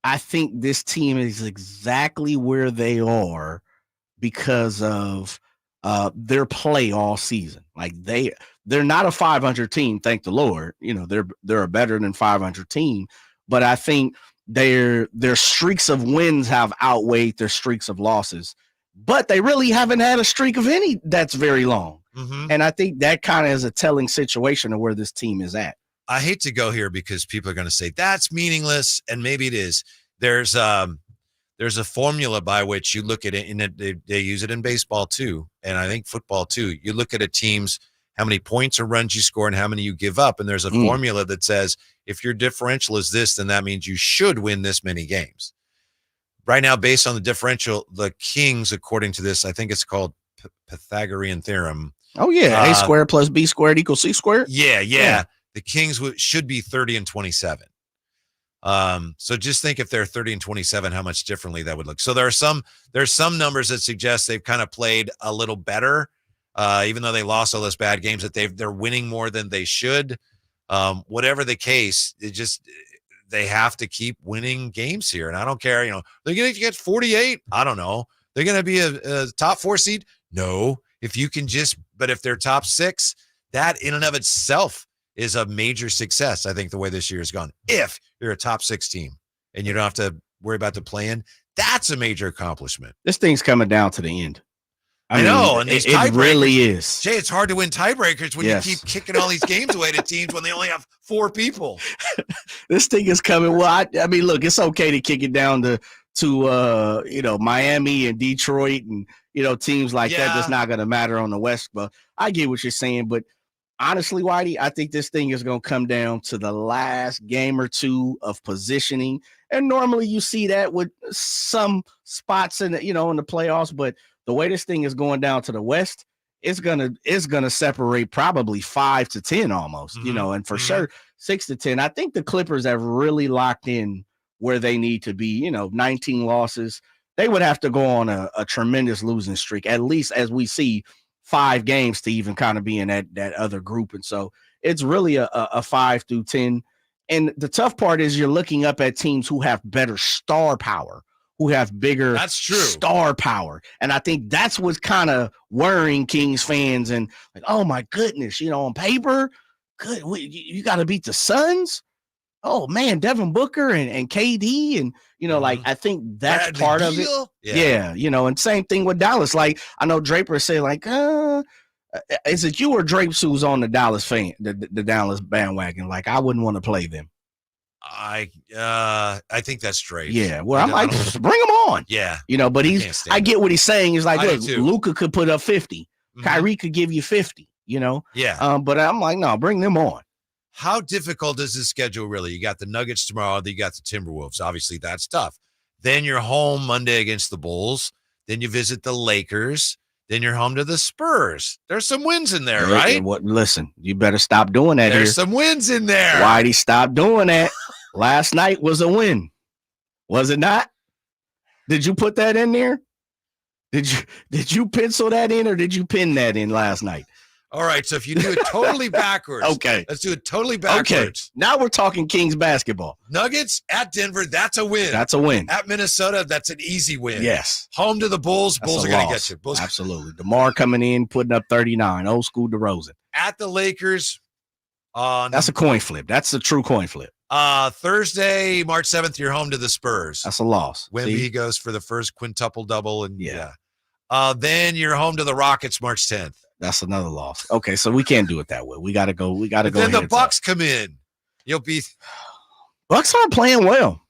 I think this team is exactly where they are because of their play all season. Like they're not a 500 team, thank the Lord. They're a better than 500 team, but I think their streaks of wins have outweighed their streaks of losses. But they really haven't had a streak of any that's very long. And I think that kind of is a telling situation of where this team is at. I hate to go here because people are going to say that's meaningless, and maybe it is. there's a formula by which you look at it, and they use it in baseball too, and I think football too. You look at a team's how many points or runs you score and how many you give up, and there's a formula that says if your differential is this, then that means you should win this many games. Right now, based on the differential, the Kings, according to this, I think it's called Pythagorean theorem. Oh yeah, a squared plus b squared equals c squared. Yeah. The Kings should be 30-27. So just think if they're 30-27, how much differently that would look. So there's some numbers that suggest they've kind of played a little better, even though they lost all those bad games. That they're winning more than they should. Whatever the case, they have to keep winning games here, and I don't care. They're going to get 48. I don't know. They're going to be a top 4 seed. No, if you can but if they're top 6, that in and of itself is a major success. I think the way this year has gone. If you're a top 6 team and you don't have to worry about the play-in, that's a major accomplishment. This thing's coming down to the end. I know, and it really is. Jay, it's hard to win tiebreakers when you keep kicking all these games away to teams when they only have 4 people. This thing is coming. Well, I mean, look, it's okay to kick it down to Miami and Detroit and teams like that. That's not going to matter on the West. But I get what you're saying. But honestly, Whitey, I think this thing is going to come down to the last game or two of positioning. And normally you see that with some spots in the playoffs. But the way this thing is going down to the West, it's gonna separate probably 5 to 10 almost, and for sure 6 to 10. I think the Clippers have really locked in where they need to be. 19 losses. They would have to go on a tremendous losing streak, at least as we see 5 games to even kind of be in that other group. And so it's really a 5 through 10. And the tough part is you're looking up at teams who have better star power, who have bigger star power. And I think that's what's kind of worrying Kings fans. And like, oh my goodness, on paper, good. You got to beat the Suns. Oh man, Devin Booker and KD. And, like, I think that's part of it. Yeah. And same thing with Dallas. Like, I know Draper said like, is it you or Drapes who's on the Dallas the Dallas bandwagon? Like, I wouldn't want to play them. I think that's Drake. Yeah, well, I'm like, bring him on. Yeah, but I get what he's saying. He's like, look, Luka could put up 50, Kyrie could give you 50. Yeah. But I'm like, no, bring them on. How difficult is this schedule really? You got the Nuggets tomorrow, then you got the Timberwolves. Obviously, that's tough. Then you're home Monday against the Bulls. Then you visit the Lakers. Then you're home to the Spurs. There's some wins in there, right? Listen, you better stop doing that. There's some wins in there. Whitey, stop doing that. Last night was a win. Was it not? Did you put that in there? Did you pencil that in, or did you pin that in last night? All right, so if you do it totally backwards. Okay. Let's do it totally backwards. Okay. Now we're talking Kings basketball. Nuggets at Denver, that's a win. That's a win. At Minnesota, that's an easy win. Yes. Home to the Bulls. Bulls are going to get you. Bulls. Absolutely. DeMar coming in, putting up 39. Old school DeRozan. At the Lakers. That's a coin flip. That's a true coin flip. Thursday, March 7th, you're home to the Spurs. That's a loss. Wemby goes for the first quintuple double. And then you're home to the Rockets March 10th. That's another loss. Okay, so we can't do it that way. We got to go. Then the Bucks come in. You'll be. Bucks aren't playing well.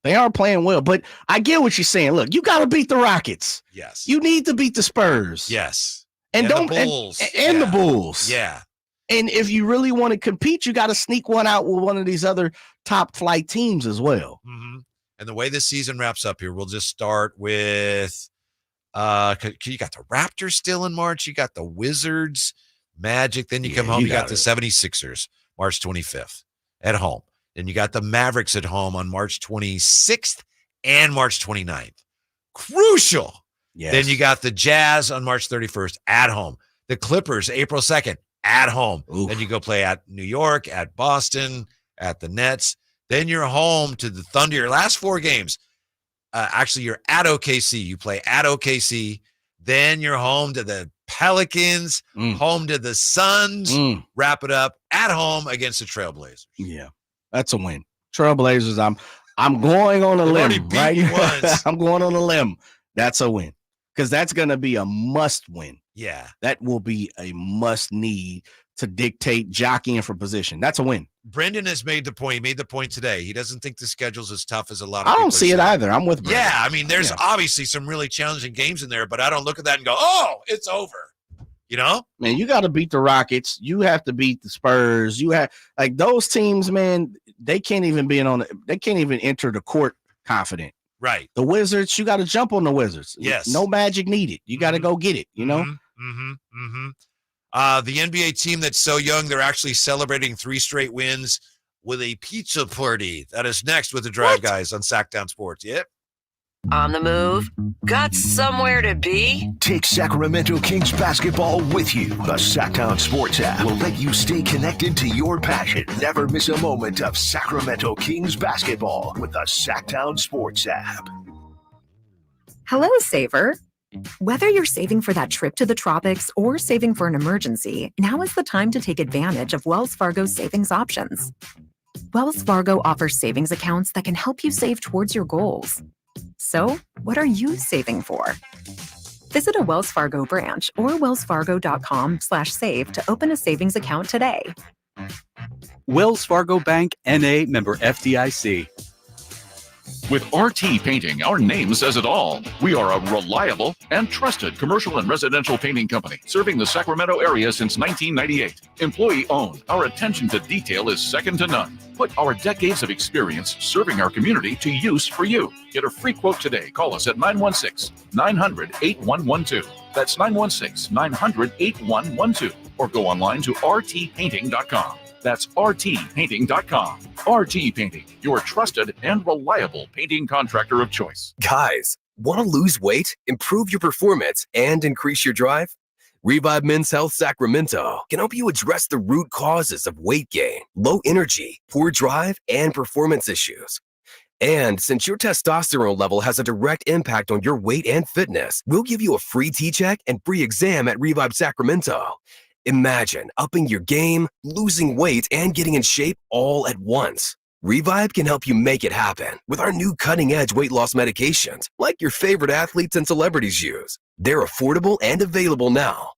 They are playing well, but I get what you're saying. Look, you got to beat the Rockets. Yes. You need to beat the Spurs. Yes. And the Bulls. And the Bulls. Yeah. And if you really want to compete, you got to sneak one out with one of these other top flight teams as well. Mm-hmm. And the way this season wraps up here, we'll just start with. You got the Raptors still in March. You got the Wizards, Magic. Then you come home. You got the 76ers, March 25th at home. Then you got the Mavericks at home on March 26th and March 29th. Crucial. Yes. Then you got the Jazz on March 31st at home. The Clippers, April 2nd at home. Oof. Then you go play at New York, at Boston, at the Nets. Then you're home to the Thunder. Your last 4 games. Actually, you're at OKC. You play at OKC. Then you're home to the Pelicans, home to the Suns. Wrap it up at home against the Trailblazers. Yeah, that's a win. Trailblazers, I'm going on a limb, right? I'm going on a limb. That's a win because that's going to be a must win. Yeah. That will be a must need to dictate jockeying for position. That's a win. Brendan has made the point. He made the point today. He doesn't think the schedule's as tough as a lot of I people don't see it either. I'm with Brendan. Yeah, I mean, there's obviously some really challenging games in there, but I don't look at that and go, "Oh, it's over." You know? Man, you got to beat the Rockets. You have to beat the Spurs. You have like those teams, man. They can't even they can't even enter the court confident. Right. The Wizards, you got to jump on the Wizards. Yes. No magic needed. You got to go get it. You know. The NBA team that's so young, they're actually celebrating 3 straight wins with a pizza party. That is next with the Drive Guys on Sacktown Sports. Yep. On the move? Got somewhere to be? Take Sacramento Kings basketball with you. The Sacktown Sports app will let you stay connected to your passion. Never miss a moment of Sacramento Kings basketball with the Sacktown Sports app. Hello, Saver. Whether you're saving for that trip to the tropics or saving for an emergency, now is the time to take advantage of Wells Fargo's savings options. Wells Fargo offers savings accounts that can help you save towards your goals. So, what are you saving for? Visit a Wells Fargo branch or wellsfargo.com/save to open a savings account today. Wells Fargo Bank, N.A., member FDIC. With RT Painting, our name says it all. We are a reliable and trusted commercial and residential painting company serving the Sacramento area since 1998. Employee-owned, our attention to detail is second to none. Put our decades of experience serving our community to use for you. Get a free quote today. Call us at 916-900-8112. That's 916-900-8112. Or go online to rtpainting.com. That's rtpainting.com. RT Painting, your trusted and reliable painting contractor of choice. Guys, want to lose weight, improve your performance, and increase your drive? Revive Men's Health Sacramento can help you address the root causes of weight gain, low energy, poor drive, and performance issues. And since your testosterone level has a direct impact on your weight and fitness, we'll give you a free T-check and free exam at Revive Sacramento. Imagine upping your game, losing weight, and getting in shape all at once. Revive can help you make it happen with our new cutting-edge weight loss medications, like your favorite athletes and celebrities use. They're affordable and available now.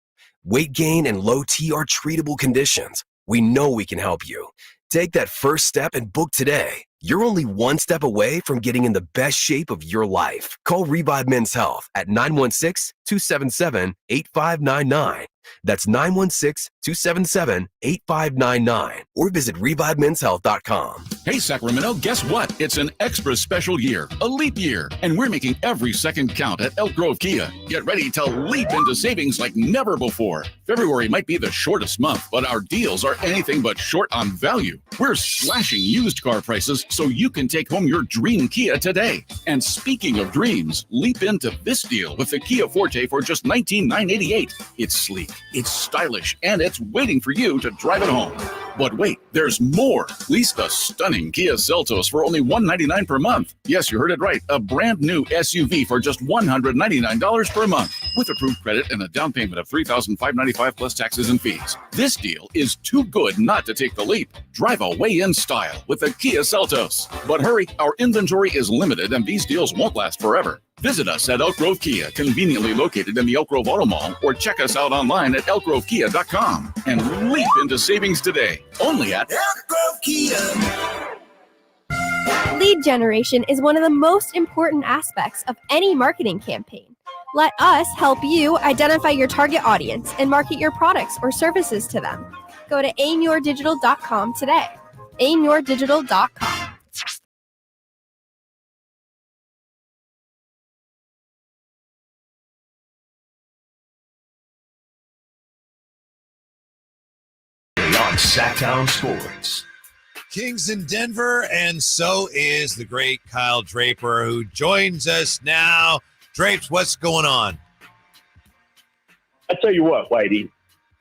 Weight gain and low T are treatable conditions. We know we can help you. Take that first step and book today. You're only one step away from getting in the best shape of your life. Call Revive Men's Health at 916-277-8599. That's 916-277-8599. Or visit ReviveMen'sHealth.com. Hey, Sacramento, guess what? It's an extra special year, a leap year, and we're making every second count at Elk Grove Kia. Get ready to leap into savings like never before. February might be the shortest month, but our deals are anything but short on value. We're slashing used car prices so you can take home your dream Kia today. And speaking of dreams, leap into this deal with the Kia Forte for just $19,988. It's sleek, it's stylish, and it's waiting for you to drive it home. But wait, there's more. Lease the stunning Kia Seltos for only $199 per month. Yes, you heard it right. A brand new SUV for just $199 per month with approved credit and a down payment of $3,595 plus taxes and fees. This deal is too good not to take the leap. Drive away in style with the Kia Seltos. But hurry, our inventory is limited and these deals won't last forever. Visit us at Elk Grove Kia, conveniently located in the Elk Grove Auto Mall, or check us out online at elkgrovekia.com and leap into savings today. Only at Elk Grove Kia. Lead generation is one of the most important aspects of any marketing campaign. Let us help you identify your target audience and market your products or services to them. Go to aimyourdigital.com today. aimyourdigital.com. On Sacktown Sports. Kings in Denver, and so is the great Kyle Draper, who joins us now. Drapes, what's going on? I tell you what, Whitey,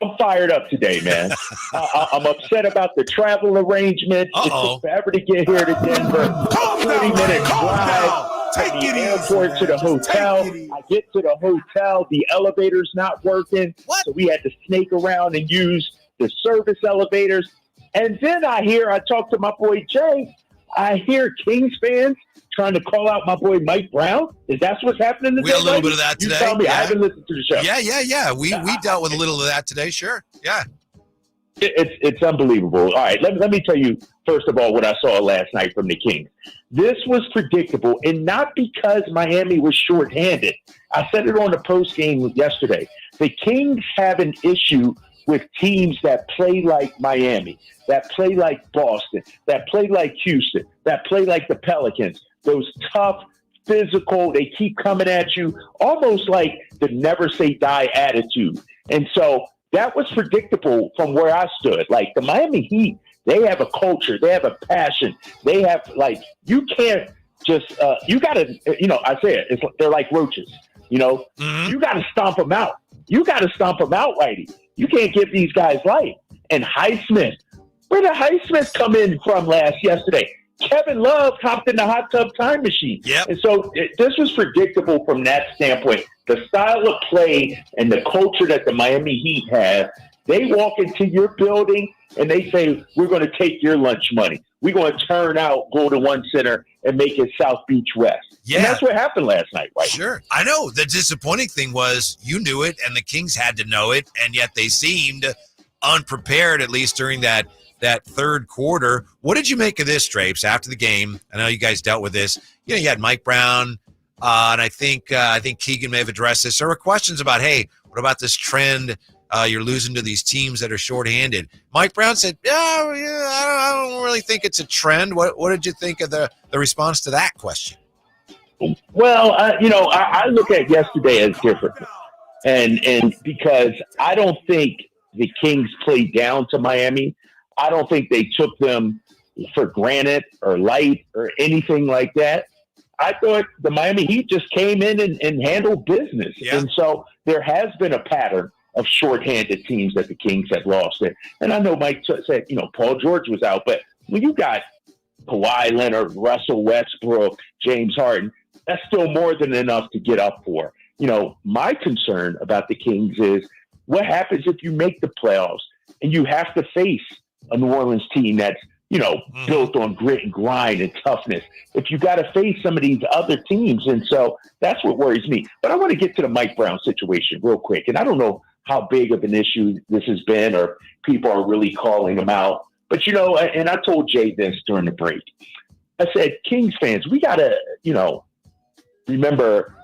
I'm fired up today, man. I'm upset about the travel arrangements. It took forever to get here to Denver. 30-minute drive from the airport to the hotel. I get to the hotel, the elevator's not working, so we had to snake around and use the service elevators. And then I talked to my boy Jay, I hear Kings fans trying to call out my boy Mike Brown. Is that what's happening today? We had a little bit of that today. You tell me, I haven't listened to the show. Yeah. We dealt with a little of that today, sure. Yeah. It's unbelievable. All right, let me tell you, first of all, what I saw last night from the Kings. This was predictable, and not because Miami was shorthanded. I said it on the post game yesterday. The Kings have an issue with teams that play like Miami, that play like Boston, that play like Houston, that play like the Pelicans. Those tough, physical, they keep coming at you, almost like the never say die attitude. And so that was predictable from where I stood. Like the Miami Heat, they have a culture, they have a passion, they have like, you can't just, you got to, I say it, they're like roaches, you got to stomp them out. You got to stomp them out, Whitey. You can't give these guys life. And Highsmith, where did Highsmith come in from yesterday? Kevin Love hopped in the hot tub time machine. Yep. And so this was predictable from that standpoint. The style of play and the culture that the Miami Heat have, they walk into your building and they say, we're going to take your lunch money. We're going to turn out Golden One Center and make it South Beach West. Yeah. And that's what happened last night, right? Sure. I know. The disappointing thing was you knew it and the Kings had to know it, and yet they seemed unprepared, at least during that third quarter. What did you make of this, Drapes, after the game? I know you guys dealt with this. You had Mike Brown, and I think Keegan may have addressed this. There were questions about, hey, what about this trend? You're losing to these teams that are shorthanded. Mike Brown said, I don't really think it's a trend. What did you think of the response to that question? Well, I look at yesterday as different. And because I don't think the Kings played down to Miami. I don't think they took them for granted or light or anything like that. I thought the Miami Heat just came in and handled business. Yeah. And so there has been a pattern of shorthanded teams that the Kings have lost it. And I know Mike said, Paul George was out, but when you got Kawhi Leonard, Russell Westbrook, James Harden, that's still more than enough to get up for. My concern about the Kings is what happens if you make the playoffs and you have to face a New Orleans team that's, built on grit and grind and toughness. If you got to face some of these other teams. And so that's what worries me. But I want to get to the Mike Brown situation real quick. And I don't know how big of an issue this has been or people are really calling him out. But, and I told Jay this during the break. I said, Kings fans, we got to, remember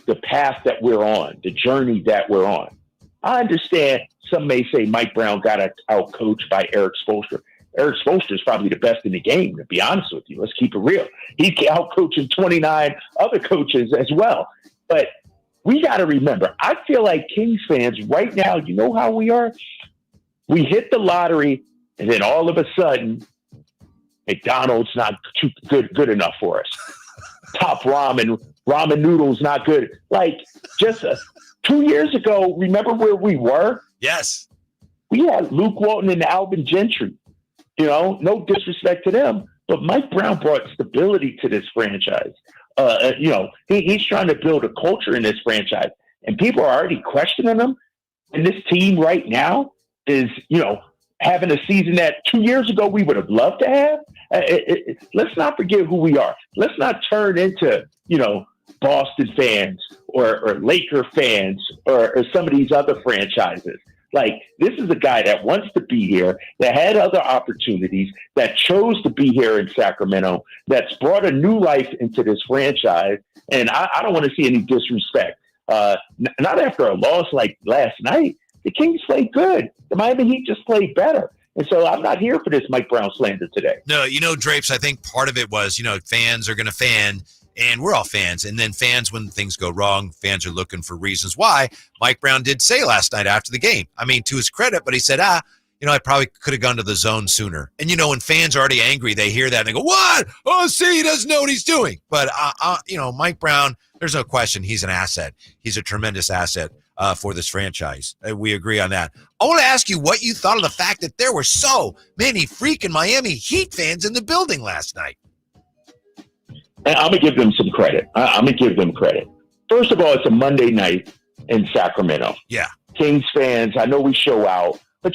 the path that we're on, the journey that we're on. I understand some may say Mike Brown got out-coached by Eric Spoelstra. Eric Spoelstra is probably the best in the game, to be honest with you. Let's keep it real. He's out-coaching 29 other coaches as well. But we got to remember, I feel like Kings fans right now, you know how we are? We hit the lottery, and then all of a sudden, McDonald's not too good enough for us. Top ramen noodles not good. Like, just 2 years ago, remember where we were? Yes. We had Luke Walton and Alvin Gentry. No disrespect to them, but Mike Brown brought stability to this franchise. He's trying to build a culture in this franchise, and people are already questioning him. And this team right now is, having a season that 2 years ago we would have loved to have. Let's not forget who we are. Let's not turn into, Boston fans or Laker fans or some of these other franchises. Like, this is a guy that wants to be here, that had other opportunities, that chose to be here in Sacramento, that's brought a new life into this franchise. And I don't want to see any disrespect. Not after a loss like last night. The Kings played good. The Miami Heat just played better. And so I'm not here for this Mike Brown slander today. No, Drapes, I think part of it was, fans are going to fan, and we're all fans. And then fans, when things go wrong, fans are looking for reasons why. Mike Brown did say last night after the game, I mean, to his credit, but he said, I probably could have gone to the zone sooner. And, when fans are already angry, they hear that and they go, what? Oh, see, he doesn't know what he's doing. But, Mike Brown, there's no question he's an asset. He's a tremendous asset for this franchise. We agree on that. I want to ask you what you thought of the fact that there were so many freaking Miami Heat fans in the building last night. And I'm going to give them some credit. I'm going to give them credit. First of all, it's a Monday night in Sacramento. Yeah. Kings fans, I know we show out, but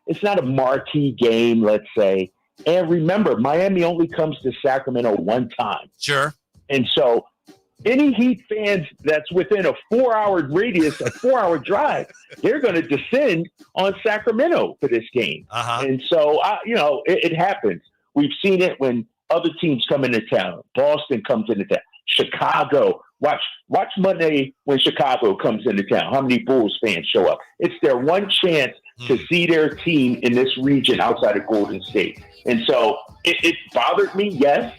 it's not a marquee game, let's say. And remember, Miami only comes to Sacramento one time. Sure. And so any Heat fans that's within a 4-hour radius, a 4-hour drive, they're going to descend on Sacramento for this game. And so, it happens. We've seen it when other teams come into town. Boston comes into town. Chicago. Watch Monday when Chicago comes into town. How many Bulls fans show up? It's their one chance to see their team in this region outside of Golden State. And so it bothered me, yes.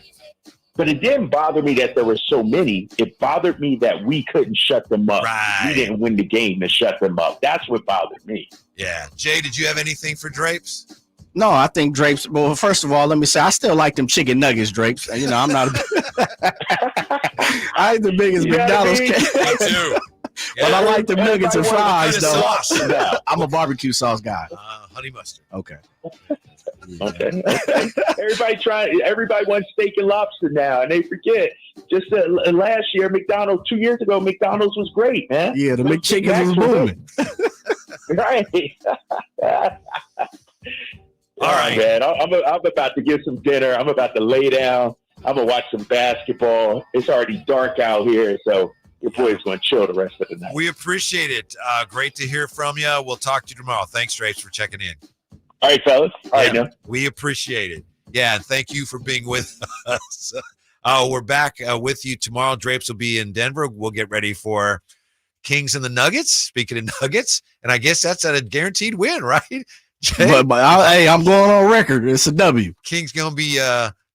But it didn't bother me that there were so many. It bothered me that we couldn't shut them up. We didn't win the game to shut them up. That's what bothered me. Yeah. Jay, did you have anything for Drapes? No, I think Drapes. Well, first of all, let me say I still like them chicken nuggets, Drapes. I'm not. I ain't the biggest McDonald's fan. Me too. But I like the nuggets and fries, though. Sauce. I'm a barbecue sauce guy. Honey mustard. Okay. Okay. Everybody wants steak and lobster now, and they forget. Just last year, 2 years ago, McDonald's was great, man. Yeah, the McChickens was booming. Right. All right, man. I'm about to get some dinner. I'm about to lay down. I'm gonna watch some basketball. It's already dark out here, so your boy's gonna chill the rest of the night. We appreciate it. Great to hear from you. We'll talk to you tomorrow. Thanks, Drapes, for checking in. All right, fellas. All right, now. We appreciate it. Yeah, and thank you for being with us. We're back with you tomorrow. Drapes will be in Denver. We'll get ready for Kings and the Nuggets. Speaking of Nuggets, and I guess that's a guaranteed win, right? Jay? But I'm going on record. It's a W. King's going to be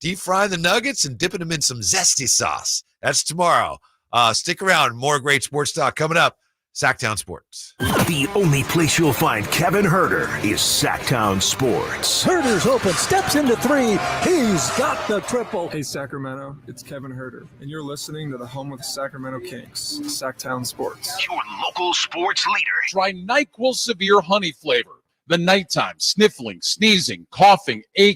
deep frying the Nuggets and dipping them in some zesty sauce. That's tomorrow. Stick around. More great sports talk coming up. Sacktown Sports. The only place you'll find Kevin Herter is Sacktown Sports. Herter's open, steps into three. He's got the triple. Hey, Sacramento, it's Kevin Herter, and you're listening to the home of the Sacramento Kings, Sacktown Sports. Your local sports leader. Try NyQuil Severe Honey Flavor. The nighttime, sniffling, sneezing, coughing, aching,